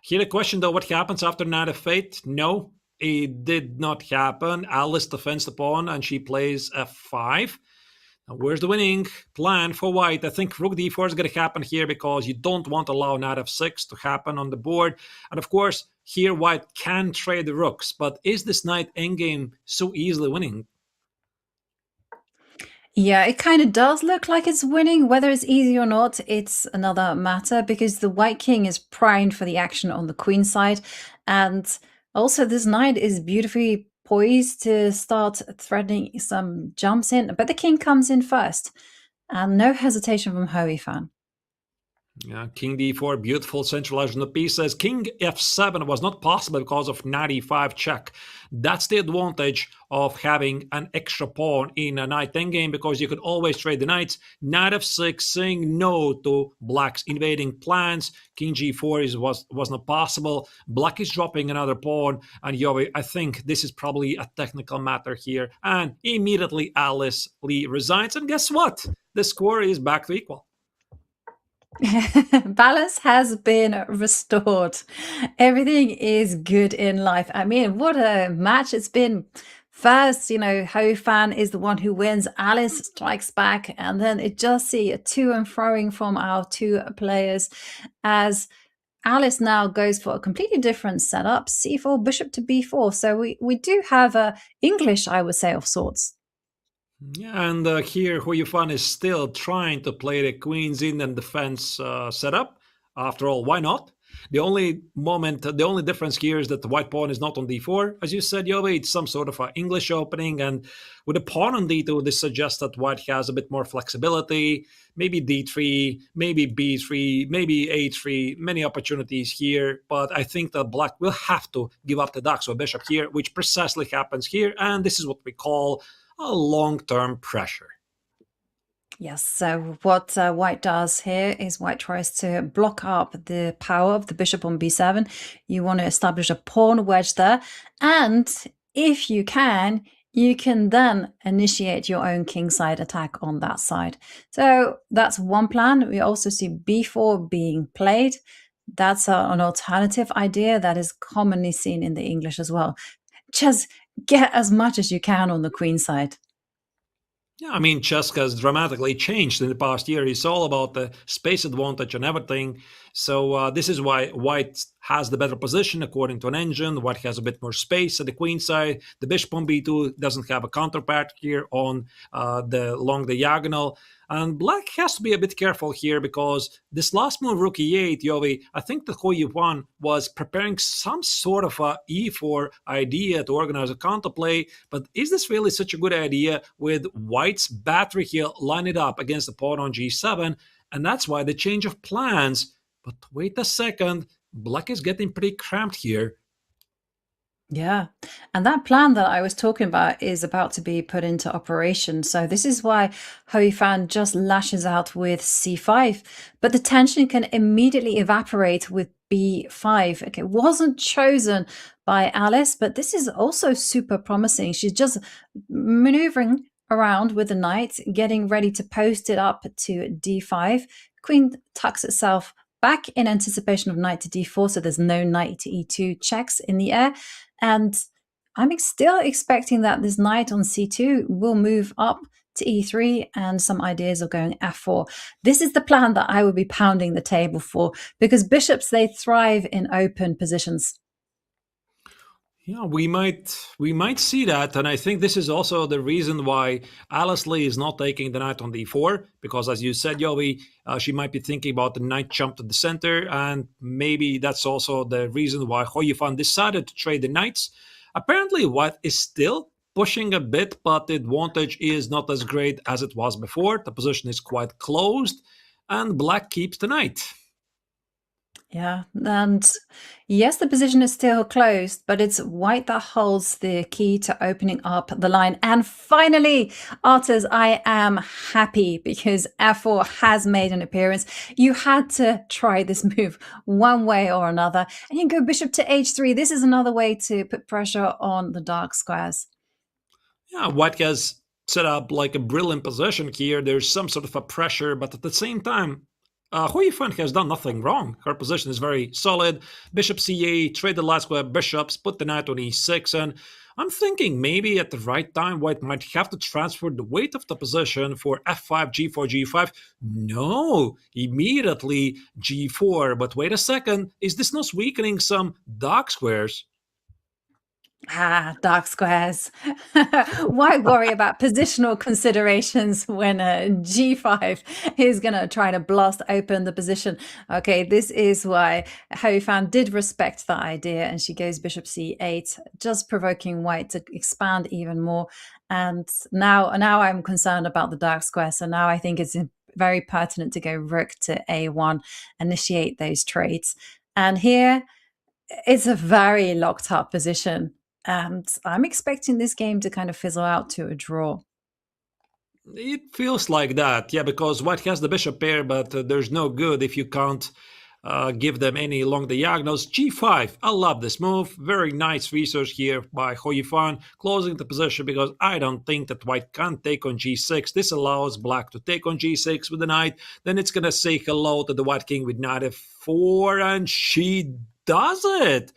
Speaker 3: Here the question, though, what happens after knight f8? No, it did not happen. Alice defends the pawn, and she plays f5. Now, where's the winning plan for white? I think rook d4 is going to happen here because you don't want to allow knight f6 to happen on the board. And of course, here white can trade the rooks. But is this knight endgame so easily winning?
Speaker 2: Yeah, it kind of does look like it's winning. Whether it's easy or not, it's another matter, because the white king is primed for the action on the queen side. And also this knight is beautifully poised to start threatening some jumps in, but the king comes in first. And no hesitation from Yifan.
Speaker 3: Yeah, king d4, beautiful centralized on the pieces. King f7 was not possible because of knight e5 check. That's the advantage of having an extra pawn in a knight endgame, because you could always trade the knights. Knight f6 saying no to black's invading plans. King g4 was not possible. Black is dropping another pawn. And Yovi, I think this is probably a technical matter here. And immediately Alice Lee resigns. And guess what? The score is back to equal.
Speaker 2: Balance has been restored. Everything is good in life. I mean, what a match it's been. First, Ho Fan is the one who wins. Alice strikes back, and then it just see a to and froing from our two players as Alice now goes for a completely different setup, c4, bishop to b4. So we do have a English, I would say, of sorts.
Speaker 3: Yeah, and here Yifan is still trying to play the queens in and defense setup. After all, why not? The only difference here is that the white pawn is not on d4. As you said, Yobi, it's some sort of an English opening, and with a pawn on d2, this suggests that white has a bit more flexibility. Maybe d3, maybe b3, maybe a3, many opportunities here, but I think that black will have to give up the Daxo bishop here, which precisely happens here, and this is what we call a long-term pressure.
Speaker 2: Yes, so what white does here is white tries to block up the power of the bishop on b7. You want to establish a pawn wedge there, and if you can then initiate your own kingside attack on that side. So that's one plan. We also see b4 being played. That's an alternative idea that is commonly seen in the English as well. Just get as much as you can on the queen side.
Speaker 3: Yeah, I mean, chess has dramatically changed in the past year. It's all about the space advantage and everything. So this is why white has the better position according to an engine. White has a bit more space at the queen side. The bishop on b2 doesn't have a counterpart here on the long diagonal. And black has to be a bit careful here because this last move, rook e8, Yovi, I think that Yifan was preparing some sort of a e4 idea to organize a counterplay. But is this really such a good idea with white's battery here lining up against the pawn on g7? And that's why the change of plans. But wait a second, black is getting pretty cramped here.
Speaker 2: Yeah, and that plan that I was talking about is about to be put into operation. So this is why Ho Yifan just lashes out with c5, but the tension can immediately evaporate with b5. Okay, it wasn't chosen by Alice, but this is also super promising. She's just maneuvering around with the knight, getting ready to post it up to d5. Queen tucks itself back in anticipation of knight to d4, so there's no knight to e2 checks in the air. And I'm still expecting that this knight on c2 will move up to e3 and some ideas of going f4. This is the plan that I would be pounding the table for because bishops, they thrive in open positions.
Speaker 3: Yeah, we might see that, and I think this is also the reason why Alice Lee is not taking the knight on d4, because as you said, Yovi, she might be thinking about the knight jump to the center, and maybe that's also the reason why Ho Yifan decided to trade the knights. Apparently, white is still pushing a bit, but the advantage is not as great as it was before. The position is quite closed, and black keeps the knight.
Speaker 2: Yeah, and yes, the position is still closed, but it's white that holds the key to opening up the line. And finally, Arturs, I am happy because f4 has made an appearance. You had to try this move one way or another, and you can go bishop to h3. This is another way to put pressure on the dark squares.
Speaker 3: Yeah, white has set up like a brilliant position here. There's some sort of a pressure, but at the same time, Ho Yifan has done nothing wrong. Her position is very solid. Bishop c8, trade the last square bishops, put the knight on e6, and I'm thinking maybe at the right time white might have to transfer the weight of the position for f5, g4, g5. No, immediately g4. But wait a second, is this not weakening some dark squares?
Speaker 2: Dark squares. Why worry about positional considerations when g5 is going to try to blast open the position? Okay, this is why Ho Yifan did respect that idea, and she goes bishop c8, just provoking white to expand even more. And now I'm concerned about the dark square, so now I think it's very pertinent to go rook to a1, initiate those trades. And here, it's a very locked up position. And I'm expecting this game to kind of fizzle out to a draw.
Speaker 3: It feels like that, yeah, because white has the bishop pair, but there's no good if you can't give them any long diagonals. G5, I love this move. Very nice research here by Yifan, closing the position because I don't think that white can take on G6. This allows black to take on G6 with the knight. Then it's going to say hello to the white king with knight f4, and she does it.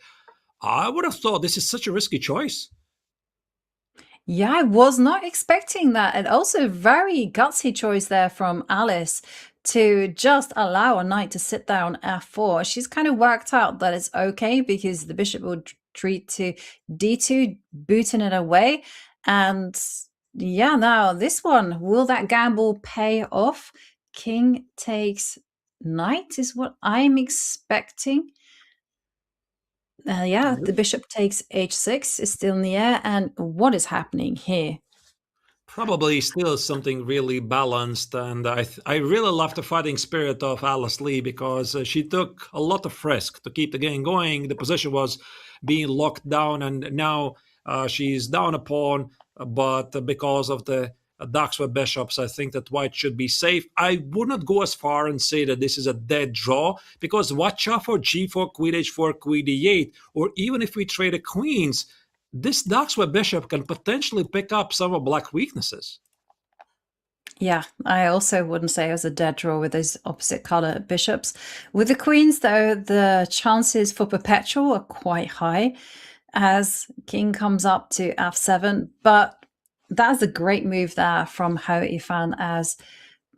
Speaker 3: I would have thought this is such a risky choice.
Speaker 2: Yeah, I was not expecting that. And also very gutsy choice there from Alice to just allow a knight to sit there on f4. She's kind of worked out that it's okay because the bishop will retreat to d2, booting it away. And yeah, now this one, will that gamble pay off? King takes knight is what I'm expecting. Yeah, the bishop takes h6 is still in the air. And what is happening here?
Speaker 3: Probably still something really balanced, and I really love the fighting spirit of Alice Lee because she took a lot of risk to keep the game going. The position was being locked down, and now she's down a pawn, but because of the darks with bishops, I think that white should be safe. I would not go as far and say that this is a dead draw, because watch out for g4, queen h4, queen d8, or even if we trade the queens, this darks with bishop can potentially pick up some of black weaknesses.
Speaker 2: Yeah, I also wouldn't say it was a dead draw with those opposite color bishops. With the queens, though, the chances for perpetual are quite high as king comes up to f7. But that's a great move there from Yifan, as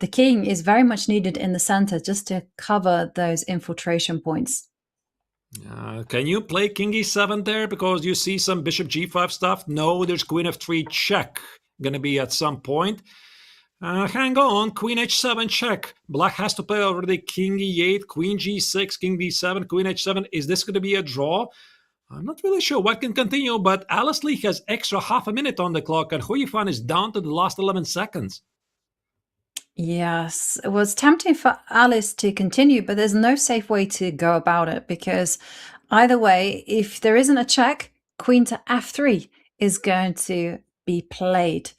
Speaker 2: the king is very much needed in the center just to cover those infiltration points.
Speaker 3: Can you play king e7 there because you see some bishop g5 stuff? No, there's queen f3 check gonna be at some point. Hang on, queen h7 check. Black has to play already king e8, queen g6, king d7, queen h7. Is this gonna be a draw? I'm not really sure what can continue, but Alice Lee has extra half a minute on the clock and Yifan is down to the last 11 seconds.
Speaker 2: Yes, it was tempting for Alice to continue, but there's no safe way to go about it because either way, if there isn't a check, queen to f3 is going to be played.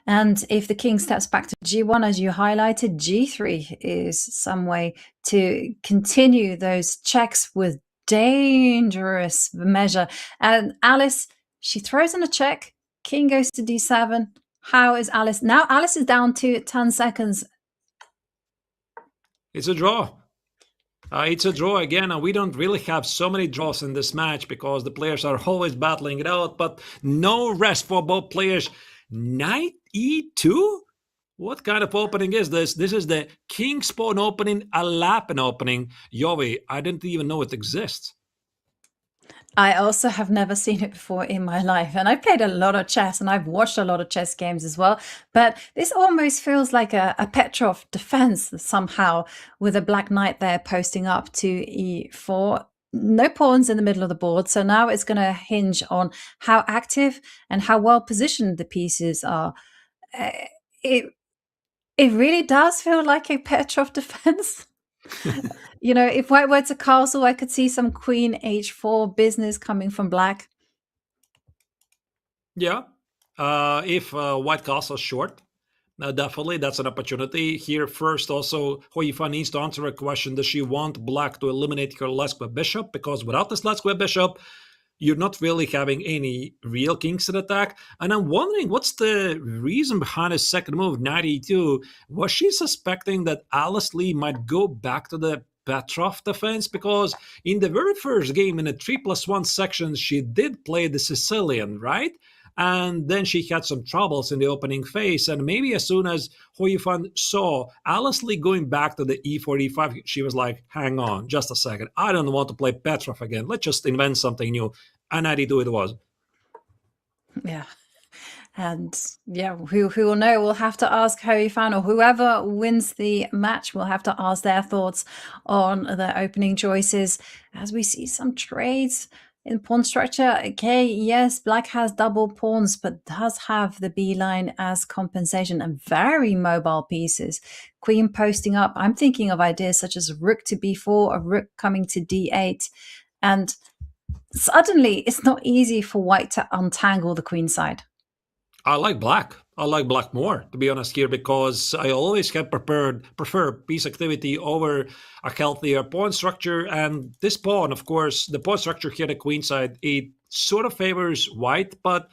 Speaker 2: And if the king steps back to g1, as you highlighted, g3 is some way to continue those checks with dangerous measure. And Alice, she throws in a check, king goes to d7. How is Alice? Now Alice is down to 10 seconds.
Speaker 3: It's a draw. It's a draw again, and we don't really have so many draws in this match because the players are always battling it out, but no rest for both players. Knight e2? What kind of opening is this? This is the king's pawn opening, a Lappin opening. Jovi, I didn't even know it exists.
Speaker 2: I also have never seen it before in my life. And I've played a lot of chess and I've watched a lot of chess games as well. But this almost feels like a Petrov defense somehow, with a black knight there posting up to e4. No pawns in the middle of the board. So now it's going to hinge on how active and how well positioned the pieces are. It really does feel like a Petrov defense. You know, if white were to castle, I could see some queen h4 business coming from black.
Speaker 3: Yeah, if white castle's short, definitely that's an opportunity. Here first also, Yifan needs to answer a question. Does she want black to eliminate her Lasquet bishop? Because without this Lasquet bishop, you're not really having any real kings in attack. And I'm wondering, what's the reason behind his second move, knight e2? Was she suspecting that Alice Lee might go back to the Petrov defense? Because in the very first game, in the 3+1 section, she did play the Sicilian, right? And then she had some troubles in the opening phase. And maybe as soon as Yifan saw Alice Lee going back to the e4, e5, she was like, hang on, just a second. I don't want to play Petrov again. Let's just invent something new. And knight e2 it was.
Speaker 2: Yeah. And yeah, who will know? We'll have to ask Yifan, or whoever wins the match will have to ask their thoughts on the opening choices. As we see some trades in pawn structure. Okay, yes, black has double pawns, but does have the B line as compensation and very mobile pieces. Queen posting up. I'm thinking of ideas such as rook to b4, a rook coming to d8. And suddenly it's not easy for white to untangle the queen side.
Speaker 3: I like black. I like black more, to be honest here, because I always have prefer piece activity over a healthier pawn structure. And this pawn, of course, the pawn structure here, the queen side, it sort of favors white, but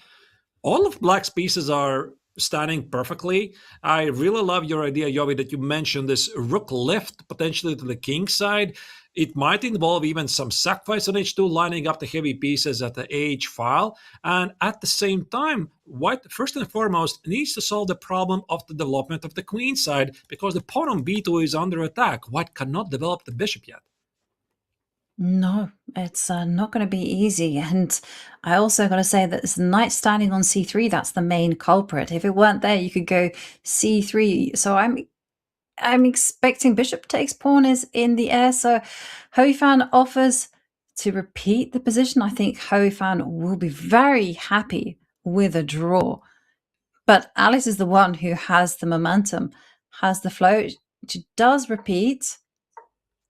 Speaker 3: all of black's pieces are standing perfectly. I really love your idea, Yovi, that you mentioned this rook lift potentially to the king side. It might involve even some sacrifice on h2, lining up the heavy pieces at the h file. And at the same time, white, first and foremost, needs to solve the problem of the development of the queen side, because the pawn on b2 is under attack. White cannot develop the bishop yet.
Speaker 2: No, it's not going to be easy. And I also got to say that this knight standing on c3, that's the main culprit. If it weren't there, you could go c3. So I'm expecting bishop takes pawn is in the air. So Hou Yifan offers to repeat the position. I think Hou Yifan will be very happy with a draw. But Alice is the one who has the momentum, has the flow. She does repeat.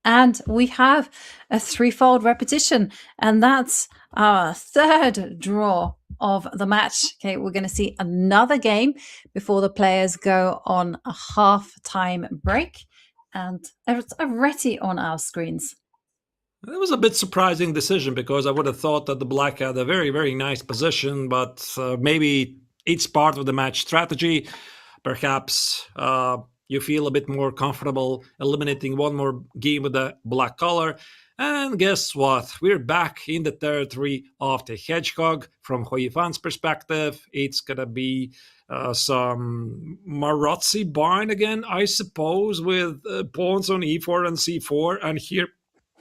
Speaker 2: And we have a threefold repetition, and that's our third draw of the match. Okay, we're going to see another game before the players go on a half-time break, and it's already on our screens.
Speaker 3: It was a bit surprising decision, because I would have thought that the black had a very, very nice position, but maybe it's part of the match strategy. Perhaps you feel a bit more comfortable eliminating one more game with the black color. And guess what? We're back in the territory of the hedgehog. From Hou Yifan's perspective, it's going to be some Marozzi bind again, I suppose, with pawns on e4 and c4. And here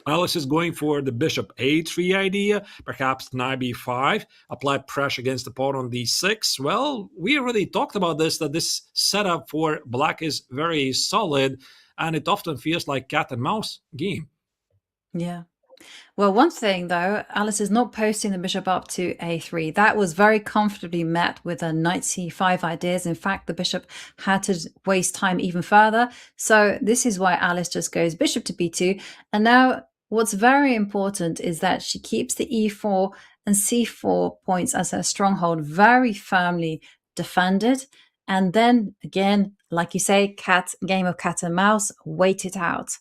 Speaker 3: Alice is going for the bishop a3 idea, perhaps knight b5, apply pressure against the pawn on d6. Well, we already talked about this, that this setup for black is very solid, and it often feels like cat and mouse game.
Speaker 2: Yeah. Well, one thing though, Alice is not posting the bishop up to a3. That was very comfortably met with a knight c5 ideas. In fact, the bishop had to waste time even further. So this is why Alice just goes bishop to b2. And now what's very important is that she keeps the e4 and c4 points as her stronghold very firmly defended. And then again, like you say, game of cat and mouse, wait it out.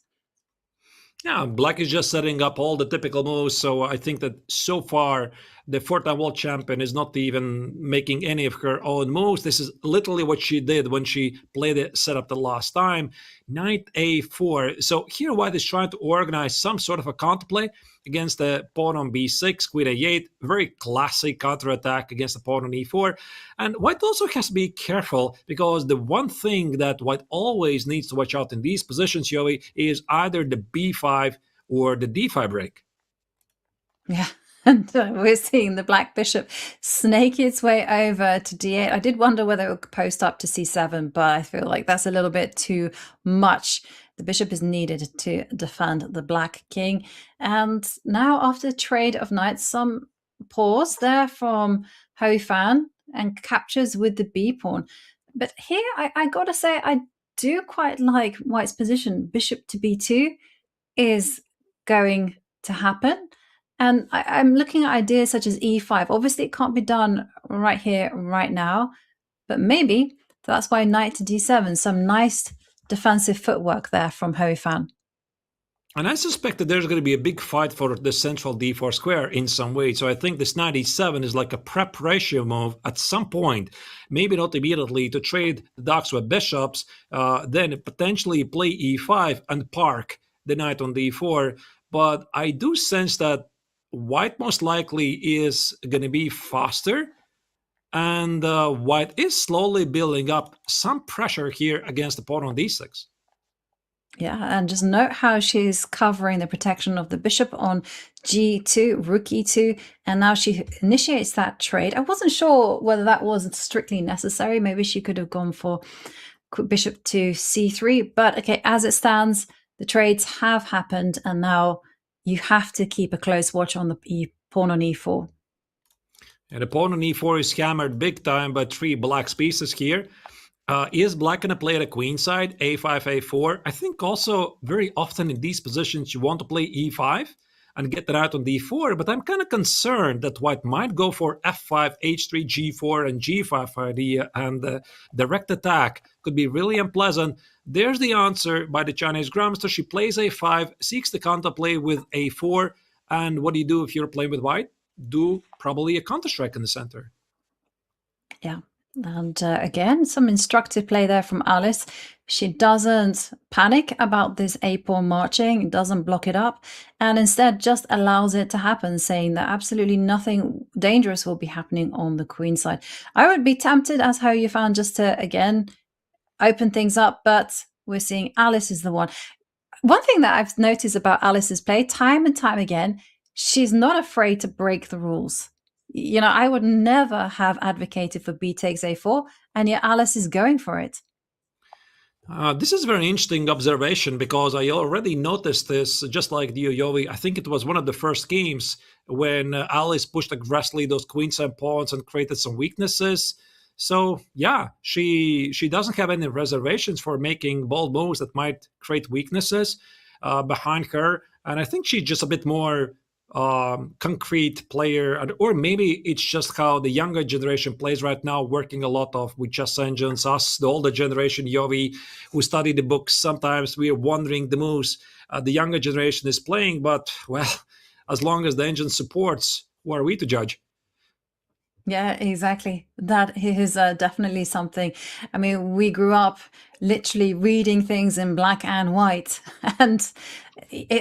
Speaker 3: Yeah, black is just setting up all the typical moves, so I think that so far the four-time world champion is not even making any of her own moves. This is literally what she did when she played the setup the last time. Knight a4. So here white is trying to organize some sort of a counterplay against the pawn on b6, queen a8. Very classic counterattack against the pawn on e4. And white also has to be careful, because the one thing that white always needs to watch out in these positions, Yovi, is either the b5 or the d5 break.
Speaker 2: Yeah. And we're seeing the black bishop snake its way over to d8. I did wonder whether it would post up to c7, but I feel like that's a little bit too much. The bishop is needed to defend the black king. And now after the trade of knights, some pause there from Hou Yifan and captures with the b pawn. But here, I got to say, I do quite like white's position. Bishop to b2 is going to happen. And I'm looking at ideas such as e5. Obviously, it can't be done right here, right now. But maybe that's why knight to d7. Some nice defensive footwork there from Hou Yifan.
Speaker 3: And I suspect that there's going to be a big fight for the central d4 square in some way. So I think this knight e7 is like a preparation move at some point. Maybe not immediately, to trade the dogs with bishops. Then potentially play e5 and park the knight on d4. But I do sense that white most likely is going to be faster, and white is slowly building up some pressure here against the pawn on d6.
Speaker 2: Yeah, and just note how she's covering the protection of the bishop on g2, rook e2, and now she initiates that trade. I wasn't sure whether that was strictly necessary. Maybe she could have gone for bishop to c3, but okay, as it stands, the trades have happened, and now you have to keep a close watch on the pawn on e4.
Speaker 3: And the pawn on e4 is hammered big time by three black pieces here. Is black going to play the queen side, a5, a4? I think also very often in these positions you want to play e5. and get the knight on d4, but I'm kind of concerned that white might go for f5, h3, g4, and g5 idea, and direct attack could be really unpleasant. There's the answer by the Chinese grandmaster. She plays a5, seeks the counterplay with a4, and what do you do if you're playing with white? Do probably a counter-strike in the center.
Speaker 2: Yeah. And again, some instructive play there from Alice. She doesn't panic about this a-pawn marching, doesn't block it up, and instead just allows it to happen, saying that absolutely nothing dangerous will be happening on the queen side. I would be tempted, as how you found, just to, again, open things up, but we're seeing Alice is the one. One thing that I've noticed about Alice's play, time and time again, she's not afraid to break the rules. You know, I would never have advocated for b takes a4, and yet Alice is going for it.
Speaker 3: This is a very interesting observation, because I already noticed this, just like Yovi. I think it was one of the first games when Alice pushed aggressively those queenside pawns and created some weaknesses. So, yeah, she doesn't have any reservations for making bold moves that might create weaknesses behind her. And I think she's just a bit more concrete player, or maybe it's just how the younger generation plays right now, working a lot with chess engines. Us, the older generation, Yovi, who study the books, sometimes we are wondering the moves the younger generation is playing, but, well, as long as the engine supports, who are we to judge?
Speaker 2: Yeah, exactly. That is definitely something. I mean, we grew up literally reading things in black and white, and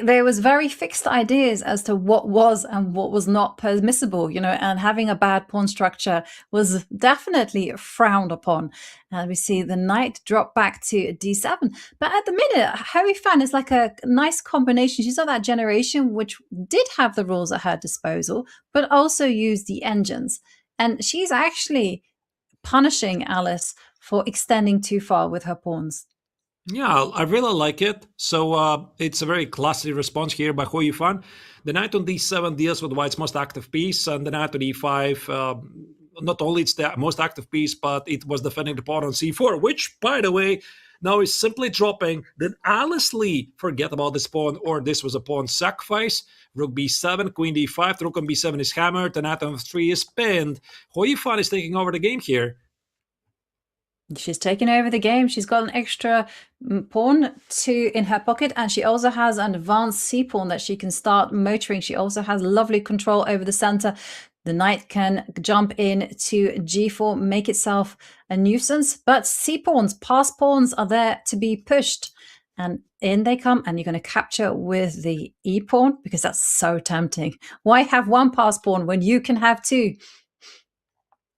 Speaker 2: there was very fixed ideas as to what was and what was not permissible, you know, and having a bad pawn structure was definitely frowned upon. And we see the knight drop back to d7. But at the minute, Yifan is like a nice combination. She's of that generation which did have the rules at her disposal, but also used the engines. And she's actually punishing Alice for extending too far with her pawns.
Speaker 3: Yeah, I really like it. So it's a very classy response here by Yifan. The knight on d7 deals with white's most active piece, and the knight on e5, not only it's the most active piece, but it was defending the pawn on c4, which, by the way, now is simply dropping. Did Alice Lee forget about this pawn, or this was a pawn sacrifice? Rook b7, queen d5, the rook on b7 is hammered, the knight on f3 is pinned. Yifan is taking over the game here.
Speaker 2: She's taken over the game. She's got an extra pawn in her pocket, and she also has an advanced c-pawn that she can start motoring. She also has lovely control over the center. The knight can jump in to g4, make itself a nuisance, but c-pawns, pass pawns are there to be pushed. And in they come, and you're going to capture with the e-pawn, because that's so tempting. Why have one pass pawn when you can have two?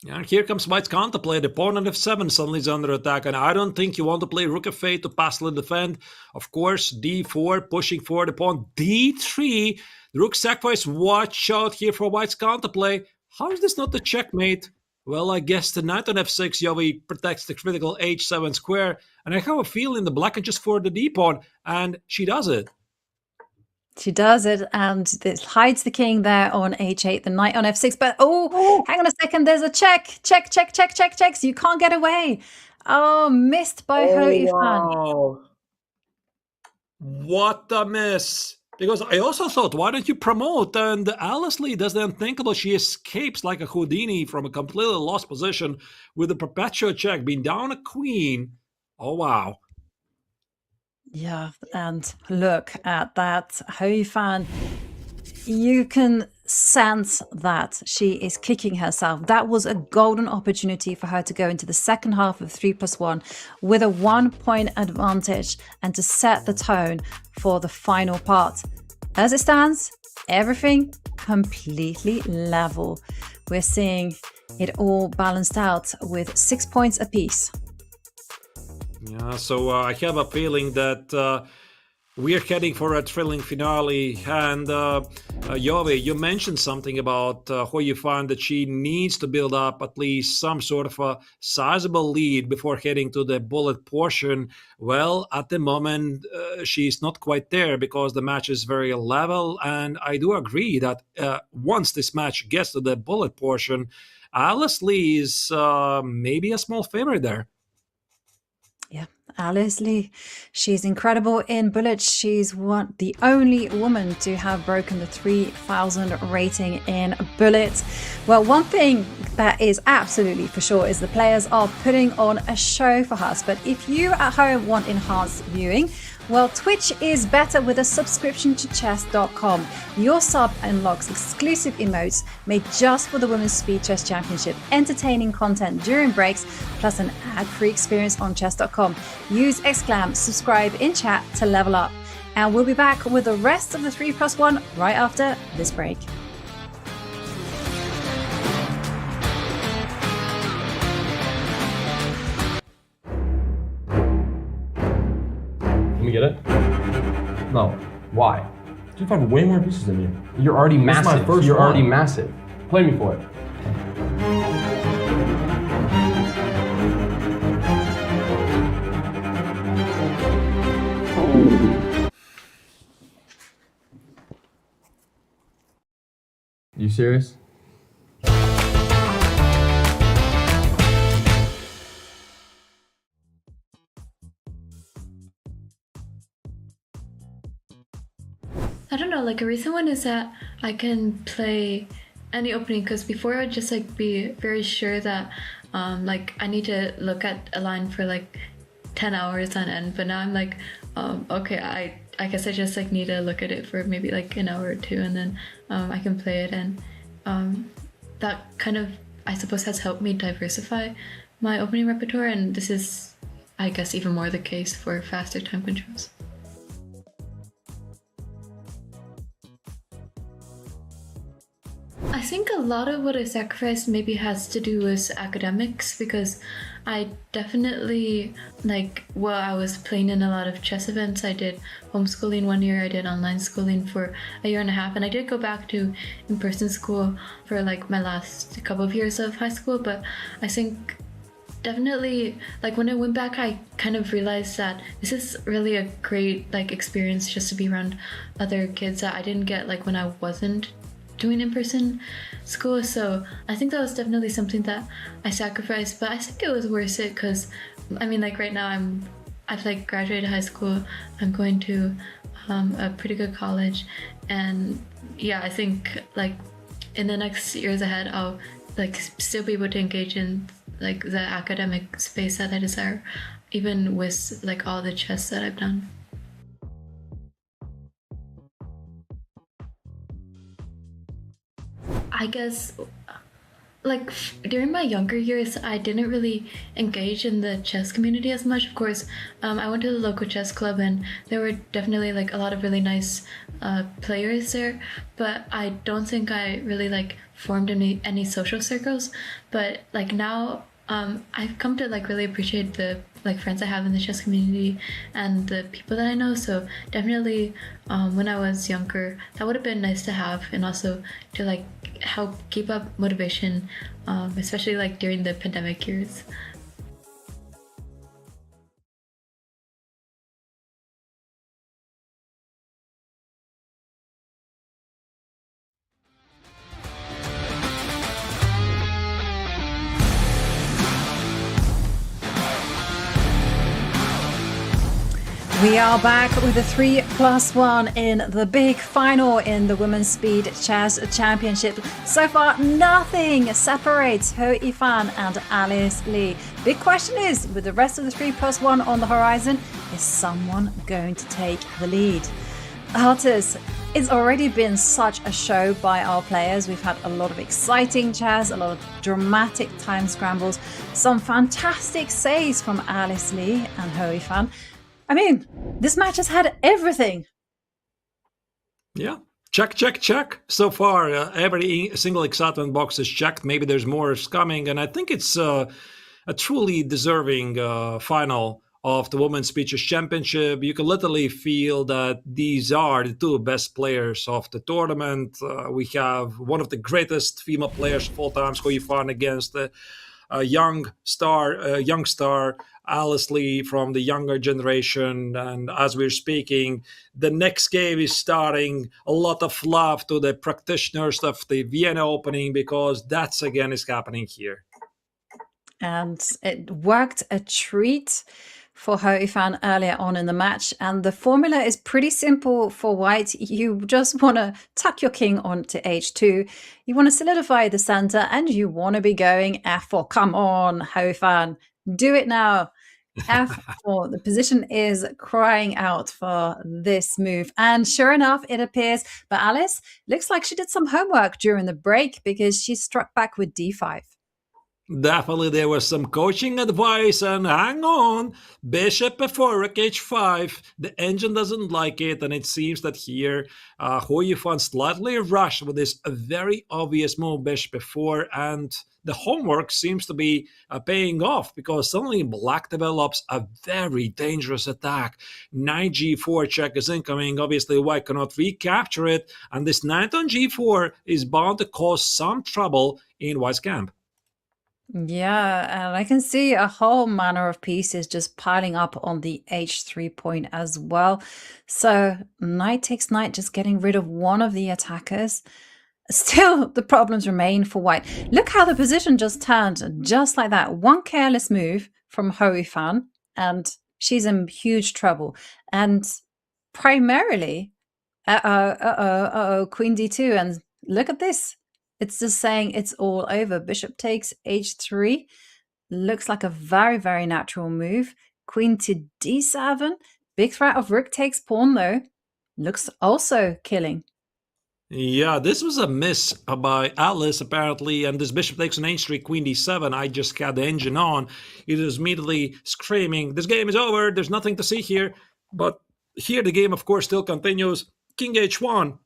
Speaker 3: And here comes white's counterplay. The pawn on f7 suddenly is under attack, and I don't think you want to play rook f8 to passively defend. Of course, d4, pushing for the pawn, d3, the rook sacrifice. Watch out here for white's counterplay. How is this not a checkmate? Well, I guess the knight on f6, Yovi, protects the critical h7 square, and I have a feeling the black is just for the d-pawn, and she does it.
Speaker 2: She does it, and this hides the king there on h8, the knight on f6. But hang on a second, there's a check. So you can't get away. Oh, missed by Yifan.
Speaker 3: Wow. What a miss. Because I also thought, why don't you promote? And Alice Lee does the unthinkable. She escapes like a Houdini from a completely lost position with a perpetual check, being down a queen. Oh, wow.
Speaker 2: Yeah, and look at that. Yifan, you can sense that she is kicking herself. That was a golden opportunity for her to go into the second half of 3+1 with a 1-point advantage and to set the tone for the final part. As it stands, everything completely level. We're seeing it all balanced out with 6 points apiece.
Speaker 3: Yeah, so I have a feeling that we're heading for a thrilling finale. And Yovi, you mentioned something about Yifan, that she needs to build up at least some sort of a sizable lead before heading to the bullet portion. Well, at the moment, she's not quite there because the match is very level. And I do agree that once this match gets to the bullet portion, Alice Lee is maybe a small favorite there.
Speaker 2: Yeah, Alice Lee. She's incredible in bullets. She's the only woman to have broken the 3,000 rating in bullets. Well, one thing that is absolutely for sure is the players are putting on a show for us. But if you at home want enhanced viewing, well, Twitch is better with a subscription to Chess.com. Your sub unlocks exclusive emotes made just for the Women's Speed Chess Championship, entertaining content during breaks, plus an ad-free experience on Chess.com. Use exclam subscribe in chat to level up. And we'll be back with the rest of the 3+1 right after this break.
Speaker 5: Can we get it? No. Why?
Speaker 10: You have way more pieces than me.
Speaker 5: You're already
Speaker 10: This is my
Speaker 5: massive.
Speaker 10: first
Speaker 5: You're already
Speaker 10: one.
Speaker 5: massive. Play me for it. You serious?
Speaker 7: I don't know, like a recent one is that I can play any opening, because before I'd just like be very sure that like I need to look at a line for like 10 hours on end, but now I'm like okay, I guess I just like need to look at it for maybe like an hour or two, and then I can play it, and that kind of, I suppose, has helped me diversify my opening repertoire, and this is, I guess, even more the case for faster time controls. I think a lot of what I sacrificed maybe has to do with academics, because I definitely, like, while I was playing in a lot of chess events, I did homeschooling 1 year, I did online schooling for a year and a half, and I did go back to in-person school for like my last couple of years of high school, but I think definitely, like, when I went back, I kind of realized that this is really a great like experience just to be around other kids that I didn't get like when I wasn't doing in-person school. So I think that was definitely something that I sacrificed, but I think it was worth it, because I mean, like, right now I've like graduated high school, I'm going to a pretty good college, and yeah, I think like in the next years ahead I'll like still be able to engage in like the academic space that I desire, even with like all the chess that I've done. I guess, like, during my younger years, I didn't really engage in the chess community as much. Of course, I went to the local chess club, and there were definitely like a lot of really nice players there, but I don't think I really like formed any social circles. But like now, I've come to like really appreciate the like friends I have in the chess community and the people that I know. So definitely, when I was younger, that would have been nice to have, and also to like help keep up motivation, especially like during the pandemic years.
Speaker 2: We are back with the 3+1 in the big final in the Women's Speed Chess Championship. So far, nothing separates Ho Yifan and Alice Lee. Big question is, with the rest of the 3+1 on the horizon, is someone going to take the lead? Artists, it's already been such a show by our players. We've had a lot of exciting chess, a lot of dramatic time scrambles, some fantastic saves from Alice Lee and Ho Yifan. I mean, this match has had everything.
Speaker 3: Yeah. Check, check, check. So far, every single excitement box is checked. Maybe there's more coming. And I think it's a truly deserving final of the Women's Speed Chess Championship. You can literally feel that these are the two best players of the tournament. We have one of the greatest female players of all time, Ho Yifan, against a young star, Alice Lee from the younger generation. And as we're speaking, the next game is starting. A lot of love to the practitioners of the Vienna opening, because that's again is happening here.
Speaker 2: And it worked a treat for Ho Yifan earlier on in the match. And the formula is pretty simple for white. You just want to tuck your king onto h2. You want to solidify the center and you want to be going f4. Come on, Ho Yifan, do it now. f4. The position is crying out for this move. And sure enough, it appears. But Alice looks like she did some homework during the break because she struck back with d5.
Speaker 3: Definitely there was some coaching advice, and hang on, bishop before rook h5. The engine doesn't like it, and it seems that here Ho Yifan slightly rushed with this very obvious move, bishop before, and the homework seems to be paying off because suddenly black develops a very dangerous attack. Knight g4 check is incoming. Obviously, white cannot recapture it, and this knight on g4 is bound to cause some trouble in white's camp.
Speaker 2: Yeah, and I can see a whole manner of pieces just piling up on the h3 point as well. So knight takes knight, just getting rid of one of the attackers. Still, the problems remain for white. Look how the position just turned, just like that. One careless move from Ho Yifan, and she's in huge trouble. And primarily, queen d2, and look at this. It's just saying it's all over. Bishop takes h3. Looks like a very, very natural move. Queen to d7. Big threat of rook takes pawn, though. Looks also killing.
Speaker 3: Yeah, this was a miss by Alice, apparently, and this bishop takes on h3, queen d7. I just had the engine on. It is immediately screaming, this game is over, there's nothing to see here. But here the game, of course, still continues. King h1.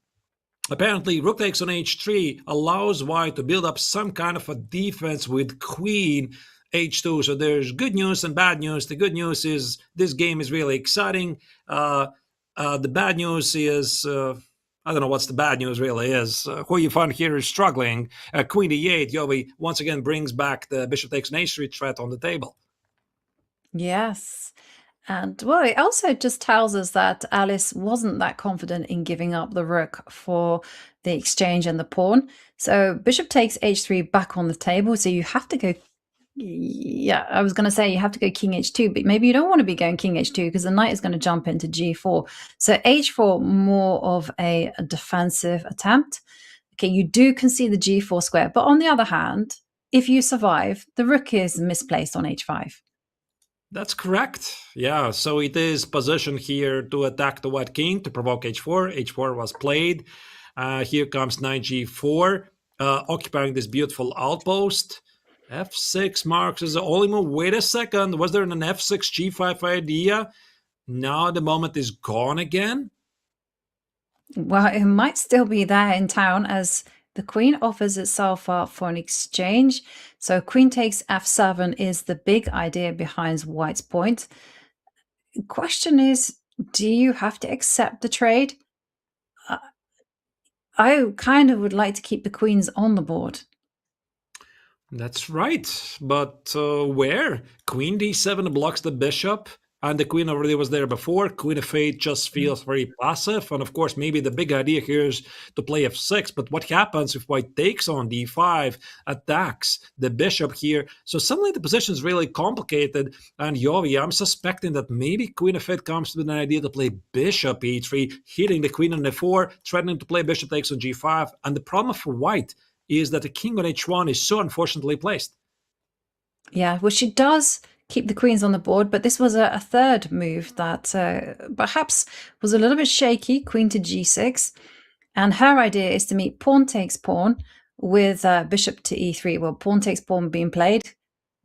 Speaker 3: Apparently, rook takes on h3 allows white to build up some kind of a defense with queen h2. So there's good news and bad news. The good news is this game is really exciting. The bad news is, I don't know what's the bad news really is. Ho Yifan here is struggling. Queen d8, Yovi once again brings back the bishop takes on h3 threat on the table.
Speaker 2: Yes. And well, it also just tells us that Alice wasn't that confident in giving up the rook for the exchange and the pawn. So bishop takes h3 back on the table. So you have to go, yeah, I was going to say you have to go king h2, but maybe you don't want to be going king h2 because the knight is going to jump into g4. So h4, more of a defensive attempt. Okay, you do concede the g4 square. But on the other hand, if you survive, the rook is misplaced on h5.
Speaker 3: That's correct. Yeah, so it is positioned here to attack the white king to provoke h4. h4 was played. Here comes knight g4, occupying this beautiful outpost. f6 marks as the only move. Wait a second, was there an f6 g5 idea? Now the moment is gone again.
Speaker 2: Well, it might still be there in town as the queen offers itself up for an exchange. So queen takes f7 is the big idea behind white's point. The question is, do you have to accept the trade? I kind of would like to keep the queens on the board.
Speaker 3: That's right, but where? Queen d7 blocks the bishop, and the queen already was there before. Queen f8 just feels very passive, and of course maybe the big idea here is to play f6, but what happens if white takes on d5, attacks the bishop here? So suddenly the position is really complicated, and Yovi, I'm suspecting that maybe queen f8 comes with an idea to play bishop e3, hitting the queen on f4, threatening to play bishop takes on g5, and the problem for white is that the king on h1 is so unfortunately placed.
Speaker 2: Yeah, well, she does keep the queens on the board, but this was a third move that perhaps was a little bit shaky, queen to g6. And her idea is to meet pawn takes pawn with bishop to e3. Well, pawn takes pawn being played,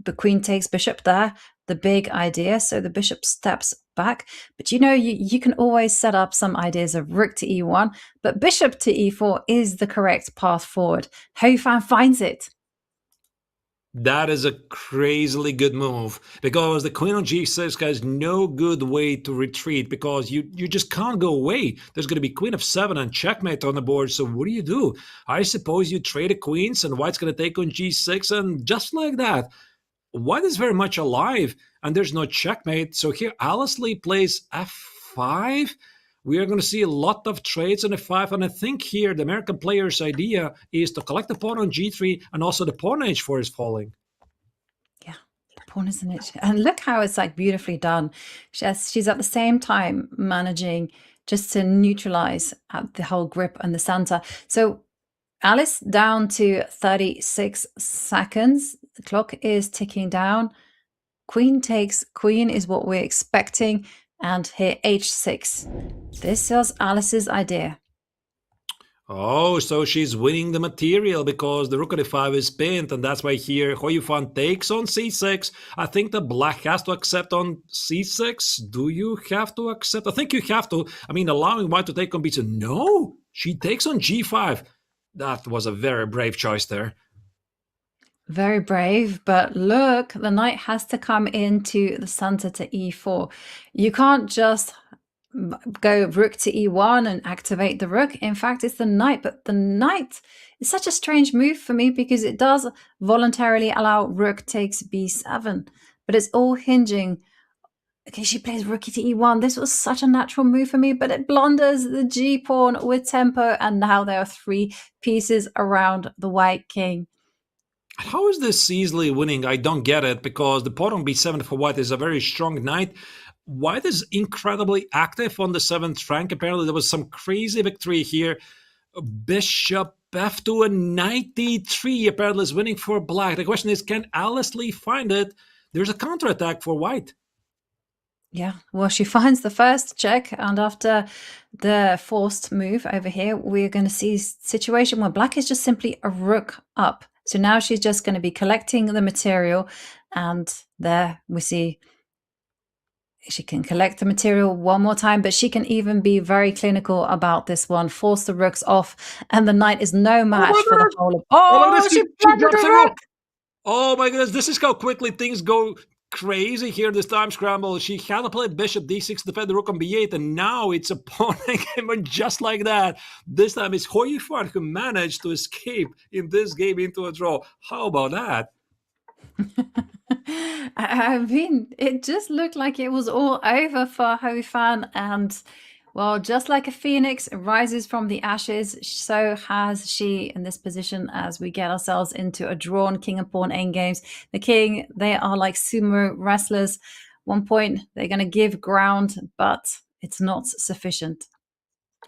Speaker 2: the queen takes bishop there, the big idea. So the bishop steps back. But you know, you can always set up some ideas of rook to e1, but bishop to e4 is the correct path forward. Ho Yifan finds it.
Speaker 3: That is a crazily good move because the queen on g6 has no good way to retreat because you just can't go away. There's going to be queen f7 and checkmate on the board. So what do? I suppose you trade the queens and white's going to take on g6, and just like that, white is very much alive and there's no checkmate. So here Alice Lee plays f5. We are going to see a lot of trades on f5, and I think here the American player's idea is to collect the pawn on g3, and also the pawn on h4 is falling.
Speaker 2: Yeah, the pawn, isn't it? And look how it's like beautifully done. She's at the same time managing just to neutralize the whole grip and the center. So Alice down to 36 seconds. The clock is ticking down. Queen takes queen is what we're expecting. And here h6. This is Alice's idea.
Speaker 3: Oh, so she's winning the material because the rook on e5 is pinned, and that's why here Yifan takes on c6. I think that black has to accept on c6. Do you have to accept? I think you have to. I mean, allowing white to take on b2. No, she takes on g5. That was a very brave choice there.
Speaker 2: Very brave, but look, the knight has to come into the center to e4. You can't just go rook to e1 and activate the rook. In fact, it's the knight, but the knight is such a strange move for me because it does voluntarily allow rook takes b7, but it's all hinging. Okay, she plays rook to e1. This was such a natural move for me, but it blunders the g pawn with tempo, and now there are 3 pieces around the white king.
Speaker 3: How is this easily winning? I don't get it, because the pawn on b7 for white is a very strong knight. White is incredibly active on the 7th rank. Apparently there was some crazy victory here. Bishop f2 and knight d3 apparently is winning for black. The question is, can Alice Lee find it? There's a counterattack for white.
Speaker 2: Yeah, well, she finds the first check, and after the forced move over here, we're going to see a situation where black is just simply a rook up. So now she's just going to be collecting the material, and there we see she can collect the material one more time, but she can even be very clinical about this one. Force the rooks off, and the knight is no match for the whole of... Oh, she blundered the rook!
Speaker 3: Oh my goodness, this is how quickly things go crazy here this time scramble. She had to play bishop d6 to defend the rook on b8, and now it's a pawn game just like that. This time it's Yifan who managed to escape in this game into a draw. How about that?
Speaker 2: I mean, it just looked like it was all over for Yifan, and well, just like a phoenix rises from the ashes, so has she in this position as we get ourselves into a drawn king and pawn endgames. The king, they are like sumo wrestlers. One point, they're going to give ground, but it's not sufficient.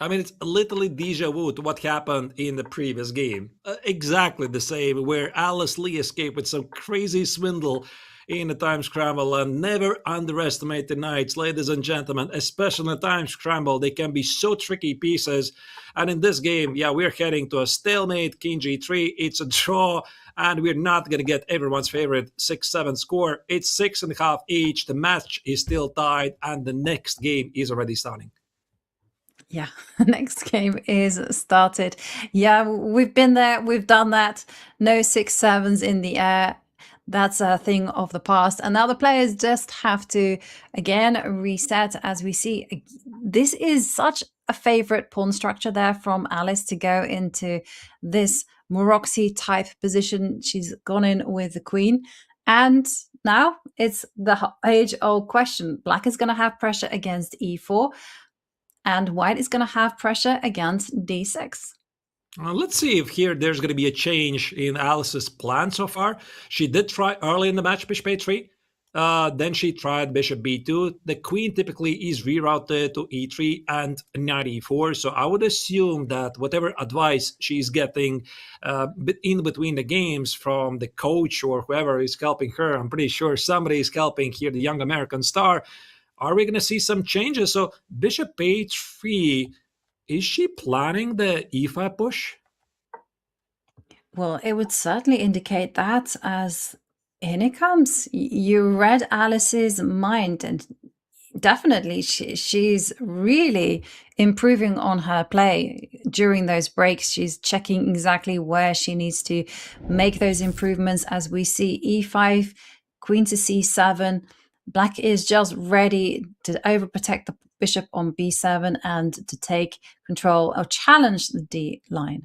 Speaker 3: I mean, it's literally deja vu to what happened in the previous game. Exactly the same, where Alice Lee escaped with some crazy swindle in the time scramble. And never underestimate the knights, ladies and gentlemen, especially in the time scramble. They can be so tricky pieces. And in this game, yeah, we're heading to a stalemate, king g3. It's a draw, and we're not going to get everyone's favorite 6-7 score. It's 6.5 each. The match is still tied, and the next game is already starting.
Speaker 2: Yeah, the next game is started. Yeah, we've been there. We've done that. No 6-7s in the air. That's a thing of the past. And now the players just have to, again, reset. As we see, this is such a favorite pawn structure there from Alice to go into this Moroxy type position. She's gone in with the queen. And now it's the age-old question. Black is going to have pressure against e4. And white is going to have pressure against d6.
Speaker 3: Let's see if here there's going to be a change in Alice's plan so far. She did try early in the match bishop a3. Then she tried bishop b2. The queen typically is rerouted to e3 and knight e4. So I would assume that whatever advice she's getting in between the games from the coach or whoever is helping her, I'm pretty sure somebody is helping here the young American star. Are we going to see some changes? So bishop a3, is she planning the e5 push?
Speaker 2: Well, it would certainly indicate that, as in it comes. You read Alice's mind, and definitely she's really improving on her play during those breaks. She's checking exactly where she needs to make those improvements. As we see e5, queen to c7. Black is just ready to overprotect the bishop on b7 and to take control or challenge the d line.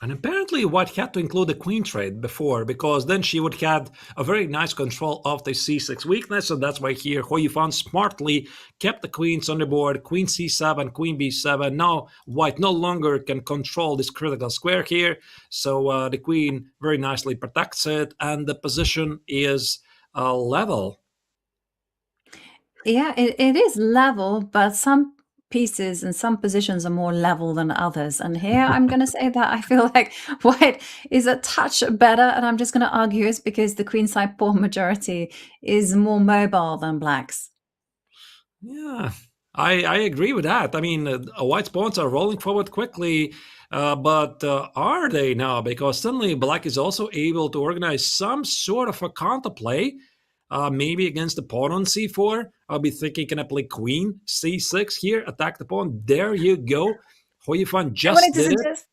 Speaker 3: And apparently white had to include the queen trade before, because then she would have a very nice control of the c6 weakness. So that's why here Yifan smartly kept the queens on the board, queen c7, queen b7. Now white no longer can control this critical square here. So the queen very nicely protects it, and the position is level.
Speaker 2: Yeah, it is level, but some pieces and some positions are more level than others. And here I'm going to say that I feel like white is a touch better. And I'm just going to argue it's because the queenside pawn majority is more mobile than black's.
Speaker 3: Yeah, I agree with that. I mean, white pawns are rolling forward quickly, but are they now? Because suddenly black is also able to organize some sort of a counterplay, maybe against the pawn on c4. I'll be thinking, can I play queen c6 here, attack the pawn? There you go. Yifan
Speaker 2: I
Speaker 3: just
Speaker 2: wanted to
Speaker 3: did it.
Speaker 2: suggest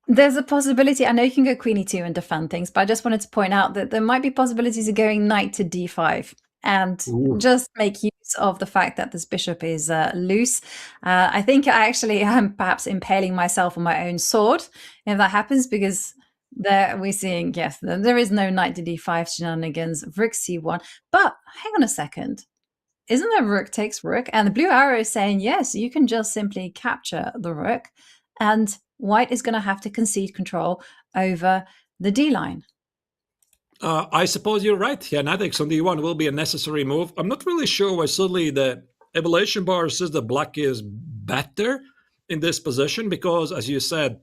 Speaker 2: there's a possibility. I know you can go queen e2 and defend things, but I just wanted to point out that there might be possibilities of going knight to d5 and just make use of the fact that this bishop is loose. I think I actually am perhaps impaling myself on my own sword if that happens, because there we're seeing, yes, there is no knight to d5 shenanigans, rook c1. But hang on a second. Isn't there rook takes rook? And the blue arrow is saying, yes, you can just simply capture the rook, and white is going to have to concede control over the D line.
Speaker 3: I suppose you're right. Yeah, knight takes on d1 will be a necessary move. I'm not really sure why suddenly the evaluation bar says that black is better in this position, because, as you said,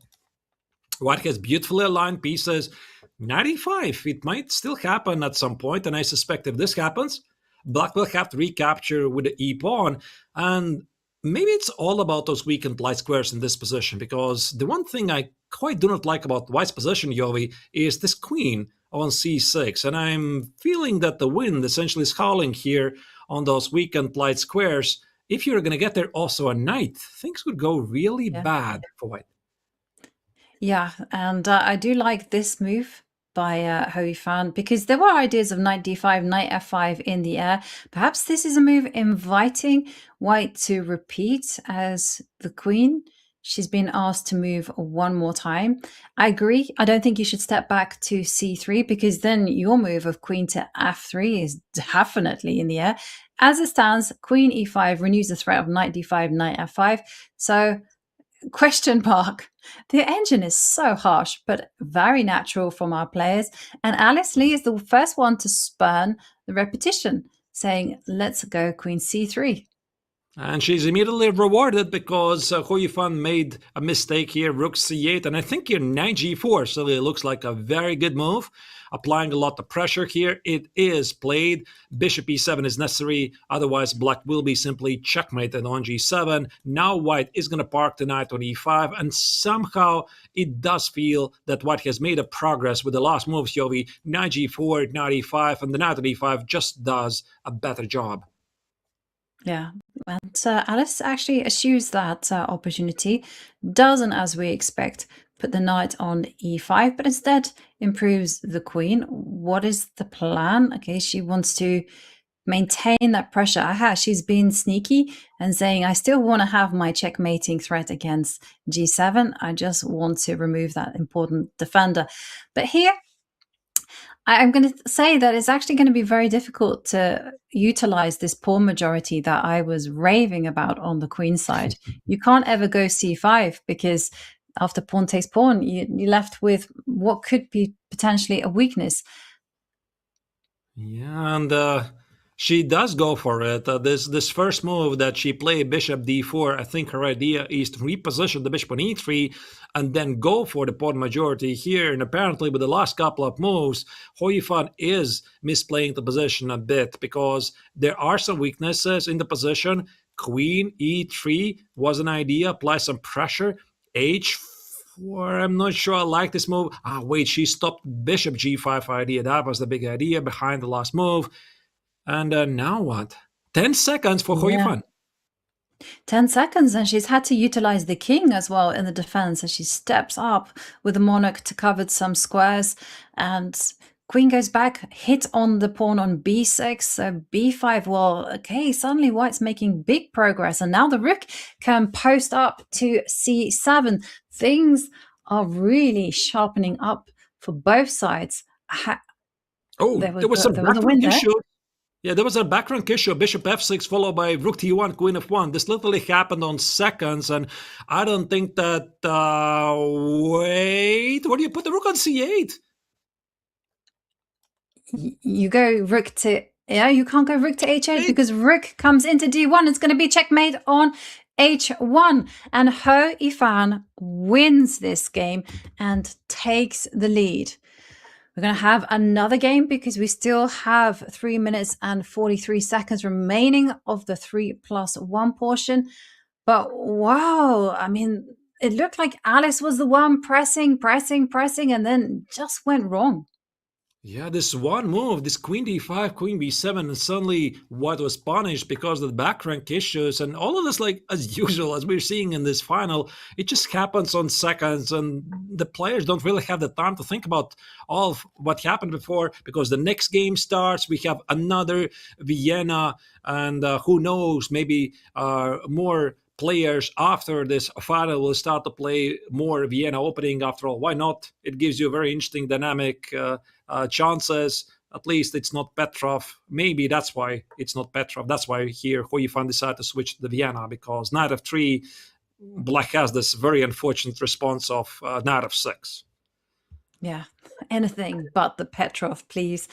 Speaker 3: white has beautifully aligned pieces. 95, it might still happen at some point, and I suspect if this happens, black will have to recapture with the e-pawn, and maybe it's all about those weakened light squares in this position, because the one thing I quite do not like about white's position, Yovi, is this queen on c6, and I'm feeling that the wind essentially is howling here on those weakened light squares. If you're going to get there also a knight, things would go really bad for white.
Speaker 2: Yeah, and I do like this move by Yifan, because there were ideas of knight d5, knight f5 in the air. Perhaps this is a move inviting white to repeat as the queen. She's been asked to move one more time. I agree. I don't think you should step back to c3, because then your move of queen to f3 is definitely in the air. As it stands, queen e5 renews the threat of knight d5, knight f5. So question mark. The engine is so harsh, but very natural from our players. And Alice Lee is the first one to spurn the repetition, saying, let's go queen c3.
Speaker 3: And she's immediately rewarded, because Yifan made a mistake here, rook c8, and I think here knight g4, so it looks like a very good move, applying a lot of pressure here. It is played. Bishop e7 is necessary, otherwise black will be simply checkmated on g7. Now white is going to park the knight on e5, and somehow it does feel that white has made a progress with the last moves, Yovi. Knight g4, knight e5, and the knight on e5 just does a better job.
Speaker 2: Yeah, and Alice actually eschews that opportunity, doesn't, as we expect, put the knight on e5, but instead improves the queen. What is the plan? Okay, she wants to maintain that pressure. Aha, she's been sneaky and saying, I still want to have my checkmating threat against g7. I just want to remove that important defender. But here, I'm going to say that it's actually going to be very difficult to utilize this pawn majority that I was raving about on the queen side. You can't ever go c5, because after pawn takes pawn, you're left with what could be potentially a weakness.
Speaker 3: Yeah, and she does go for it. This first move that she played, bishop d4, I think her idea is to reposition the bishop on e3 and then go for the pawn majority here. And apparently with the last couple of moves, Yifan is misplaying the position a bit, because there are some weaknesses in the position. Queen e3 was an idea, apply some pressure. h4, I'm not sure I like this move. Wait, she stopped bishop g5 idea. That was the big idea behind the last move. And now what? 10 seconds for Yifan.
Speaker 2: 10 seconds, and she's had to utilize the king as well in the defense as she steps up with the monarch to cover some squares, and queen goes back, hit on the pawn on b6, so b5. Well, okay, suddenly white's making big progress, and now the rook can post up to c7. Things are really sharpening up for both sides.
Speaker 3: There was some background issue. Yeah, there was a background issue, bishop f6 followed by rook t1, queen f1. This literally happened on seconds, and I don't think that... wait, where do you put the rook on c8?
Speaker 2: You go rook to, yeah, you can't go rook to h8 because rook comes into d1. It's going to be checkmate on h1. And Ho Yifan wins this game and takes the lead. We're going to have another game because we still have 3 minutes and 43 seconds remaining of the 3+1 portion. But wow, I mean, it looked like Alice was the one pressing, and then just went wrong.
Speaker 3: Yeah, this one move, this queen d5, queen b7, and suddenly White was punished because of the back rank issues, and all of this, like as usual, as we're seeing in this final, it just happens on seconds, and the players don't really have the time to think about all of what happened before, because the next game starts, we have another Vienna, and who knows, maybe more players after this final will start to play more Vienna opening. After all, why not? It gives you a very interesting dynamic chances. At least it's not Petrov. Maybe that's why it's not Petrov. That's why here Ho Yifan decided to switch to the Vienna, because knight f3, Black has this very unfortunate response of knight f6.
Speaker 2: Yeah, anything but the Petrov, please.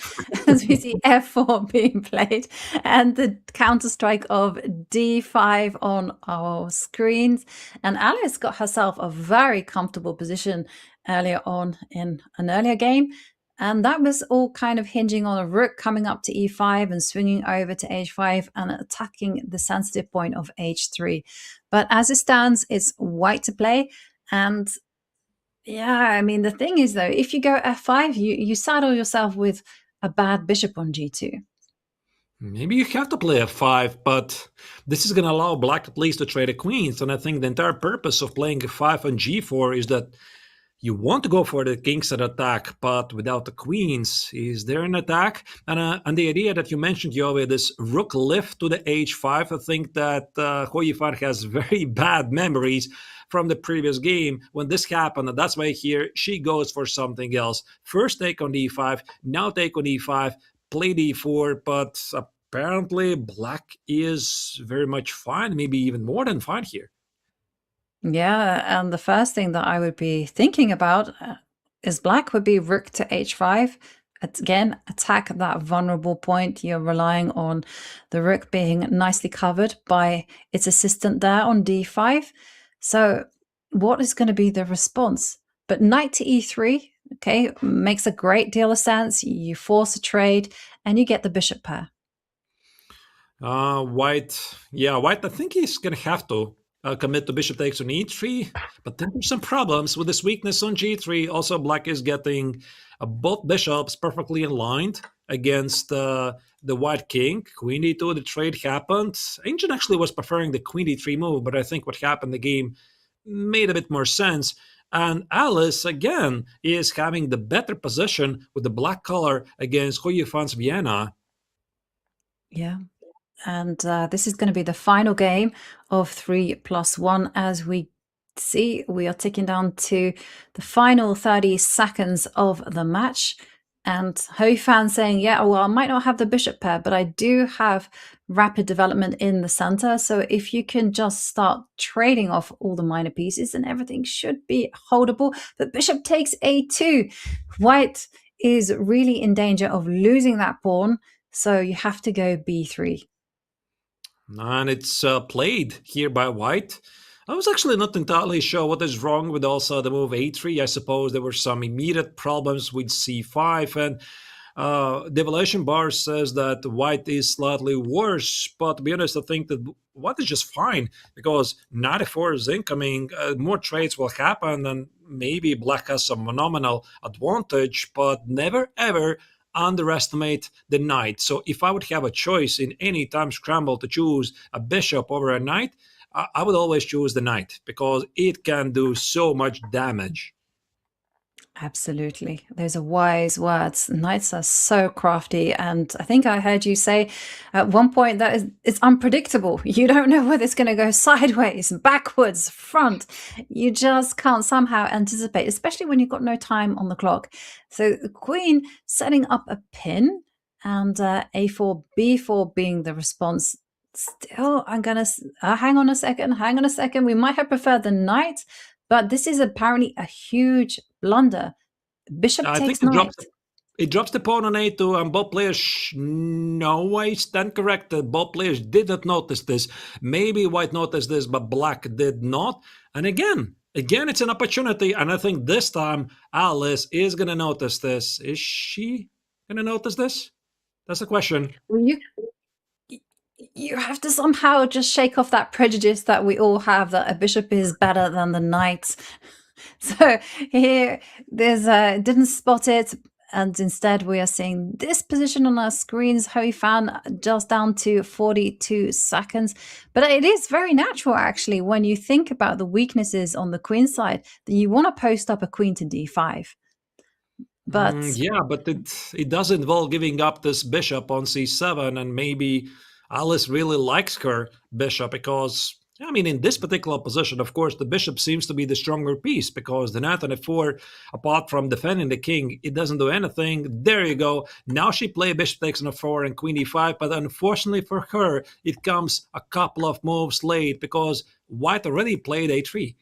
Speaker 2: As we see f4 being played and the counter-strike of d5 on our screens. And Alice got herself a very comfortable position earlier on in an earlier game. And that was all kind of hinging on a rook coming up to e5 and swinging over to h5 and attacking the sensitive point of h3. But as it stands, it's white to play. And yeah, I mean, the thing is, though, if you go f5, you saddle yourself with a bad bishop on g2.
Speaker 3: Maybe you have to play f5, but this is going to allow Black at least to trade the queens. And I think the entire purpose of playing f5 on g4 is that you want to go for the kingside attack, but without the queens. Is there an attack? And the idea that you mentioned, Yove, this rook lift to the h5, I think that Ho Yifan has very bad memories from the previous game when this happened. And that's why here she goes for something else. First take on d5, now take on e5, play d4, but apparently Black is very much fine, maybe even more than fine here.
Speaker 2: Yeah, and the first thing that I would be thinking about is Black would be rook to h5. Again, attack that vulnerable point. You're relying on the rook being nicely covered by its assistant there on d5. So what is going to be the response? But knight to e3, okay, makes a great deal of sense. You force a trade and you get the bishop pair.
Speaker 3: White, I think he's going to have to commit to bishop takes on e3, but then there's some problems with this weakness on g3. Also, Black is getting both bishops perfectly aligned against the white king. Queen d2, the trade happened. Ancient actually was preferring the queen d3 move, but I think what happened, the game made a bit more sense. And Alice, again, is having the better position with the black color against Ho Yifan's Vienna.
Speaker 2: Yeah. And this is going to be the final game of 3+1. As we see, we are ticking down to the final 30 seconds of the match. And Ho Yifan saying, yeah, well, I might not have the bishop pair, but I do have rapid development in the center. So if you can just start trading off all the minor pieces, then everything should be holdable. But bishop takes a2. White is really in danger of losing that pawn. So you have to go b3.
Speaker 3: And it's played here by White. I was actually not entirely sure what is wrong with also the move a3. I suppose there were some immediate problems with c5. And the evaluation bar says that White is slightly worse. But to be honest, I think that White is just fine, because knight f4 is incoming. More trades will happen, and maybe Black has some phenomenal advantage, but never ever underestimate the knight. So if I would have a choice in any time scramble to choose a bishop over a knight, I would always choose the knight, because it can do so much damage.
Speaker 2: Absolutely. Those are wise words. Knights are so crafty. And I think I heard you say at one point that it's unpredictable. You don't know whether it's going to go sideways, backwards, front. You just can't somehow anticipate, especially when you've got no time on the clock. So the queen setting up a pin, and a4, b4 being the response. Still, I'm going to hang on a second. We might have preferred the knight, but this is apparently a huge blunder. Bishop takes knight.
Speaker 3: It drops the pawn on a2, and both players, no, I stand corrected. Both players did not notice this. Maybe white noticed this, but black did not. And again, it's an opportunity, and I think this time Alice is going to notice this. Is she going to notice this? That's the question.
Speaker 2: Well, you have to somehow just shake off that prejudice that we all have, that a bishop is better than the knight. So here, didn't spot it. And instead, we are seeing this position on our screens, Yifan, just down to 42 seconds. But it is very natural, actually, when you think about the weaknesses on the queen side, that you want to post up a queen to d5. But
Speaker 3: but it does involve giving up this bishop on c7, and maybe Alice really likes her bishop because, I mean, in this particular position, of course, the bishop seems to be the stronger piece because the knight on f4, apart from defending the king, it doesn't do anything. There you go. Now she played bishop takes on f4 and queen e5, but unfortunately for her, it comes a couple of moves late because white already played a3.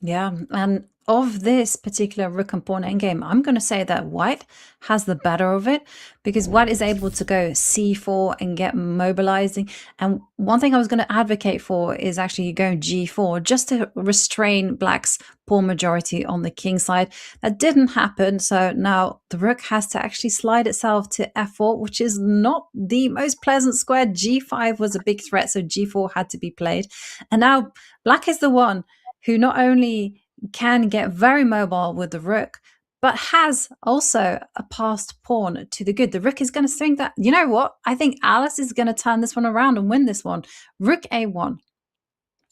Speaker 2: yeah, and of this particular rook and pawn endgame, I'm going to say that white has the better of it because white is able to go c4 and get mobilizing. And one thing I was going to advocate for is actually going g4 just to restrain black's pawn majority on the king side. That didn't happen, so now the rook has to actually slide itself to f4, which is not the most pleasant square. g5 was a big threat, so g4 had to be played. And now black is the one who not only can get very mobile with the rook, but has also a passed pawn to the good. The rook is going to think that, you know what, I think Alice is going to turn this one around and win this one. Rook a1.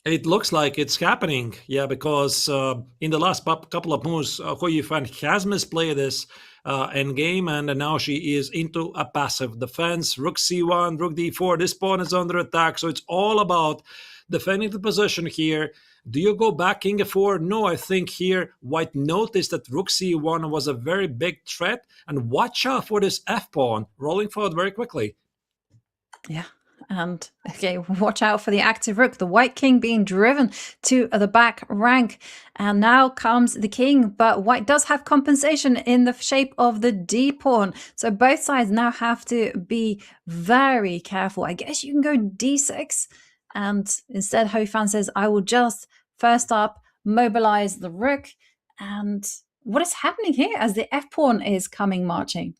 Speaker 3: It looks like it's happening, yeah, because in the last couple of moves, Yifan has misplayed this endgame, and now she is into a passive defense. Rook c1, rook d4, this pawn is under attack, so it's all about defending the position here. Do you go back king f4? No, I think here white noticed that rook c1 was a very big threat, and watch out for this f-pawn rolling forward very quickly.
Speaker 2: Yeah, and okay, watch out for the active rook, the white king being driven to the back rank. And now comes the king, but white does have compensation in the shape of the d-pawn. So both sides now have to be very careful. I guess you can go d6, and instead Yifan says, I will just first up mobilize the rook. And what is happening here as the f-pawn is coming marching?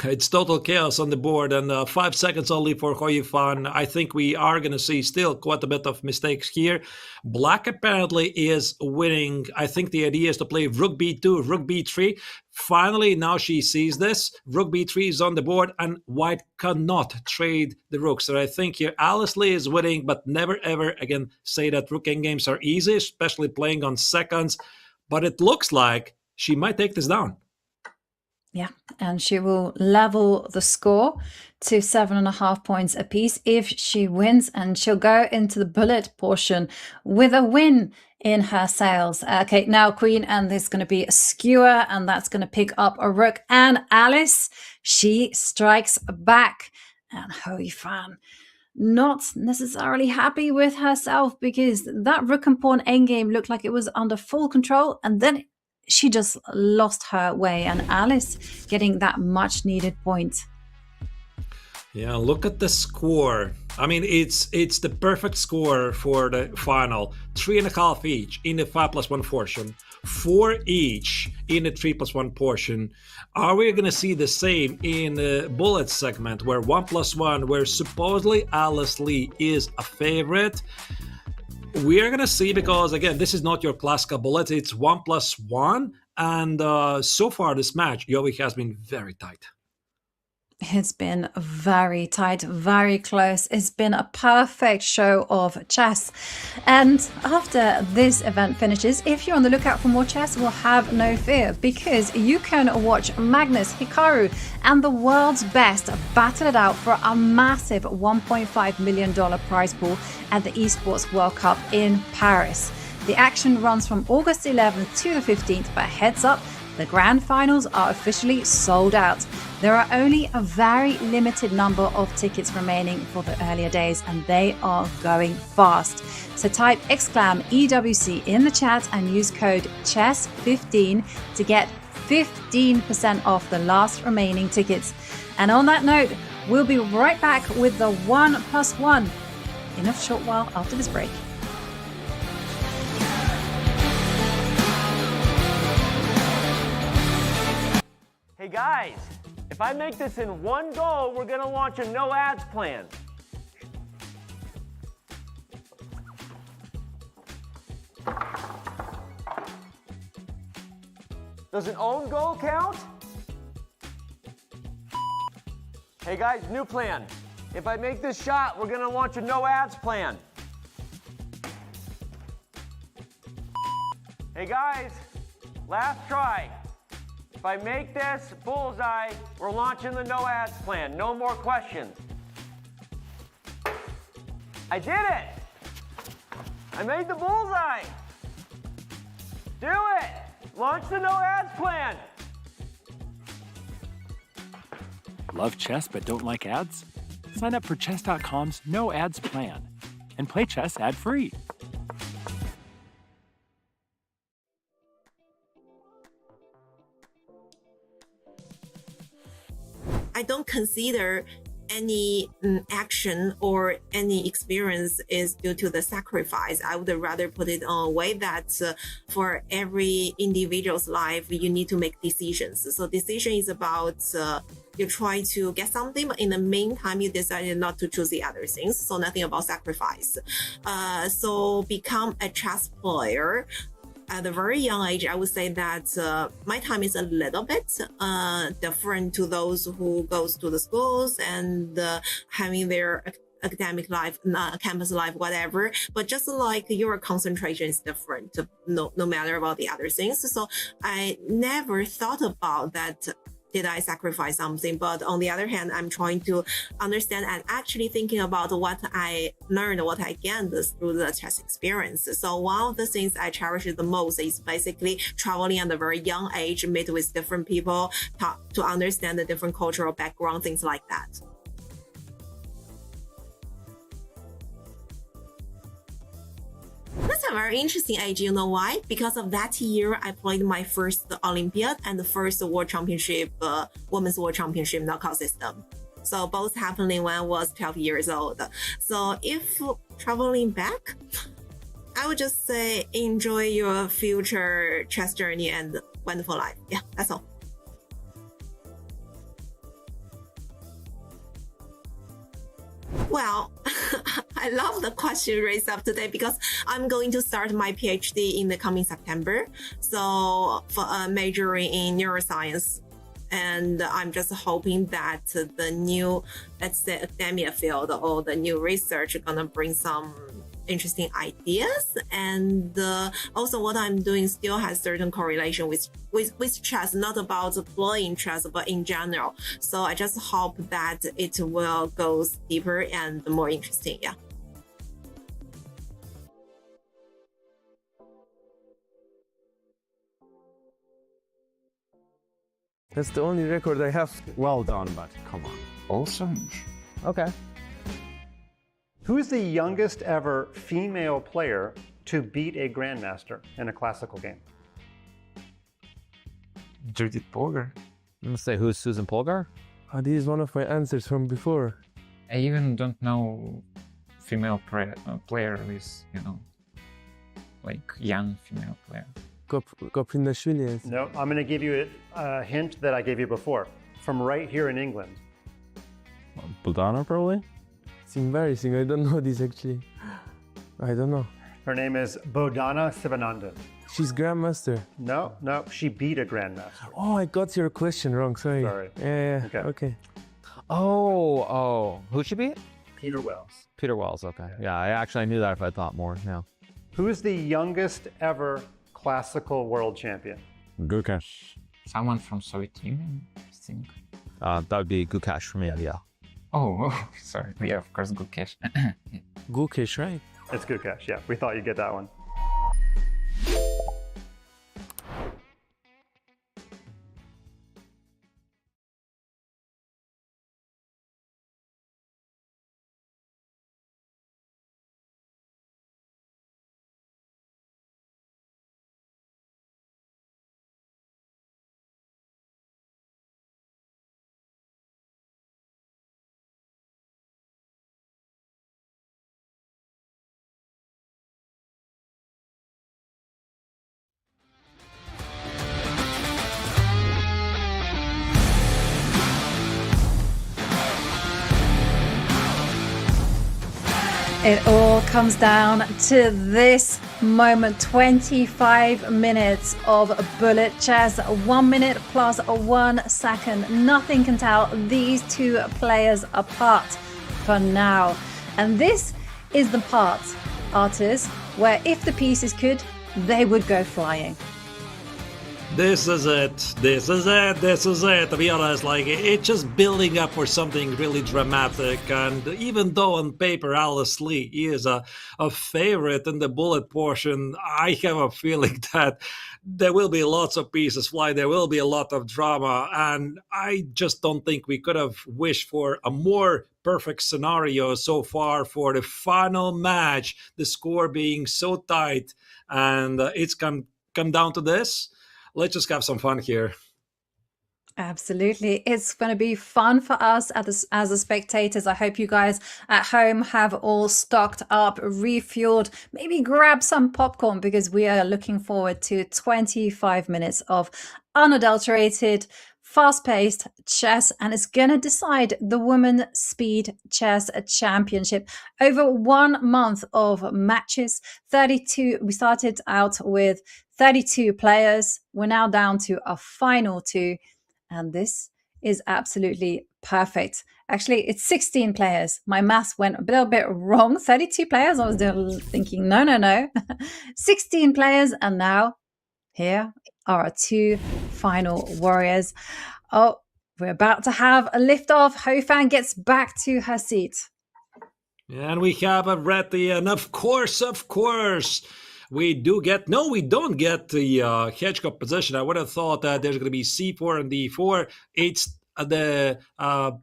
Speaker 3: It's total chaos on the board, and 5 seconds only for Yifan. I think we are going to see still quite a bit of mistakes here. Black apparently is winning. I think the idea is to play rook b2, rook b3. Finally, now she sees this. Rook b3 is on the board, and white cannot trade the rook. So I think here Alice Lee is winning, but never ever again say that rook endgames are easy, especially playing on seconds. But it looks like she might take this down.
Speaker 2: Yeah, and she will level the score to 7.5 points apiece if she wins, and she'll go into the bullet portion with a win in her sails. Okay, now queen, and there's going to be a skewer, and that's going to pick up a rook. And Alice, she strikes back. And Yifan, not necessarily happy with herself because that rook and pawn endgame looked like it was under full control, and then she just lost her way, and Alice getting that much needed point.
Speaker 3: Yeah, look at the score. I mean, it's the perfect score for the final. 3.5 each in the 5+1 portion, 4 each in the 3+1 portion. Are we going to see the same in the bullet segment where 1+1, where supposedly Alice Lee is a favorite? We are going to see, because again, this is not your classical bullet, it's 1+1, and so far this match, Joey, has been very tight.
Speaker 2: It's been very tight, very close. It's been a perfect show of chess. And after this event finishes, if you're on the lookout for more chess, well, have no fear, because you can watch Magnus, Hikaru, and the world's best battle it out for a massive $1.5 million prize pool at the Esports World Cup in Paris. The action runs from August 11th to the 15th, but heads up, the grand finals are officially sold out. There are only a very limited number of tickets remaining for the earlier days, and they are going fast. So type !EWC in the chat and use code CHESS15 to get 15% off the last remaining tickets. And on that note, we'll be right back with the 1+1 in a short while after this break.
Speaker 11: Hey guys, if I make this in one go, we're gonna launch a no ads plan. Does an own goal count? Hey guys, new plan. If I make this shot, we're gonna launch a no ads plan. Hey guys, last try. If I make this bullseye, we're launching the no ads plan. No more questions. I did it! I made the bullseye! Do it! Launch the no ads plan!
Speaker 12: Love chess but don't like ads? Sign up for Chess.com's no ads plan and play chess ad-free.
Speaker 8: I don't consider any action or any experience is due to the sacrifice. I would rather put it on a way that for every individual's life, you need to make decisions. So decision is about you try to get something, but in the meantime, you decided not to choose the other things. So nothing about sacrifice. So become a chess player. At a very young age, I would say that my time is a little bit different to those who goes to the schools and having their academic life, campus life, whatever. But just like your concentration is different, no matter about the other things. So I never thought about that. Did I sacrifice something? But on the other hand, I'm trying to understand and actually thinking about what I learned, what I gained through the chess experience. So one of the things I cherish the most is basically traveling at a very young age, meet with different people, to understand the different cultural background, things like that. That's a very interesting age. You know why? Because of that year, I played my first Olympiad and the first World Championship, Women's World Championship knockout system. So both happening when I was 12 years old. So if traveling back, I would just say enjoy your future chess journey and wonderful life. Yeah, that's all. Well, I love the question raised up today because I'm going to start my PhD in the coming September. So for majoring in neuroscience. And I'm just hoping that the new, let's say, academia field or the new research are gonna bring some interesting ideas. And also what I'm doing still has certain correlation with chess, not about playing chess, but in general. So I just hope that it will go deeper and more interesting. Yeah.
Speaker 5: That's the only record I have.
Speaker 13: Well done, but come on. Awesome.
Speaker 14: Okay.
Speaker 15: Who's the youngest ever female player to beat a grandmaster in a classical game?
Speaker 13: Judith Polgar.
Speaker 14: I'm gonna say, who's Susan Polgar?
Speaker 5: Oh, this is one of my answers from before.
Speaker 16: I even don't know female player with, like young female player.
Speaker 5: Koprinashvili.
Speaker 15: No, I'm going to give you a hint that I gave you before. From right here in England.
Speaker 13: Buldana, probably?
Speaker 5: It's embarrassing. I don't know this actually. I don't know.
Speaker 15: Her name is Bodhana Sivanandan.
Speaker 5: She's grandmaster.
Speaker 15: No, she beat a grandmaster.
Speaker 5: Oh, I got your question wrong. Sorry. Yeah. Okay.
Speaker 14: Oh. Who she beat?
Speaker 15: Peter Wells.
Speaker 14: Peter Wells. Okay. Yeah, I knew that if I thought more. Now.
Speaker 15: Who's the youngest ever classical world champion?
Speaker 13: Gukash.
Speaker 16: Someone from Soviet Union, I think.
Speaker 14: That would be Gukash for me, yeah.
Speaker 16: Oh, sorry. Yeah, of course, Gukash.
Speaker 5: Gukash, right?
Speaker 15: It's Gukash, yeah. We thought you'd get that one.
Speaker 2: It all comes down to this moment. 25 minutes of bullet chess, 1 minute plus 1 second. Nothing can tell these two players apart for now. And this is the part, artists, where if the pieces could, they would go flying.
Speaker 3: This is it. This is it. This is it. To be honest, like, it's just building up for something really dramatic. And even though on paper Alice Lee is a favorite in the bullet portion, I have a feeling that there will be lots of pieces fly. There will be a lot of drama. And I just don't think we could have wished for a more perfect scenario so far for the final match, the score being so tight. And it's come down to this. Let's just have some fun here.
Speaker 2: Absolutely. It's going to be fun for us as the spectators. I hope you guys at home have all stocked up, refueled, maybe grab some popcorn, because we are looking forward to 25 minutes of unadulterated, fast-paced chess, and it's going to decide the Women Speed Chess Championship. Over 1 month of matches, 32. We started out with 32 players. We're now down to a final 2, and this is absolutely perfect. Actually, it's 16 players. My maths went a little bit wrong. 32 players. I was thinking, no. 16 players, and now here are our 2 final warriors. Oh, we're about to have a liftoff. Yifan gets back to her seat.
Speaker 3: And we have it ready, and of course, we do get, no, we don't get the hedgehog position. I would have thought that there's going to be c4 and d4. It's the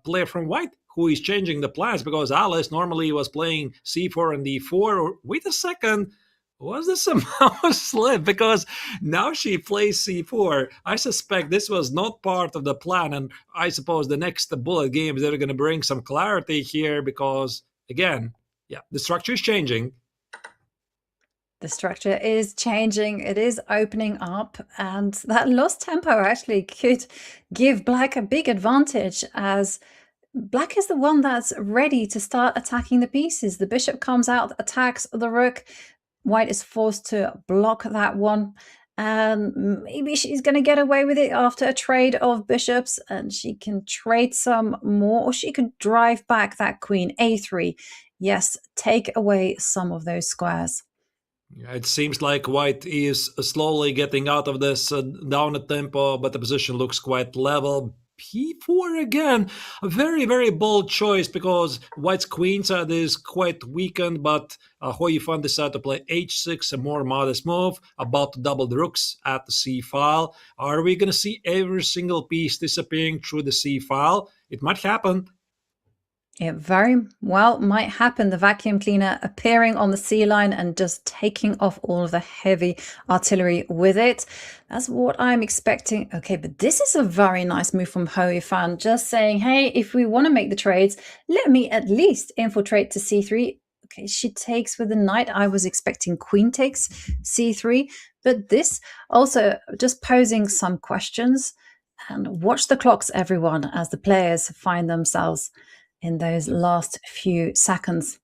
Speaker 3: player from white who is changing the plans, because Alice normally was playing c4 and d4. Wait a second. Was this somehow a slip? Because now she plays c4. I suspect this was not part of the plan, and I suppose the next bullet games, they're going to bring some clarity here, because, again, the structure is changing.
Speaker 2: The structure is changing. It is opening up, and that lost tempo actually could give Black a big advantage, as Black is the one that's ready to start attacking the pieces. The bishop comes out, attacks the rook. White is forced to block that one, and maybe she's going to get away with it after a trade of bishops, and she can trade some more, or she could drive back that queen. A3. Yes, take away some of those squares.
Speaker 3: It seems like white is slowly getting out of this down the tempo, but the position looks quite level. P4 again, a very, very bold choice, because white's queen side is quite weakened, but Yifan decided to play h6, a more modest move, about to double the rooks at the c file. Are we going to see every single piece disappearing through the c file? It might happen.
Speaker 2: It very well might happen. The vacuum cleaner appearing on the C line and just taking off all of the heavy artillery with it. That's what I'm expecting. Okay, but this is a very nice move from Yifan, just saying, hey, if we want to make the trades, let me at least infiltrate to C3. Okay, she takes with the knight. I was expecting queen takes C3, but this also just posing some questions. And watch the clocks, everyone, as the players find themselves in those last few seconds.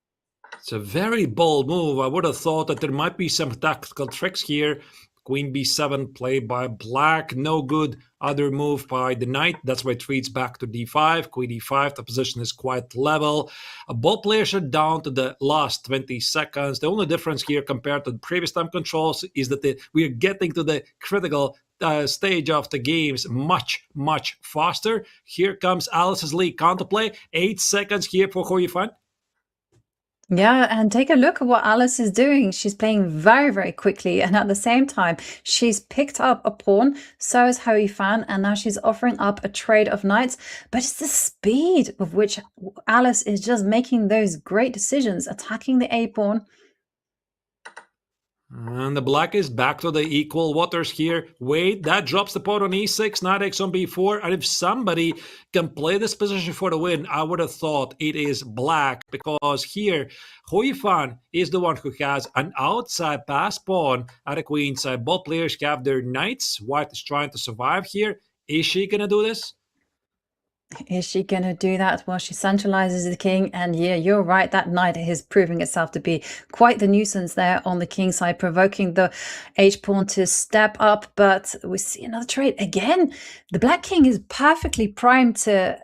Speaker 3: It's a very bold move. I would have thought that there might be some tactical tricks here. Queen b7 played by Black. No good other move by the knight. That's why it reads back to d5. Queen e5. The position is quite level. Both players are down to the last 20 seconds. The only difference here compared to the previous time controls is that we are getting to the critical stage of the games much, much faster. Here comes Alice's lead counterplay. 8 seconds here for Yifan.
Speaker 2: Yeah, and take a look at what Alice is doing. She's playing very, very quickly, and at the same time, she's picked up a pawn. So is Yifan, and now she's offering up a trade of knights. But it's the speed with which Alice is just making those great decisions, attacking the A pawn.
Speaker 3: And the black is back to the equal waters here. Wait, that drops the pawn on e6, knight x on b4. And if somebody can play this position for the win, I would have thought it is black, because here Yifan is the one who has an outside pass pawn at the queen side. Both players have their knights. White is trying to survive here. Is she going to do this?
Speaker 2: Is she going to do that? Well, she centralizes the king. And yeah, you're right. That knight is proving itself to be quite the nuisance there on the king side, provoking the h-pawn to step up. But we see another trade. Again, the black king is perfectly primed to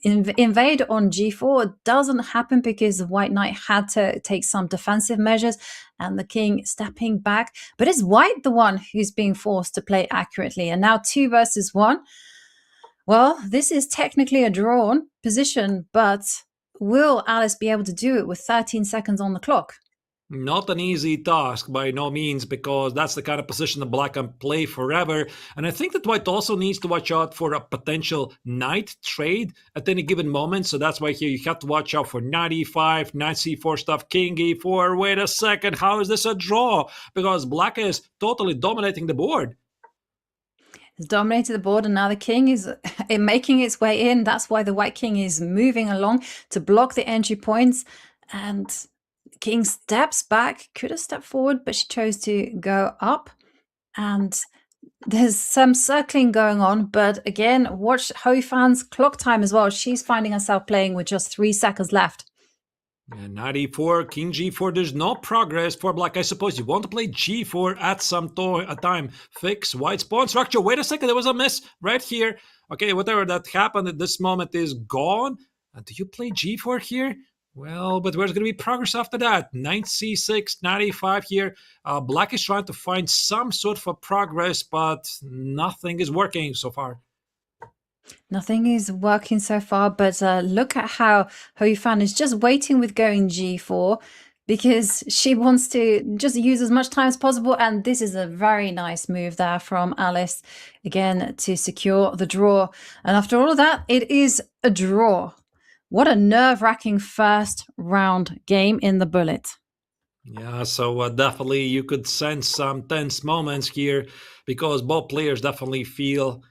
Speaker 2: invade on g4. It doesn't happen because the white knight had to take some defensive measures and the king stepping back. But it's white the one who's being forced to play accurately. And now 2 versus 1. Well, this is technically a drawn position, but will Alice be able to do it with 13 seconds on the clock?
Speaker 3: Not an easy task by no means, because that's the kind of position that black can play forever. And I think that white also needs to watch out for a potential knight trade at any given moment. So that's why here you have to watch out for knight e5, knight c4 stuff, king e4. Wait a second, how is this a draw? Because black is totally dominating the board.
Speaker 2: Has dominated the board, and now the king is making its way in. That's why the white king is moving along to block the entry points. And the king steps back, could have stepped forward, but she chose to go up. And there's some circling going on. But again, watch Hou Yifan's clock time as well. She's finding herself playing with just 3 seconds left.
Speaker 3: And knight e4, king g4, there's no progress for black. I suppose you want to play g4 at some time. Fix white's pawn structure. Wait a second, there was a miss right here. Okay, whatever that happened at this moment is gone. Do you play g4 here? Well, but where's going to be progress after that? Knight c6, knight e5 here. Black is trying to find some sort of a progress, but nothing is working so far.
Speaker 2: Nothing is working so far, but look at how Hou Yifan is just waiting with going g4 because she wants to just use as much time as possible. And this is a very nice move there from Alice, again, to secure the draw. And after all of that, it is a draw. What a nerve-wracking first round game in the bullet.
Speaker 3: Yeah, so definitely you could sense some tense moments here because both players definitely feel...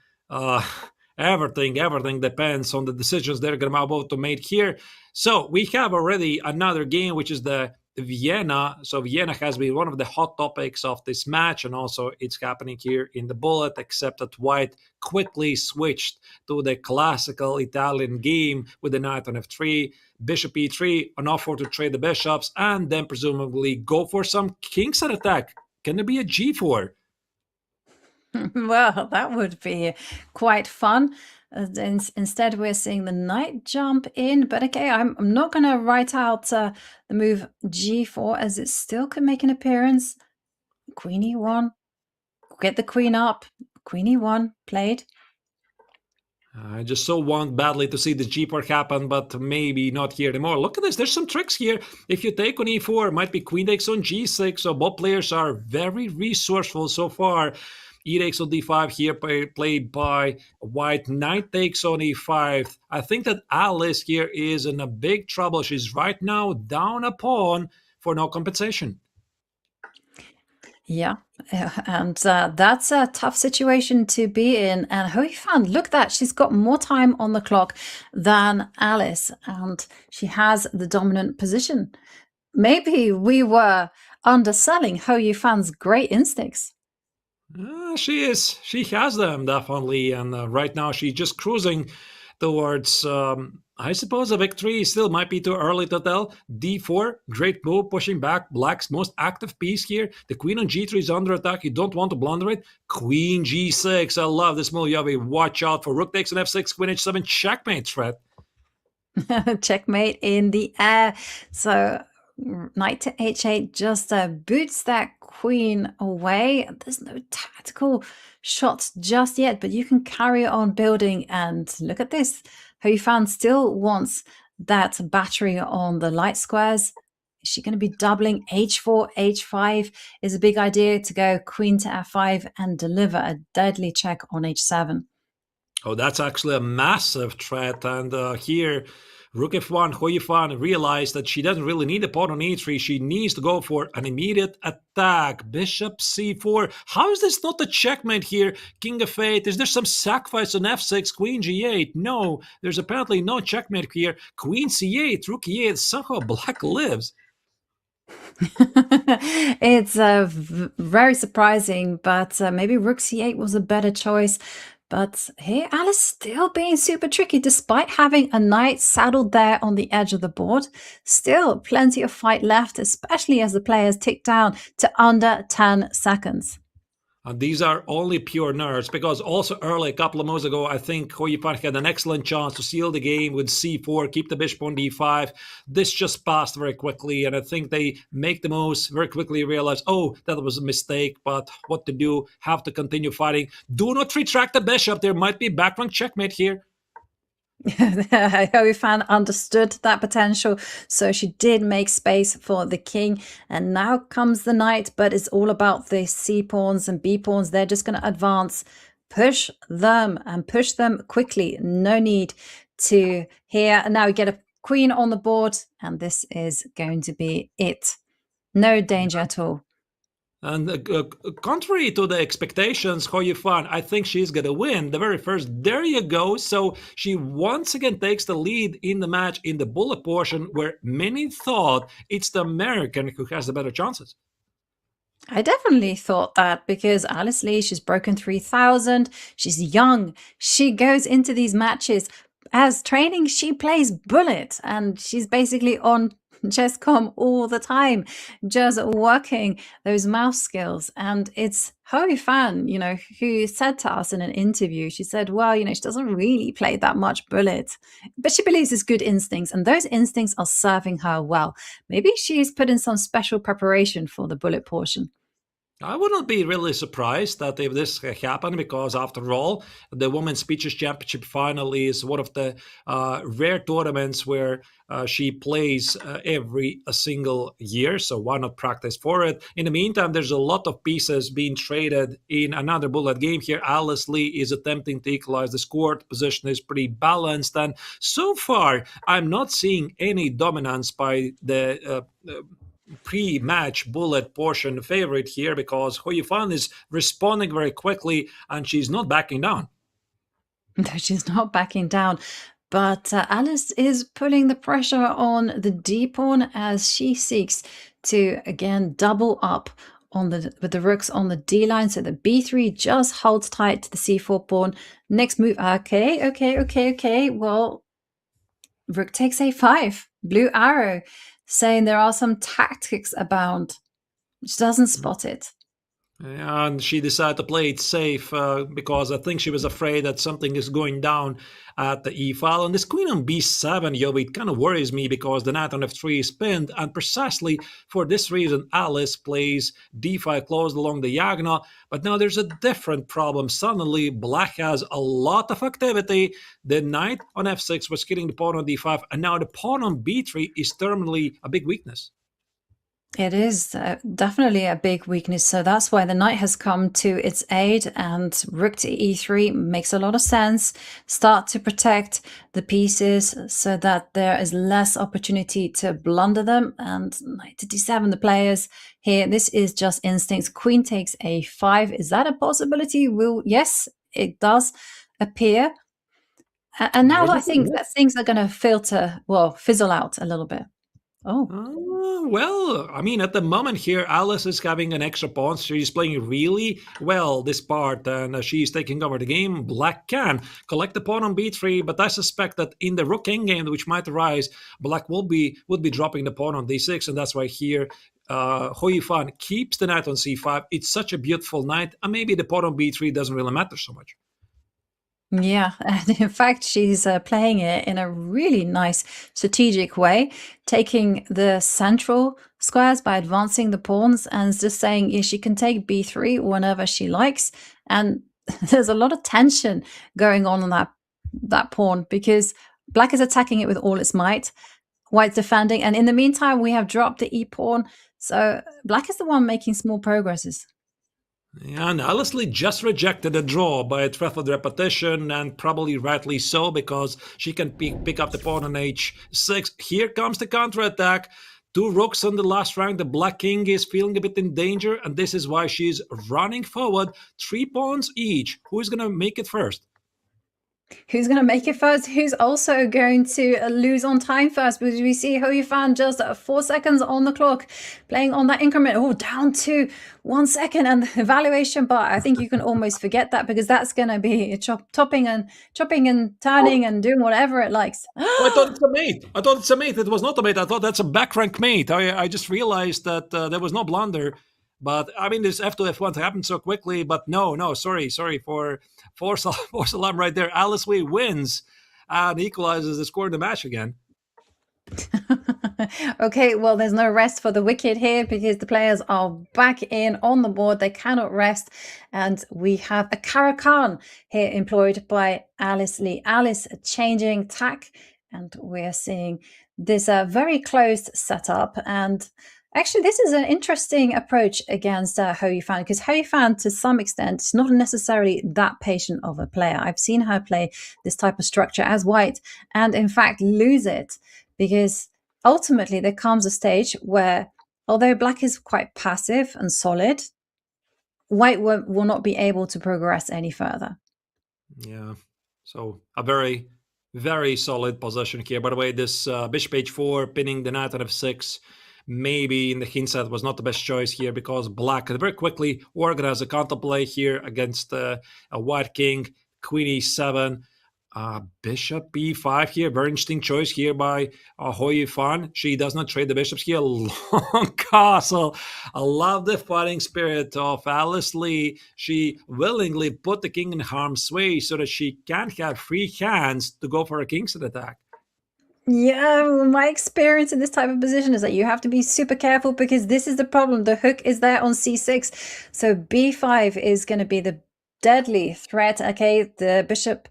Speaker 3: Everything depends on the decisions they're going to be able to make here. So we have already another game, which is the Vienna. So Vienna has been one of the hot topics of this match, and also it's happening here in the bullet, except that white quickly switched to the classical Italian game with the knight on f3, bishop e3, an offer to trade the bishops, and then presumably go for some kingside attack. Can there be a g4?
Speaker 2: Well, that would be quite fun. Instead, we're seeing the knight jump in. But okay, I'm not going to write out the move g4 as it still could make an appearance. Queen e1. Get the queen up. Queen e1 played.
Speaker 3: I just so want badly to see the g4 happen, but maybe not here anymore. Look at this. There's some tricks here. If you take on e4, it might be queen takes on g6. So both players are very resourceful so far. E takes on d5 here, played by white. Knight takes on e5. I think that Alice here is in a big trouble. She's right now down a pawn for no compensation.
Speaker 2: Yeah, and that's a tough situation to be in. And Hou Yifan, look at that. She's got more time on the clock than Alice, and she has the dominant position. Maybe we were underselling Hou Yifan's great instincts.
Speaker 3: She is. She has them, definitely. And right now she's just cruising towards, I suppose, a victory. Still might be too early to tell. d4, great move, pushing back black's most active piece here. The queen on g3 is under attack. You don't want to blunder it. Queen g6. I love this move, Yavi. Watch out for rook takes on f6, queen h7, checkmate threat.
Speaker 2: Checkmate in the air. So knight to h8 just boots that queen away. There's no tactical shots just yet, but you can carry on building. And look at this. Hou Yifan still wants that battery on the light squares. Is she going to be doubling? H4, H5 is a big idea to go queen to F5 and deliver a deadly check on H7.
Speaker 3: Oh, that's actually a massive threat. And here, Rook F1, Hou Yifan realized that she doesn't really need a pawn on E3. She needs to go for an immediate attack. Bishop C4. How is this not a checkmate here? King F8. Is there some sacrifice on F6? Queen G8. No, there's apparently no checkmate here. Queen C8, Rook E8. Somehow black lives.
Speaker 2: It's very surprising, but maybe Rook C8 was a better choice. But here, Alice still being super tricky despite having a knight saddled there on the edge of the board. Still plenty of fight left, especially as the players tick down to under 10 seconds.
Speaker 3: And these are only pure nerves, because also early, a couple of moves ago, I think Yifan had an excellent chance to seal the game with c4, keep the bishop on d5. This just passed very quickly, and I think they make the moves very quickly, realize, oh, that was a mistake, but what to do? Have to continue fighting. Do not retract the bishop. There might be background checkmate here.
Speaker 2: Yifan understood that potential, so she did make space for the king, and now comes the knight, but it's all about the c pawns and b pawns. They're just going to advance, push them, and push them quickly. No need to here. Now we get a queen on the board, and this is going to be it. No danger at all.
Speaker 3: And contrary to the expectations, Yifan, I think she's going to win the very first. There you go. So she once again takes the lead in the match in the bullet portion, where many thought it's the American who has the better chances.
Speaker 2: I definitely thought that, because Alice Lee, she's broken 3,000. She's young. She goes into these matches as training. She plays bullet, and she's basically on Chess.com all the time, just working those mouse skills. And it's Yifan, who said to us in an interview, she said, well, she doesn't really play that much bullet, but she believes it's good instincts, and those instincts are serving her well. Maybe she's put in some special preparation for the bullet portion.
Speaker 3: I wouldn't be really surprised that if this happened, because after all, the Women's Speeches Championship final is one of the rare tournaments where she plays every single year. So why not practice for it? In the meantime, there's a lot of pieces being traded in another bullet game here. Alice Lee is attempting to equalize the score. The position is pretty balanced. And so far, I'm not seeing any dominance by the pre-match bullet portion favorite here, because Yifan is responding very quickly and she's not backing down.
Speaker 2: No, she's not backing down. But Alice is putting the pressure on the d-pawn as she seeks to, again, double up on with the rooks on the d-line. So the b3 just holds tight to the c4 pawn. Next move, okay. Well, rook takes a5, blue arrow, saying there are some tactics abound. She doesn't spot it.
Speaker 3: And she decided to play it safe because I think she was afraid that something is going down at the e file. And this queen on b7, it kind of worries me, because the knight on f3 is pinned. And precisely for this reason, Alice plays d5 closed along the diagonal. But now there's a different problem. Suddenly, black has a lot of activity. The knight on f6 was killing the pawn on d5. And now the pawn on b3 is terminally a big weakness.
Speaker 2: It is definitely a big weakness. So that's why the knight has come to its aid, and rook to e3 makes a lot of sense. Start to protect the pieces so that there is less opportunity to blunder them. And knight to d7, the players here, this is just instincts. Queen takes a5. Is that a possibility? Yes, it does appear. And now I think that things are going to fizzle out a little bit.
Speaker 3: Well, I mean, at the moment here, Alice is having an extra pawn. She's playing really well this part, and she's taking over the game. Black can collect the pawn on b3, but I suspect that in the rook endgame, which might arise, Black would be dropping the pawn on d6, and that's why here Yifan keeps the knight on c5. It's such a beautiful knight, and maybe the pawn on b3 doesn't really matter so much.
Speaker 2: Yeah, and in fact, she's playing it in a really nice strategic way, taking the central squares by advancing the pawns, and just saying she can take b3 whenever she likes. And there's a lot of tension going on that pawn, because black is attacking it with all its might, white's defending, and in the meantime, we have dropped the e-pawn. So black is the one making small progresses.
Speaker 3: Yeah, and Alice Lee just rejected a draw by a threat of repetition, and probably rightly so, because she can pick up the pawn on h6. Here comes the counterattack. 2 rooks on the last rank. The black king is feeling a bit in danger, and this is why she's running forward. 3 pawns each. Who is going to make it first?
Speaker 2: Who's going to make it first? Who's also going to lose on time first? Because we see Hou Yifan just 4 seconds on the clock, playing on that increment. Oh, down to 1 second, and the evaluation bar. I think you can almost forget that, because that's going to be chopping and turning and doing whatever it likes.
Speaker 3: I thought it's a mate. I thought it's a mate. It was not a mate. I thought that's a back rank mate. I just realized that there was no blunder. But I mean, this F2, F1 happened so quickly. But no, sorry for false alarm right there. Alice Wei wins and equalizes the score in the match again.
Speaker 2: Okay, well, there's no rest for the wicked here, because the players are back in on the board. They cannot rest. And we have a Caracan here employed by Alice Lee. Alice changing tack, and we're seeing this very closed setup. And actually, this is an interesting approach against Hou Yifan, because Hou Yifan, to some extent, is not necessarily that patient of a player. I've seen her play this type of structure as white and, in fact, lose it, because ultimately there comes a stage where, although black is quite passive and solid, white will not be able to progress any further.
Speaker 3: Yeah, so a very, very solid position here. By the way, this bishop h4 pinning the knight at f6, maybe in the hindsight was not the best choice here, because black very quickly organized a counterplay here against a white king, queen e7, bishop b5 here. Very interesting choice here by Hou Yifan. She does not trade the bishops here. Long castle. I love the fighting spirit of Alice Lee. She willingly put the king in harm's way so that she can have free hands to go for a kingside attack.
Speaker 2: Yeah, my experience in this type of position is that you have to be super careful, because this is the problem. The hook is there on c6. So b5 is going to be the deadly threat. Okay, the bishop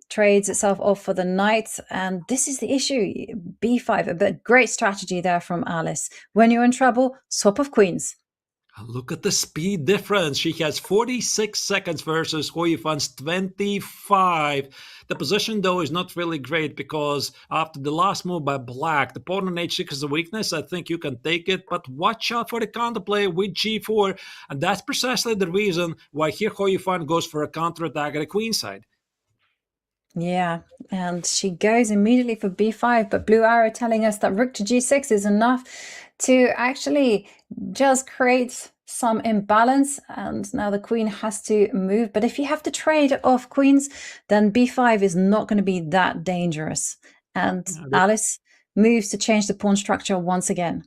Speaker 2: trades itself off for the knight, and this is the issue. b5, but great strategy there from Alice. When you're in trouble, swap of queens.
Speaker 3: Look at the speed difference. She has 46 seconds versus Hou Yifan's 25. The position, though, is not really great, because after the last move by black, the pawn on h6 is a weakness. I think you can take it, but watch out for the counterplay with g4. And that's precisely the reason why here Hou Yifan goes for a counterattack at the queen side.
Speaker 2: Yeah, and she goes immediately for b5, but blue arrow telling us that rook to g6 is enough to actually just create some imbalance, and now the queen has to move. But if you have to trade off queens, then b5 is not going to be that dangerous. And Alice moves to change the pawn structure once again.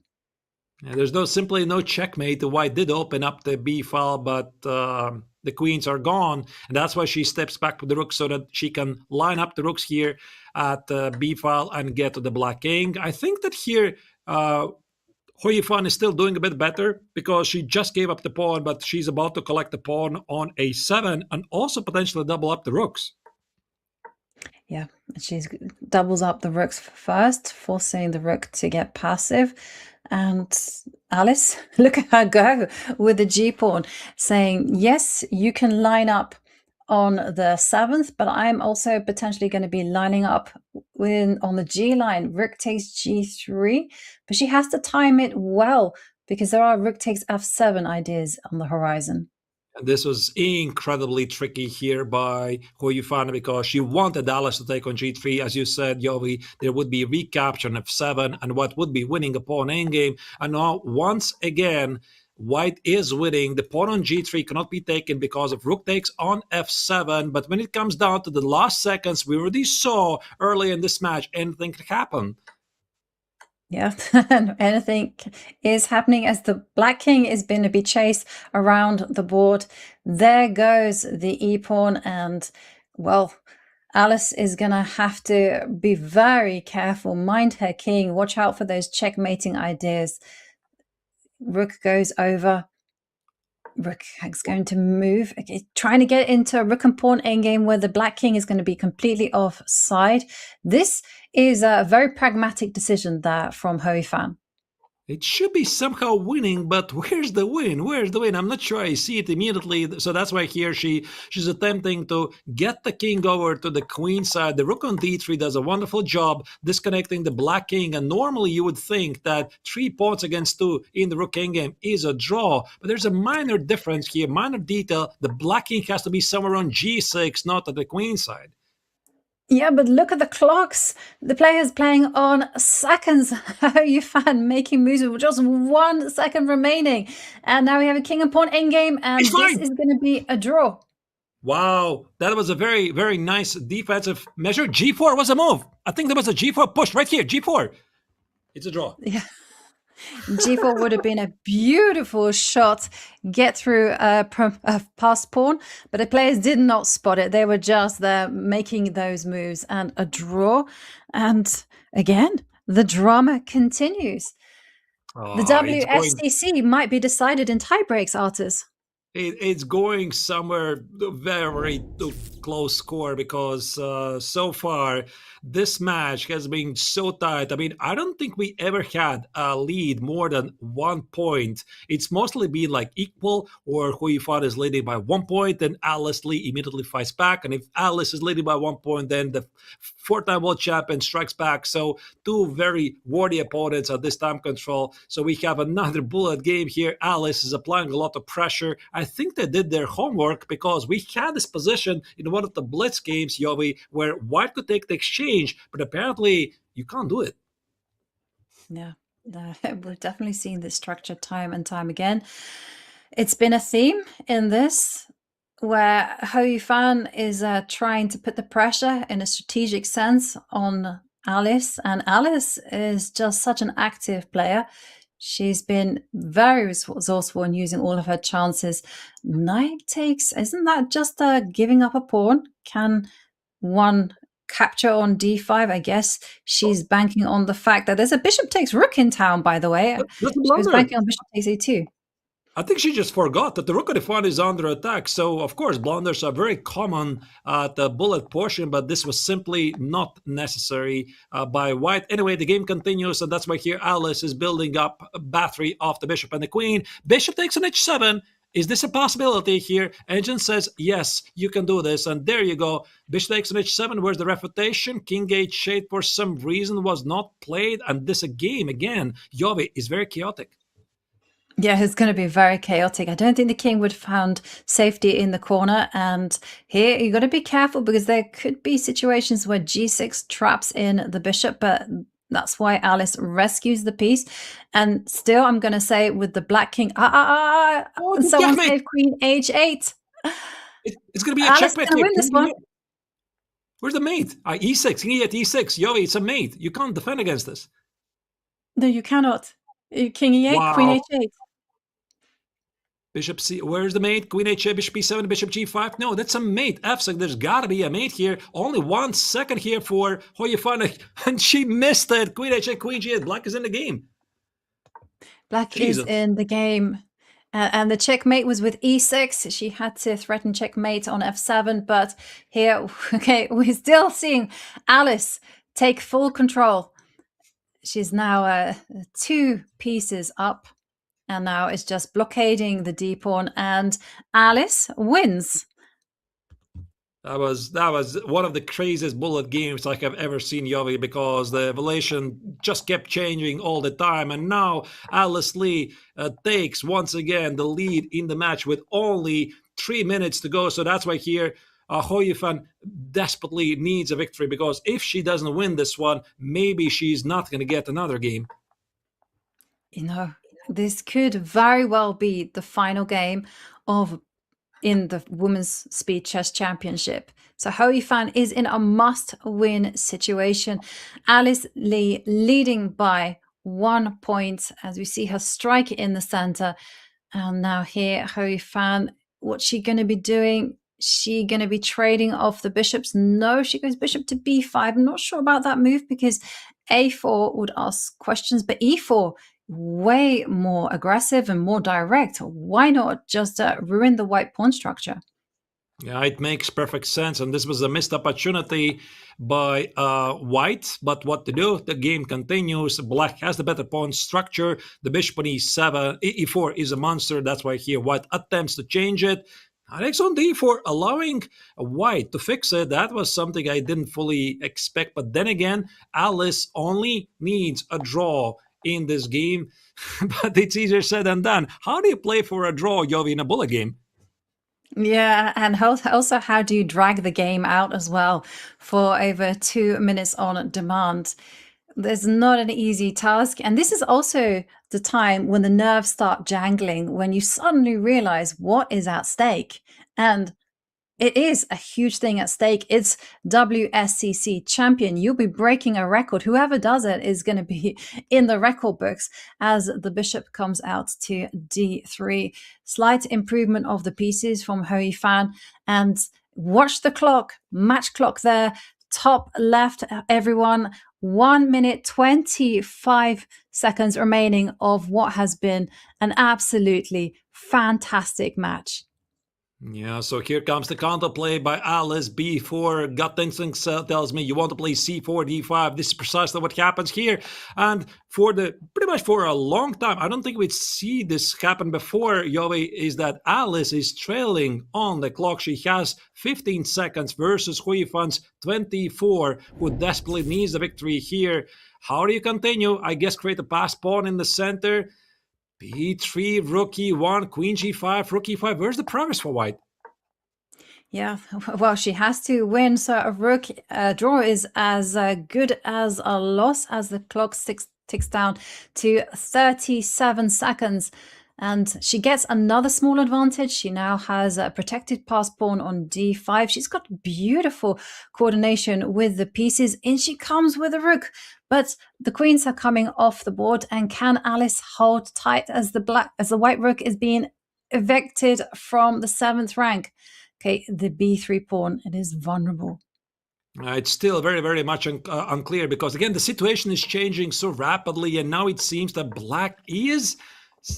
Speaker 3: Yeah, there's simply no checkmate. The white did open up the b file, but the queens are gone, and that's why she steps back with the rook so that she can line up the rooks here at b file and get to the black king. I think that here Hou Yifan is still doing a bit better, because she just gave up the pawn, but she's about to collect the pawn on a7 and also potentially double up the rooks.
Speaker 2: Yeah, she doubles up the rooks first, forcing the rook to get passive. And Alice, look at her go with the g-pawn, saying, yes, you can line up on the 7th, but I'm also potentially going to be lining up on the g line. Rook takes g3, but she has to time it well, because there are rook takes f7 ideas on the horizon.
Speaker 3: And this was incredibly tricky here by Hou Yifan, because she wanted Alice to take on g3. As you said, Yovi, there would be recapture on f7 and what would be winning a pawn endgame. And now, once again, white is winning. The pawn on g3 cannot be taken because of rook takes on f7. But when it comes down to the last seconds, we already saw early in this match anything could happen.
Speaker 2: Yeah, anything is happening, as the black king is going to be chased around the board. There goes the e-pawn, and, well, Alice is going to have to be very careful, mind her king, watch out for those checkmating ideas. Rook goes over. Rook is going to move, okay, trying to get into a rook and pawn endgame where the black king is going to be completely offside. This is a very pragmatic decision there from Hou Yifan.
Speaker 3: It should be somehow winning, but where's the win? Where's the win? I'm not sure I see it immediately. So that's why here she's attempting to get the king over to the queen side. The rook on d3 does a wonderful job disconnecting the black king. And normally you would think that 3 pawns against 2 in the rook endgame is a draw. But there's a minor difference here, minor detail. The black king has to be somewhere on g6, not at the queen side.
Speaker 2: Yeah, but look at the clocks. The players playing on seconds. Yifan making moves with just 1 second remaining. And now we have a king and pawn endgame, and this is going to be a draw.
Speaker 3: Wow, that was a very, very nice defensive measure. G4 was a move. I think there was a G4 push right here. G4. It's a draw.
Speaker 2: Yeah. G4 would have been a beautiful shot, get through a past pawn, but the players did not spot it. They were just there making those moves, and a draw. And again, the drama continues. The WSCC might be decided in tie breaks, Artis.
Speaker 3: It's going somewhere very close score because so far this match has been so tight. I mean, I don't think we ever had a lead more than 1 point. It's mostly been like equal, or Hou Yifan is leading by 1 point, then Alice Lee immediately fights back. And if Alice is leading by 1 point, then the 4-time world champion strikes back. So 2 very worthy opponents at this time control. So we have another bullet game here. Alice is applying a lot of pressure. I think they did their homework because we had this position in one of the blitz games, Yovi, where white could take the exchange, but apparently you can't do it.
Speaker 2: Yeah, we've definitely seen this structure time and time again. It's been a theme in this where Hou Yifan is trying to put the pressure in a strategic sense on Alice, and Alice is just such an active player. She's been very resourceful in using all of her chances. Knight takes, isn't that just giving up a pawn? Can one capture on d5? I guess she's banking on the fact that there's a bishop takes rook in town, by the way. She was banking on bishop takes a2.
Speaker 3: I think she just forgot that the rook of d5 is under attack. So, of course, blunders are very common at the bullet portion, but this was simply not necessary by white. Anyway, the game continues, and that's why here Alice is building up a battery off the bishop and the queen. Bishop takes on h7. Is this a possibility here? Engine says, yes, you can do this. And there you go. Bishop takes on h7. Where's the refutation? King h8 for some reason was not played. And this game, again, Yovi, is very chaotic.
Speaker 2: Yeah, it's going to be very chaotic. I don't think the king would have found safety in the corner. And here you got to be careful because there could be situations where g6 traps in the bishop, but that's why Alice rescues the piece. And still, I'm going to say with the black king, someone saved queen h8.
Speaker 3: It's going to be a
Speaker 2: Alice
Speaker 3: checkmate.
Speaker 2: Going to win this one.
Speaker 3: Where's the mate? E6, king at e6. Yovi, it's a mate. You can't defend against this.
Speaker 2: No, you cannot. King e8,
Speaker 3: wow.
Speaker 2: Queen h8.
Speaker 3: Bishop C. Where's the mate? Queen h8, bishop b7, bishop g5. No, that's a mate. F6. There's got to be a mate here. Only 1 second here for Hou Yifan, and she missed it. Queen h8, queen g8. Black is in the game.
Speaker 2: Black is in the game. And the checkmate was with e6. She had to threaten checkmate on f7. But here, okay, we're still seeing Alice take full control. She's now 2 pieces up. And now it's just blockading the d pawn, and Alice wins.
Speaker 3: That was one of the craziest bullet games like I've ever seen, Yovi, because the evaluation just kept changing all the time. And now Alice Lee takes once again the lead in the match with only 3 minutes to go. So that's why here Hou Yifan desperately needs a victory, because if she doesn't win this one, maybe she's not going to get another game.
Speaker 2: You know, this could very well be the final game in the Women's Speed Chess Championship. So Hou Yifan is in a must-win situation. Alice Lee leading by 1 point as we see her strike in the center. And now here, Hou Yifan, what's she going to be doing? She going to be trading off the bishops? No, she goes bishop to b5. I'm not sure about that move because a4 would ask questions, but e4 way more aggressive and more direct. Why not just ruin the white pawn structure?
Speaker 3: Yeah, it makes perfect sense. And this was a missed opportunity by white. But what to do? The game continues. Black has the better pawn structure. The bishop on e4 is a monster. That's why here white attempts to change it. Takes on d4, allowing white to fix it. That was something I didn't fully expect. But then again, Alice only needs a draw in this game, but it's easier said than done. How do you play for a draw, Yovi, in a bullet game?
Speaker 2: Yeah, and also how do you drag the game out as well for over 2 minutes on demand? There's not an easy task. And this is also the time when the nerves start jangling, when you suddenly realize what is at stake. And it is a huge thing at stake. It's WSCC champion. You'll be breaking a record. Whoever does it is going to be in the record books as the bishop comes out to d3. Slight improvement of the pieces from Yifan. And watch the clock, match clock there, top left, everyone. 1 minute 25 seconds remaining of what has been an absolutely fantastic match.
Speaker 3: Yeah, so here comes the counterplay by Alice. B4, gut instinct tells me you want to play C4, D5. This is precisely what happens here. And pretty much for a long time, I don't think we'd see this happen before, Yovi, is that Alice is trailing on the clock. She has 15 seconds versus Yifan's 24, who desperately needs the victory here. How do you continue? I guess create a pass pawn in the center. B3, rook E1, queen G5, rook E5. Where's the progress for white?
Speaker 2: Yeah, well, she has to win. So a rook draw is as good as a loss as the clock ticks down to 37 seconds. And she gets another small advantage. She now has a protected pass pawn on d5. She's got beautiful coordination with the pieces, and she comes with a rook. But the queens are coming off the board, and can Alice hold tight as the white rook is being evicted from the 7th rank? Okay, the b3 pawn, it is vulnerable.
Speaker 3: It's still very, very much unclear because, again, the situation is changing so rapidly, and now it seems that black is...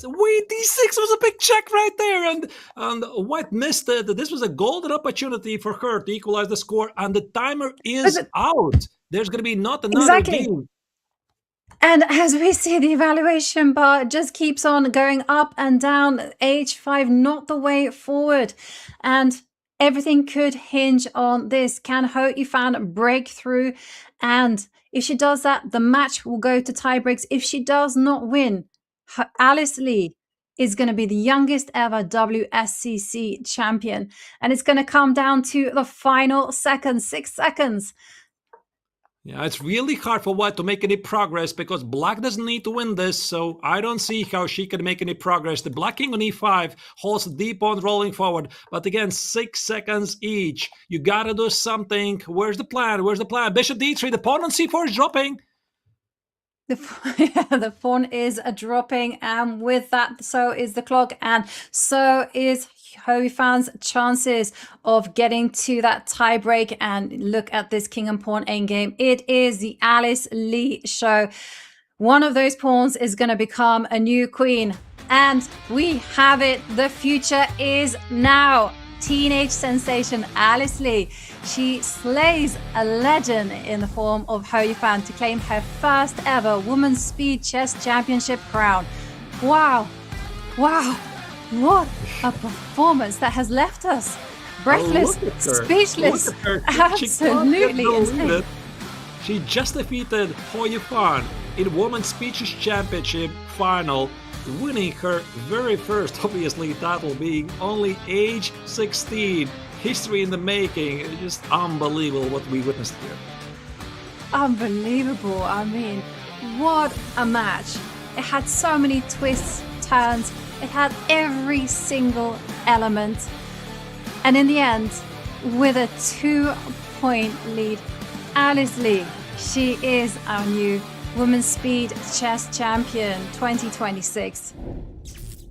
Speaker 3: Wait, d6 was a big check right there, and white missed it. This was a golden opportunity for her to equalize the score, and the timer is out. There's going to be not another game.
Speaker 2: And as we see, the evaluation bar just keeps on going up and down. H5, not the way forward. And everything could hinge on this. Can Yifan break through? And if she does that, the match will go to tie breaks. If she does not win, Alice Lee is going to be the youngest ever WSCC champion. And it's going to come down to the final seconds, 6 seconds.
Speaker 3: Yeah, it's really hard for white to make any progress because black doesn't need to win this, so I don't see how she can make any progress. The black king on e5 holds the d pawn rolling forward, but again, 6 seconds each. You gotta do something. Where's the plan? Where's the plan? Bishop d3, the pawn on c4 is dropping.
Speaker 2: The pawn is dropping, and with that, so is the clock, and so is Yifan's chances of getting to that tie break. And look at this king and pawn endgame. It is the Alice Lee show. One of those pawns is going to become a new queen, and we have it. The future is now. Teenage sensation Alice Lee. She slays a legend in the form of Yifan to claim her first ever Women's Speed Chess Championship crown. Wow. Wow. What a performance that has left us breathless, speechless. Absolutely insane.
Speaker 3: She just defeated Yifan in Women's Speed Chess Championship final, winning her very first, obviously, title, being only age 16. History in the making. It's just unbelievable what we witnessed here.
Speaker 2: Unbelievable. I mean, what a match. It had so many twists, turns. It had every single element. And in the end, with a 2-point lead, Alice Lee, she is our new Women's Speed Chess Champion 2026.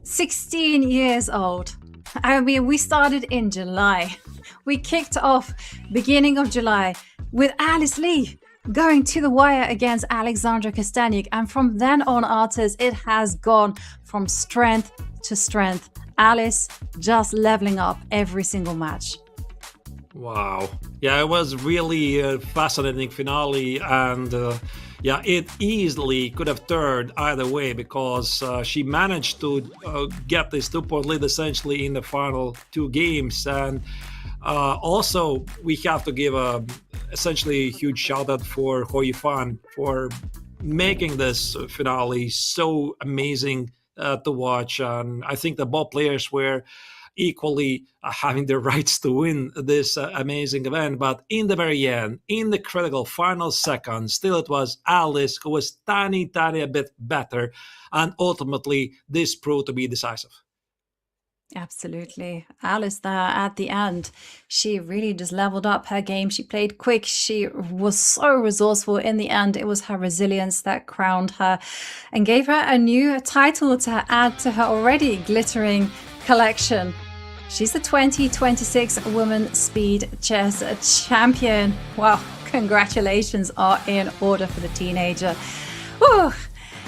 Speaker 2: 16 years old. I mean, we started in July. We kicked off beginning of July with Alice Lee going to the wire against Alexandra Kosteniuk. And from then on, artists, it has gone from strength to strength. Alice just leveling up every single match.
Speaker 3: Wow. Yeah, it was really a fascinating finale, and yeah, it easily could have turned either way because she managed to get this 2-point lead essentially in the final 2 games. And also, we have to give essentially a huge shout out for Yifan for making this finale so amazing to watch. And I think that both players were equally having the rights to win this amazing event. But in the very end, in the critical final seconds, still it was Alice who was tiny a bit better. And ultimately, this proved to be decisive.
Speaker 2: Absolutely. Alice there at the end, she really just leveled up her game. She played quick. She was so resourceful. In the end, it was her resilience that crowned her and gave her a new title to add to her already glittering collection. She's the 2026 Women Speed Chess Champion. Wow, congratulations are in order for the teenager. Whew.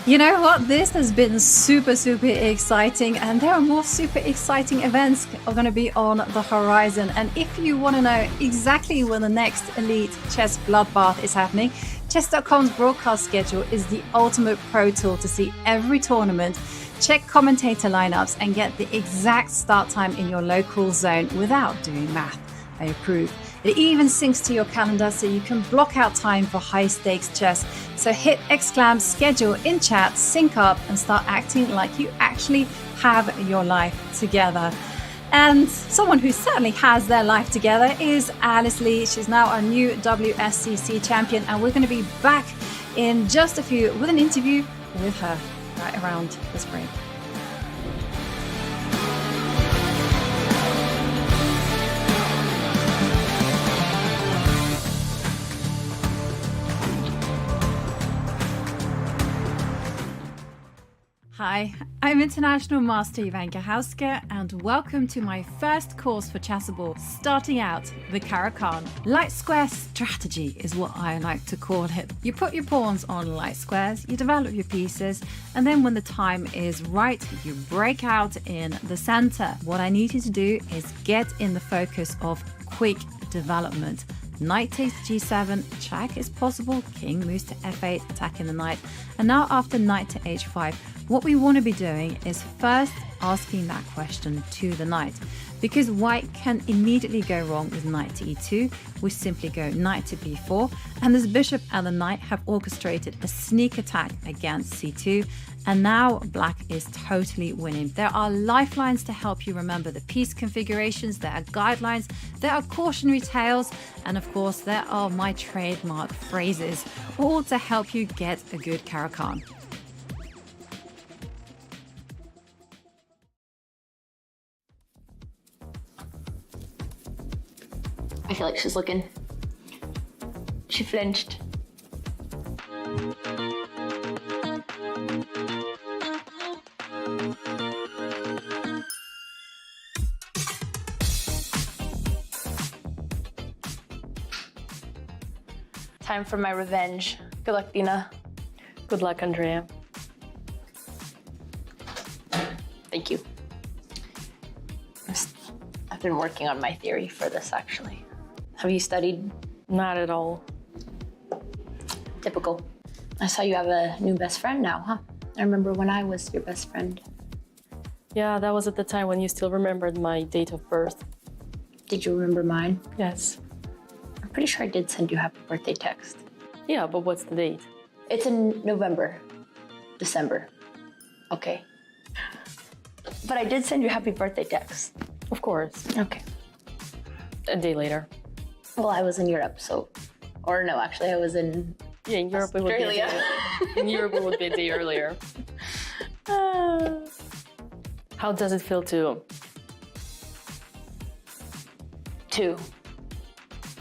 Speaker 2: You know what? This has been super exciting, and there are more super exciting events are going to be on the horizon. And if you want to know exactly when the next Elite Chess Bloodbath is happening, Chess.com's broadcast schedule is the ultimate pro tool to see every tournament, check commentator lineups, and get the exact start time in your local zone without doing math. I approve. It even syncs to your calendar so you can block out time for high stakes chess. So hit !schedule in chat, sync up, and start acting like you actually have your life together. And someone who certainly has their life together is Alice Lee. She's now our new WSCC champion, and we're going to be back in just a few with an interview with her right around the spring. Hi, I'm International Master Yifan and welcome to my first course for Chessable, starting out the Caro-Kann. Light square strategy is what I like to call it. You put your pawns on light squares, you develop your pieces, and then when the time is right, you break out in the center. What I need you to do is get in the focus of quick development. Knight takes g7, check is possible, king moves to f8, attacking the knight, and now after knight to h5, what we want to be doing is first asking that question to the knight, because white can immediately go wrong with knight to e2. We simply go knight to b4, and this bishop and the knight have orchestrated a sneak attack against c2, and now black is totally winning. There are lifelines to help you remember the piece configurations, there are guidelines, there are cautionary tales, and of course there are my trademark phrases, all to help you get a good Caro-Kann.
Speaker 17: I feel like she's looking. She flinched. Time for my revenge. Good luck, Dina.
Speaker 18: Good luck, Andrea.
Speaker 17: Thank you. I've been working on my theory for this, actually. Have you studied?
Speaker 18: Not at all.
Speaker 17: Typical. I saw you have a new best friend now, huh? I remember when I was your best friend.
Speaker 18: Yeah, that was at the time when you still remembered my date of birth.
Speaker 17: Did you remember mine?
Speaker 18: Yes.
Speaker 17: I'm pretty sure I did send you a happy birthday text.
Speaker 18: Yeah, but what's the date?
Speaker 17: It's in November. December. Okay. But I did send you a happy birthday text.
Speaker 18: Of course.
Speaker 17: Okay.
Speaker 18: A day later.
Speaker 17: Well, I was in Europe, so... Or no, actually, I was in...
Speaker 18: Yeah, in Europe it would be a day, in Europe it would be a day earlier. How does it feel to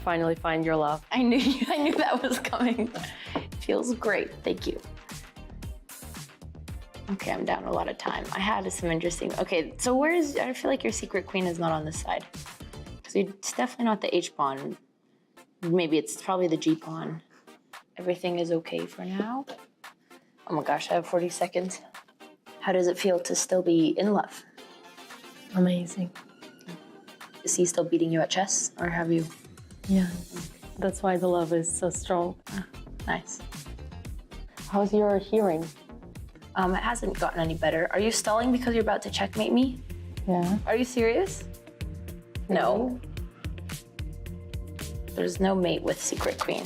Speaker 18: finally find your love?
Speaker 17: I knew that was coming. Feels great, thank you. Okay, I'm down a lot of time. I had some interesting... Okay, so I feel like your secret queen is not on this side. Because it's definitely not the H pawn. Maybe it's probably the G pawn. Everything is okay for now. Oh my gosh, I have 40 seconds. How does it feel to still be in love?
Speaker 18: Amazing.
Speaker 17: Is he still beating you at chess, or have you?
Speaker 18: Yeah, that's why the love is so strong.
Speaker 17: Nice.
Speaker 18: How's your hearing?
Speaker 17: It hasn't gotten any better. Are you stalling because you're about to checkmate me?
Speaker 18: Yeah.
Speaker 17: Are you serious? No. There's no mate with secret queen.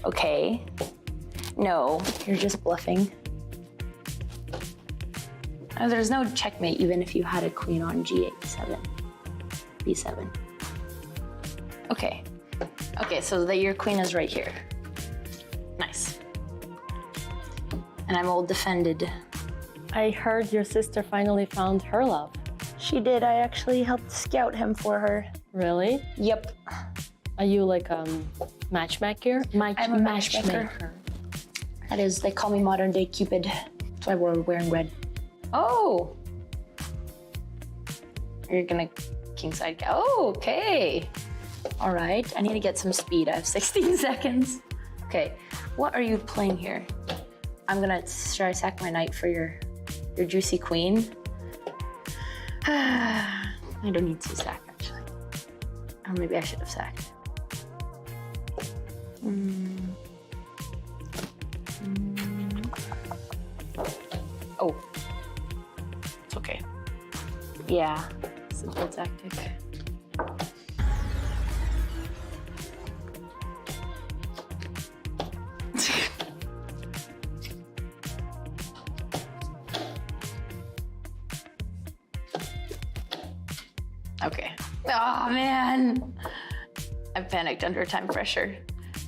Speaker 17: Okay. No, you're just bluffing. There's no checkmate even if you had a queen on g7. b7. Okay. Okay, so your queen is right here. Nice. And I'm all defended.
Speaker 18: I heard your sister finally found her love.
Speaker 17: She did. I actually helped scout him for her.
Speaker 18: Really?
Speaker 17: Yep.
Speaker 18: Are you like matchmaker?
Speaker 17: I'm a matchmaker. That is, they call me modern day Cupid. That's why we're wearing red. Oh! You're gonna kingside. Oh, okay. All right, I need to get some speed. I have 16 seconds. Okay, what are you playing here? Should I sack my knight for your juicy queen? I don't need to sack, actually. Or maybe I should have sacked. Oh. It's okay. Yeah, simple tactic. Okay. Oh man, I panicked under time pressure.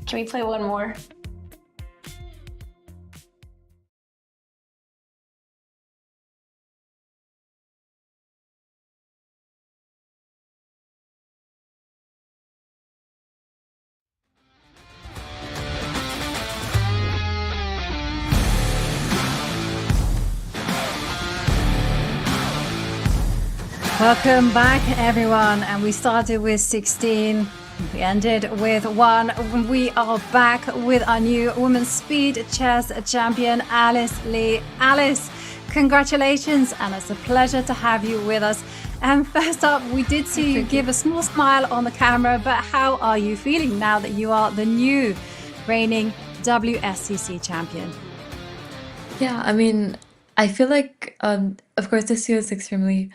Speaker 17: Can we play one more?
Speaker 2: Welcome back, everyone. And we started with 16. We ended with 1. We are back with our new women's speed chess champion, Alice Lee. Alice, congratulations, and it's a pleasure to have you with us. And first up, we did see you give a small smile on the camera, but how are you feeling now that you are the new reigning WSCC champion?
Speaker 7: Yeah, I mean, I feel like, of course, this year is extremely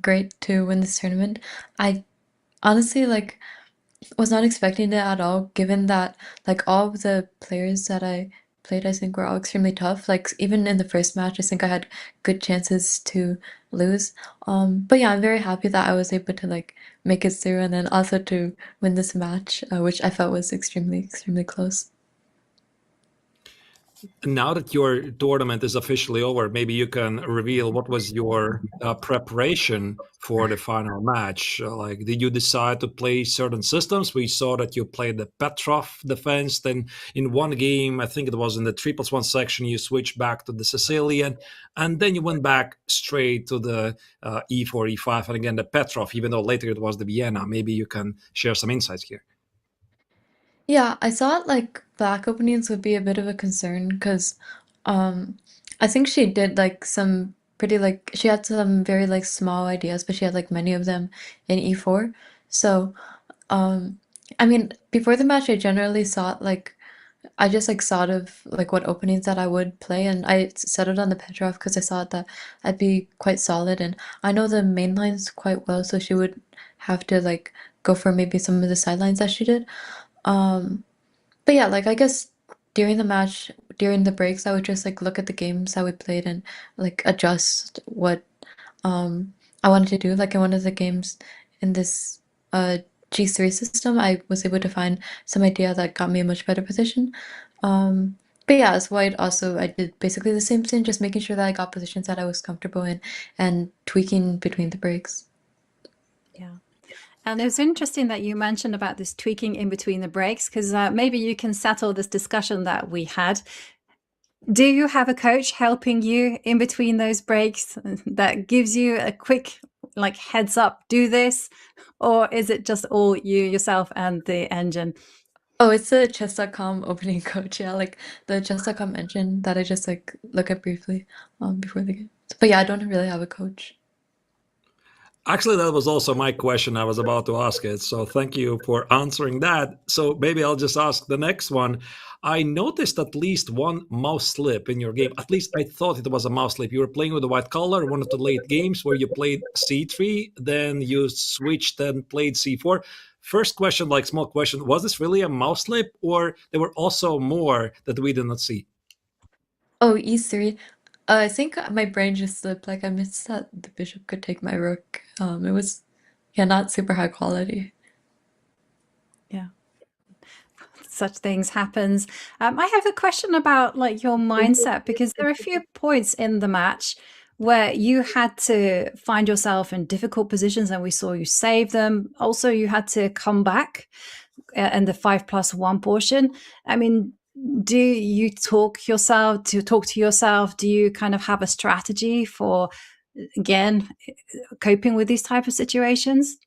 Speaker 7: great to win this tournament. I honestly was not expecting it at all, given that all of the players that I played, I think were all extremely tough. Like even in the first match, I think I had good chances to lose. But yeah, I'm very happy that I was able to make it through, and then also to win this match, which I felt was extremely close.
Speaker 3: Now that your tournament is officially over, maybe you can reveal what was your preparation for the final match. Did you decide to play certain systems? We saw that you played the Petrov defense. Then in one game, I think it was in the 3+1 section, you switched back to the Sicilian, and then you went back straight to the E4, E5, and again the Petrov, even though later it was the Vienna. Maybe you can share some insights here.
Speaker 7: Yeah, I thought black openings would be a bit of a concern because I think she did some pretty she had some very small ideas, but she had many of them in E4. So I mean, before the match I generally thought I just thought of what openings that I would play, and I settled on the Petrov because I thought that I'd be quite solid, and I know the main lines quite well, so she would have to go for maybe some of the sidelines that she did. But yeah, I guess during the match, during the breaks, I would just look at the games that we played and adjust what I wanted to do. In one of the games in this G3 system, I was able to find some idea that got me a much better position. But yeah, as white also, I did basically the same thing, just making sure that I got positions that I was comfortable in and tweaking between the breaks.
Speaker 2: Yeah. And it was interesting that you mentioned about this tweaking in between the breaks, because maybe you can settle this discussion that we had. Do you have a coach helping you in between those breaks that gives you a quick heads up, do this? Or is it just all you, yourself, and the engine?
Speaker 7: Oh, it's the Chess.com opening coach. Yeah, the Chess.com engine that I just look at briefly before the game. But yeah, I don't really have a coach.
Speaker 3: Actually, that was also my question. I was about to ask it. So thank you for answering that. So maybe I'll just ask the next one. I noticed at least one mouse slip in your game. At least I thought it was a mouse slip. You were playing with the white color, one of the late games where you played C3, then you switched and played C4. First question, small question, was this really a mouse slip, or there were also more that we did not see?
Speaker 7: Oh, E3. I think my brain just slipped. I missed that the bishop could take my rook. It was yeah, not super high quality.
Speaker 2: Yeah. Such things happens. I have a question about like your mindset, because there are a few points in the match where you had to find yourself in difficult positions and we saw you save them. Also, you had to come back in the 5+1 portion. I mean, do you talk to yourself? Do you kind of have a strategy for, again, coping with these type of situations?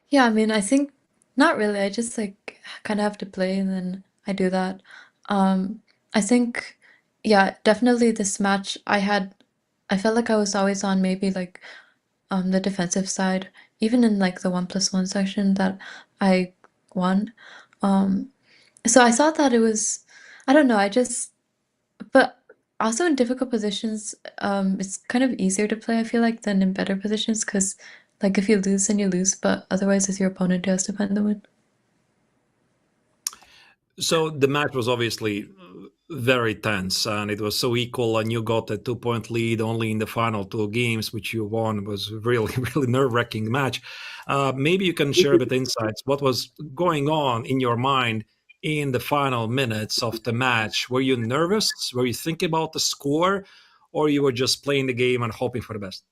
Speaker 7: Yeah, I mean, I think not really. I just like kind of have to play and then I do that. I think, yeah, definitely this match I felt like I was always on maybe like the defensive side, even in like the 1+1 section that I won. Um, so I thought that it was, I don't know, but also in difficult positions, it's kind of easier to play, I feel like, than in better positions because like if you lose, then you lose, but otherwise it's your opponent who has to find the win.
Speaker 3: So the match was obviously very tense, and it was so equal, and you got a 2-point lead only in the final 2 games, which you won. It was really, really nerve-wracking match. Maybe you can share a bit insights. What was going on in your mind in the final minutes of the match? Were you nervous? Were you thinking about the score, or you were just playing the game and hoping for the best?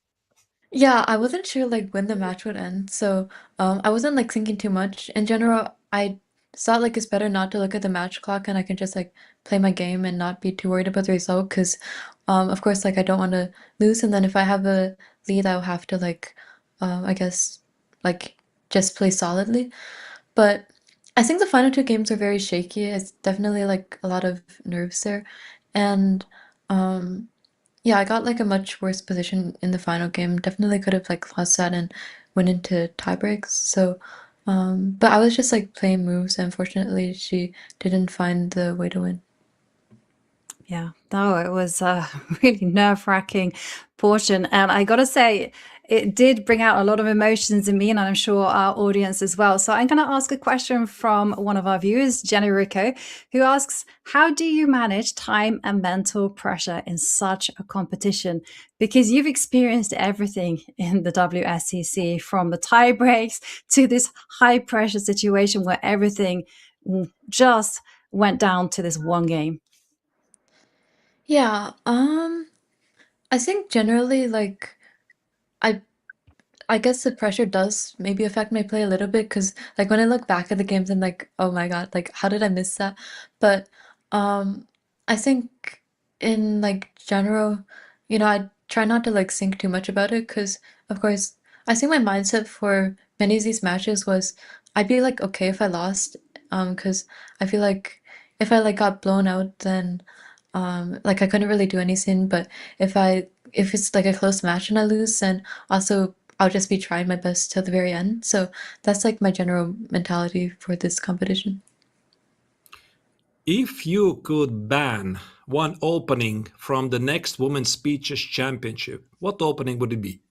Speaker 7: Yeah, I wasn't sure like when the match would end, so I wasn't like thinking too much. In general, I thought like it's better not to look at the match clock and I can just like play my game and not be too worried about the result because of course like I don't want to lose and then if I have a lead I'll have to like I guess like just play solidly. But I think the final 2 games are very shaky. It's definitely like a lot of nerves there. And yeah, I got like a much worse position in the final game. Definitely could have like lost that and went into tie breaks. So, but I was just like playing moves. And unfortunately, she didn't find the way to win.
Speaker 2: Yeah, no, it was a really nerve-wracking portion. And I gotta say, it did bring out a lot of emotions in me, and I'm sure our audience as well. So I'm gonna ask a question from one of our viewers, Jenny Rico, who asks, how do you manage time and mental pressure in such a competition? Because you've experienced everything in the WSCC, from the tie breaks to this high pressure situation where everything just went down to this one game.
Speaker 7: Yeah, I think generally like I I guess the pressure does maybe affect my play a little bit because like when I look back at the games I'm like, oh my God, like how did I miss that? But I think in like general, I try not to like think too much about it because of course I think my mindset for many of these matches was I'd be like okay if I lost, because I feel like if I like got blown out then like I couldn't really do anything, but if it's like a close match and I lose, then also I'll just be trying my best till the very end. So that's like my general mentality for this competition.
Speaker 3: If you could ban one opening from the next Women's Speeches Championship, what opening would it be?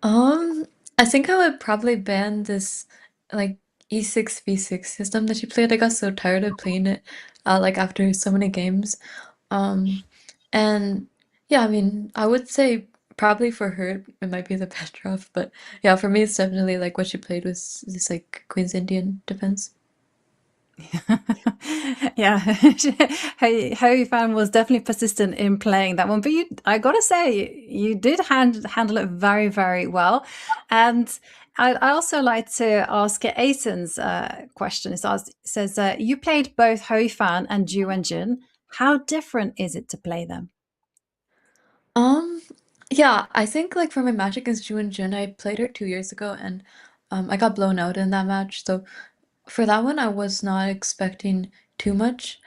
Speaker 7: I think I would probably ban this like E6 V6 system that she played. I got so tired of playing it, like after so many games. Um, and yeah, I mean, I would say probably for her it might be the better off, but yeah, for me it's definitely like what she played was this like Queen's Indian defense.
Speaker 2: Yeah, Yifan was definitely persistent in playing that one, but I gotta say, you did handle it very, very well. And I also like to ask Aiton's question. Says, you played both Yifan and Ju and Jin. How different is it to play them?
Speaker 7: Um, yeah, I think like for my match against Ju and Jin, I played her 2 years ago and I got blown out in that match. So for that one, I was not expecting too much.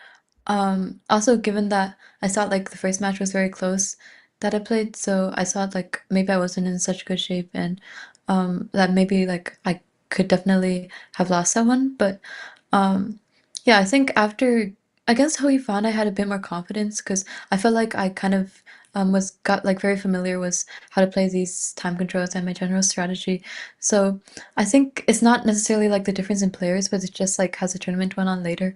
Speaker 7: Also given that I thought like the first match was very close that I played, so I thought like maybe I wasn't in such good shape and that maybe like I could definitely have lost that one. But yeah, I think after against Hoi Fan I had a bit more confidence because I felt like I kind of was got like very familiar with how to play these time controls and my general strategy. So I think it's not necessarily like the difference in players, but it's just like as the tournament went on later.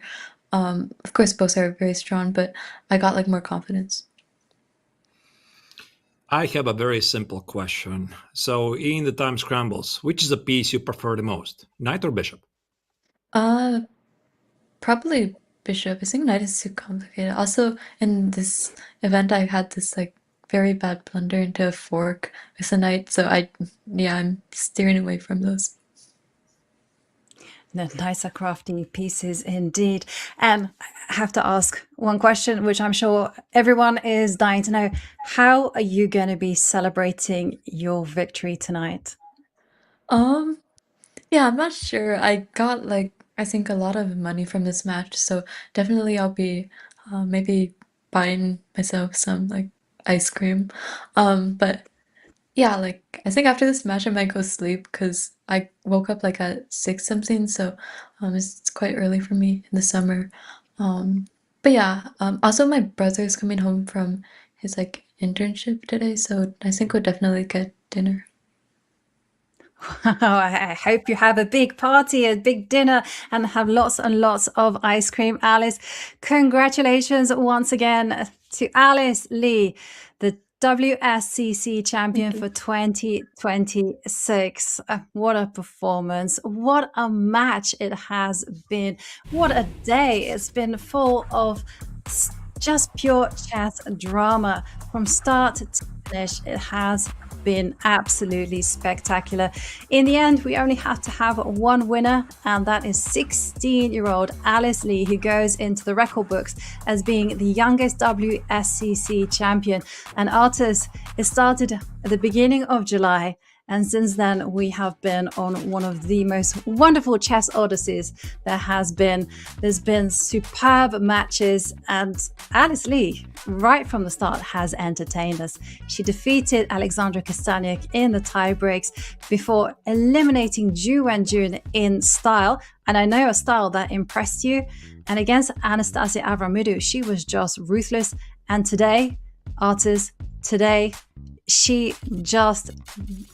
Speaker 7: Of course, both are very strong, but I got like more confidence.
Speaker 3: I have a very simple question. So, in the time scrambles, which is the piece you prefer the most, knight or bishop?
Speaker 7: Probably bishop. I think knight is too complicated. Also, in this event, I had this like very bad blunder into a fork with a knight, so I'm steering away from those.
Speaker 2: The nicer crafty pieces indeed. And I have to ask one question, which I'm sure everyone is dying to know. How are you going to be celebrating your victory tonight?
Speaker 7: Yeah, I'm not sure. I got like I think a lot of money from this match, so definitely I'll be maybe buying myself some like ice cream. But yeah, like I think after this match I might go sleep because I woke up like at 6 something, so it's quite early for me in the summer. But yeah, also my brother is coming home from his like internship today, so I think we'll definitely get dinner.
Speaker 2: I hope you have a big party, a big dinner, and have lots and lots of ice cream. Alice, congratulations once again to Alice Lee, the WSCC champion for 2026. What a performance. What a match it has been. What a day. It's been full of just pure chess drama from start to finish. It has been absolutely spectacular. In the end, we only have to have one winner, and that is 16-year-old Alice Lee, who goes into the record books as being the youngest WSCC champion. And Artis, it started at the beginning of July, and since then we have been on one of the most wonderful chess odysseys there has been. There's been superb matches, and Alice Lee, right from the start, has entertained us. She defeated Alexandra Kastaniuk in the tie breaks before eliminating Zhu Wenjun in style, and I know a style that impressed you. And against Anastasia Avramidou, she was just ruthless. And today, Artis, she just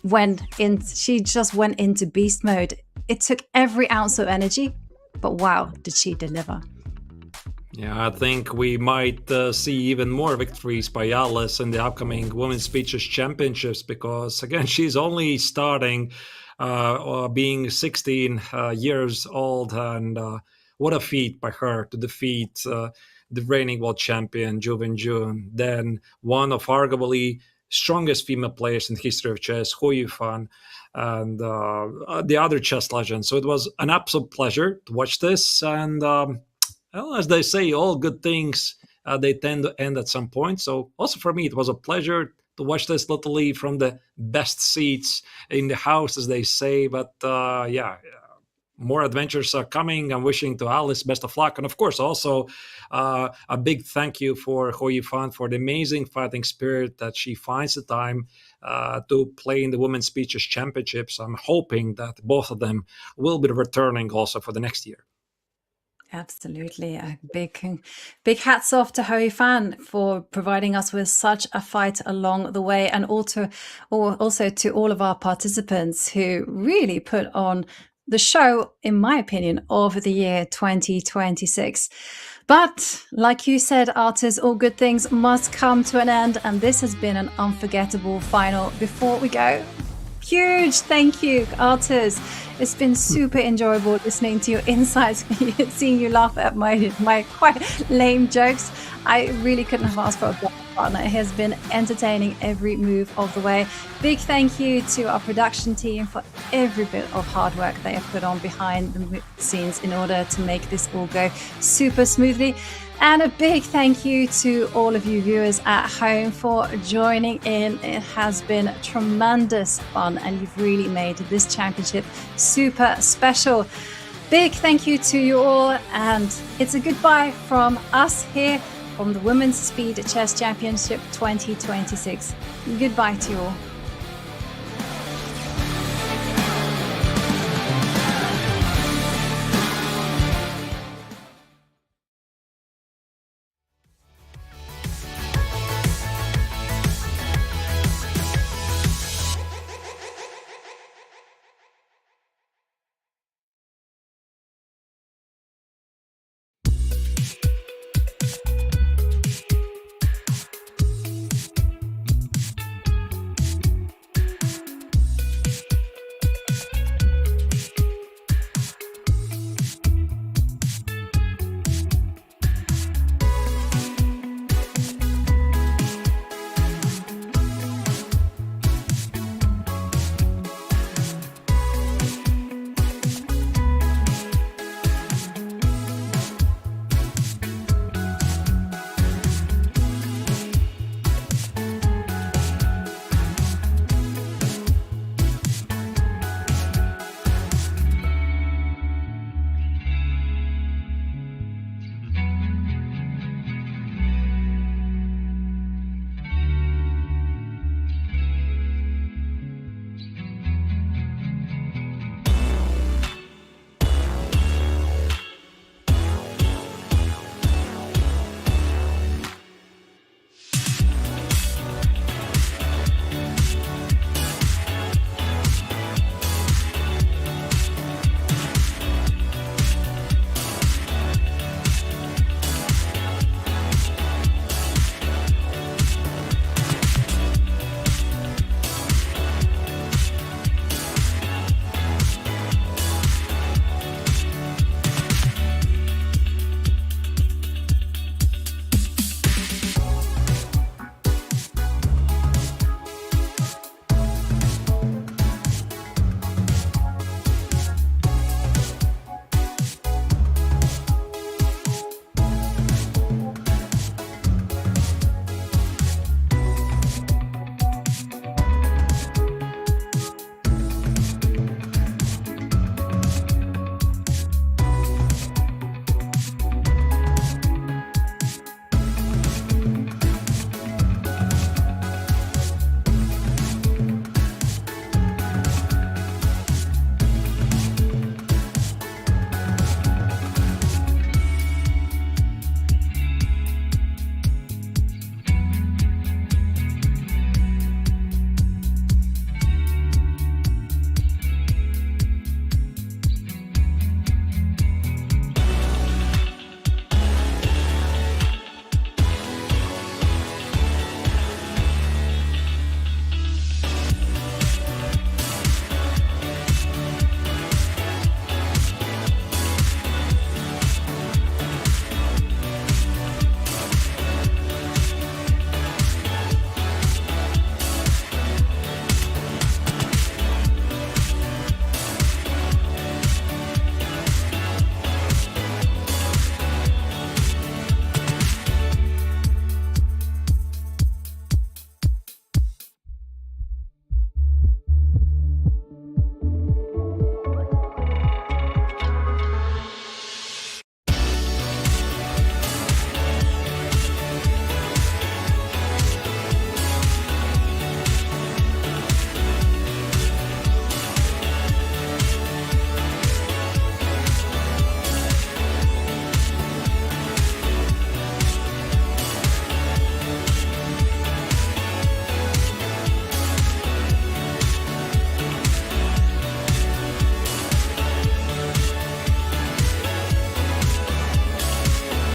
Speaker 2: went into beast mode. It took every ounce of energy, but wow, did she deliver.
Speaker 3: Yeah, I think we might see even more victories by Alice in the upcoming Women's Speeches Championships, because again, she's only starting, being 16 years old, and what a feat by her to defeat the reigning world champion Zhu Wenjun, then one of arguably strongest female players in the history of chess, Yifan, and the other chess legends. So it was an absolute pleasure to watch this. And well, as they say, all good things, they tend to end at some point. So also for me, it was a pleasure to watch this literally from the best seats in the house, as they say. But yeah, more adventures are coming. I'm wishing to Alice best of luck. And of course, also a big thank you for Yifan for the amazing fighting spirit that she finds the time to play in the Women's Speeches Championships. I'm hoping that both of them will be returning also for the next year.
Speaker 2: Absolutely. A big hats off to Yifan for providing us with such a fight along the way, and also to all of our participants who really put on the show, in my opinion, of the year 2026. But like you said, Artis, all good things must come to an end, and this has been an unforgettable final. Before we go, huge thank you, Artis. It's been super enjoyable listening to your insights, seeing you laugh at my quite lame jokes. I really couldn't have asked for a better partner. It has been entertaining every move of the way. Big thank you to our production team for every bit of hard work they have put on behind the scenes in order to make this all go super smoothly. And a big thank you to all of you viewers at home for joining in. It has been tremendous fun, and you've really made this championship super special. Big thank you to you all, and it's a goodbye from us here from the Women's Speed Chess Championship 2026. Goodbye to you all.